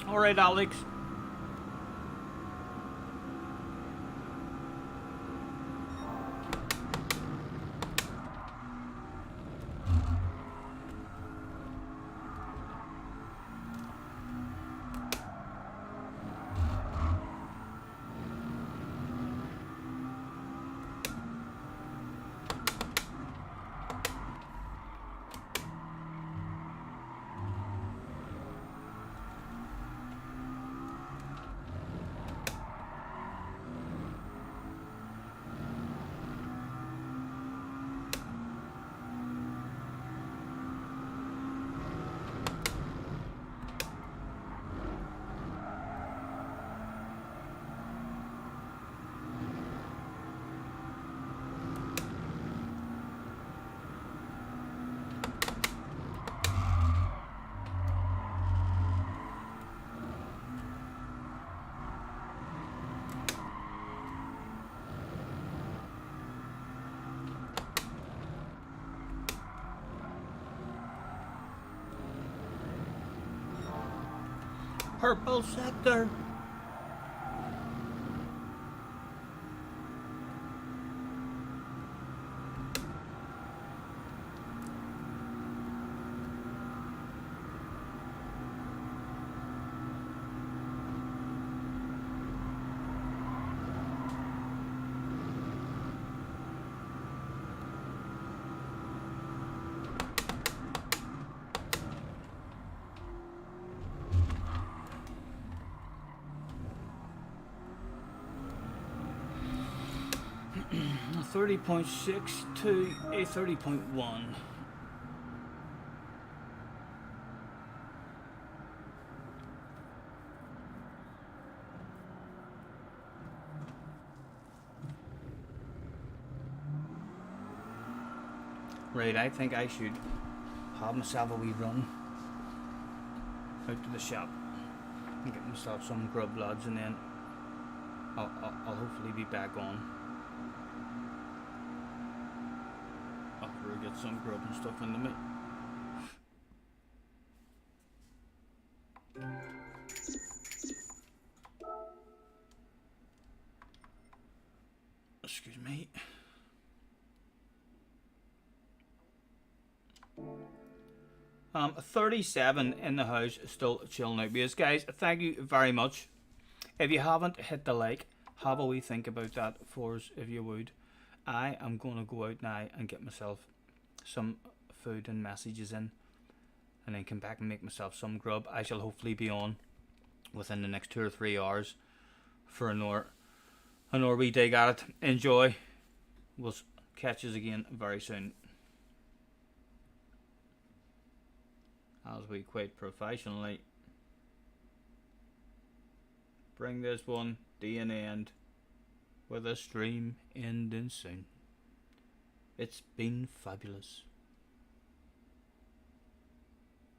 Speaker 1: Alright, Alex. Purple sector. A 30.6 to a 30.1. Right, I think I should have myself a wee run out to the shop and get myself some grub, lads, and then I'll hopefully be back on after I get some grub and stuff into me. Excuse me. 37 in the house, still chilling out. Because guys, thank you very much. If you haven't hit the like, have a wee think about that for us if you would. I am going to go out now and get myself some food and messages in, and then come back and make myself some grub. I shall hopefully be on within the next 2 or 3 hours for another wee dig at it. Enjoy. We'll catch us again very soon. As we quite professionally bring this one to an end with a stream ending soon. It's been fabulous.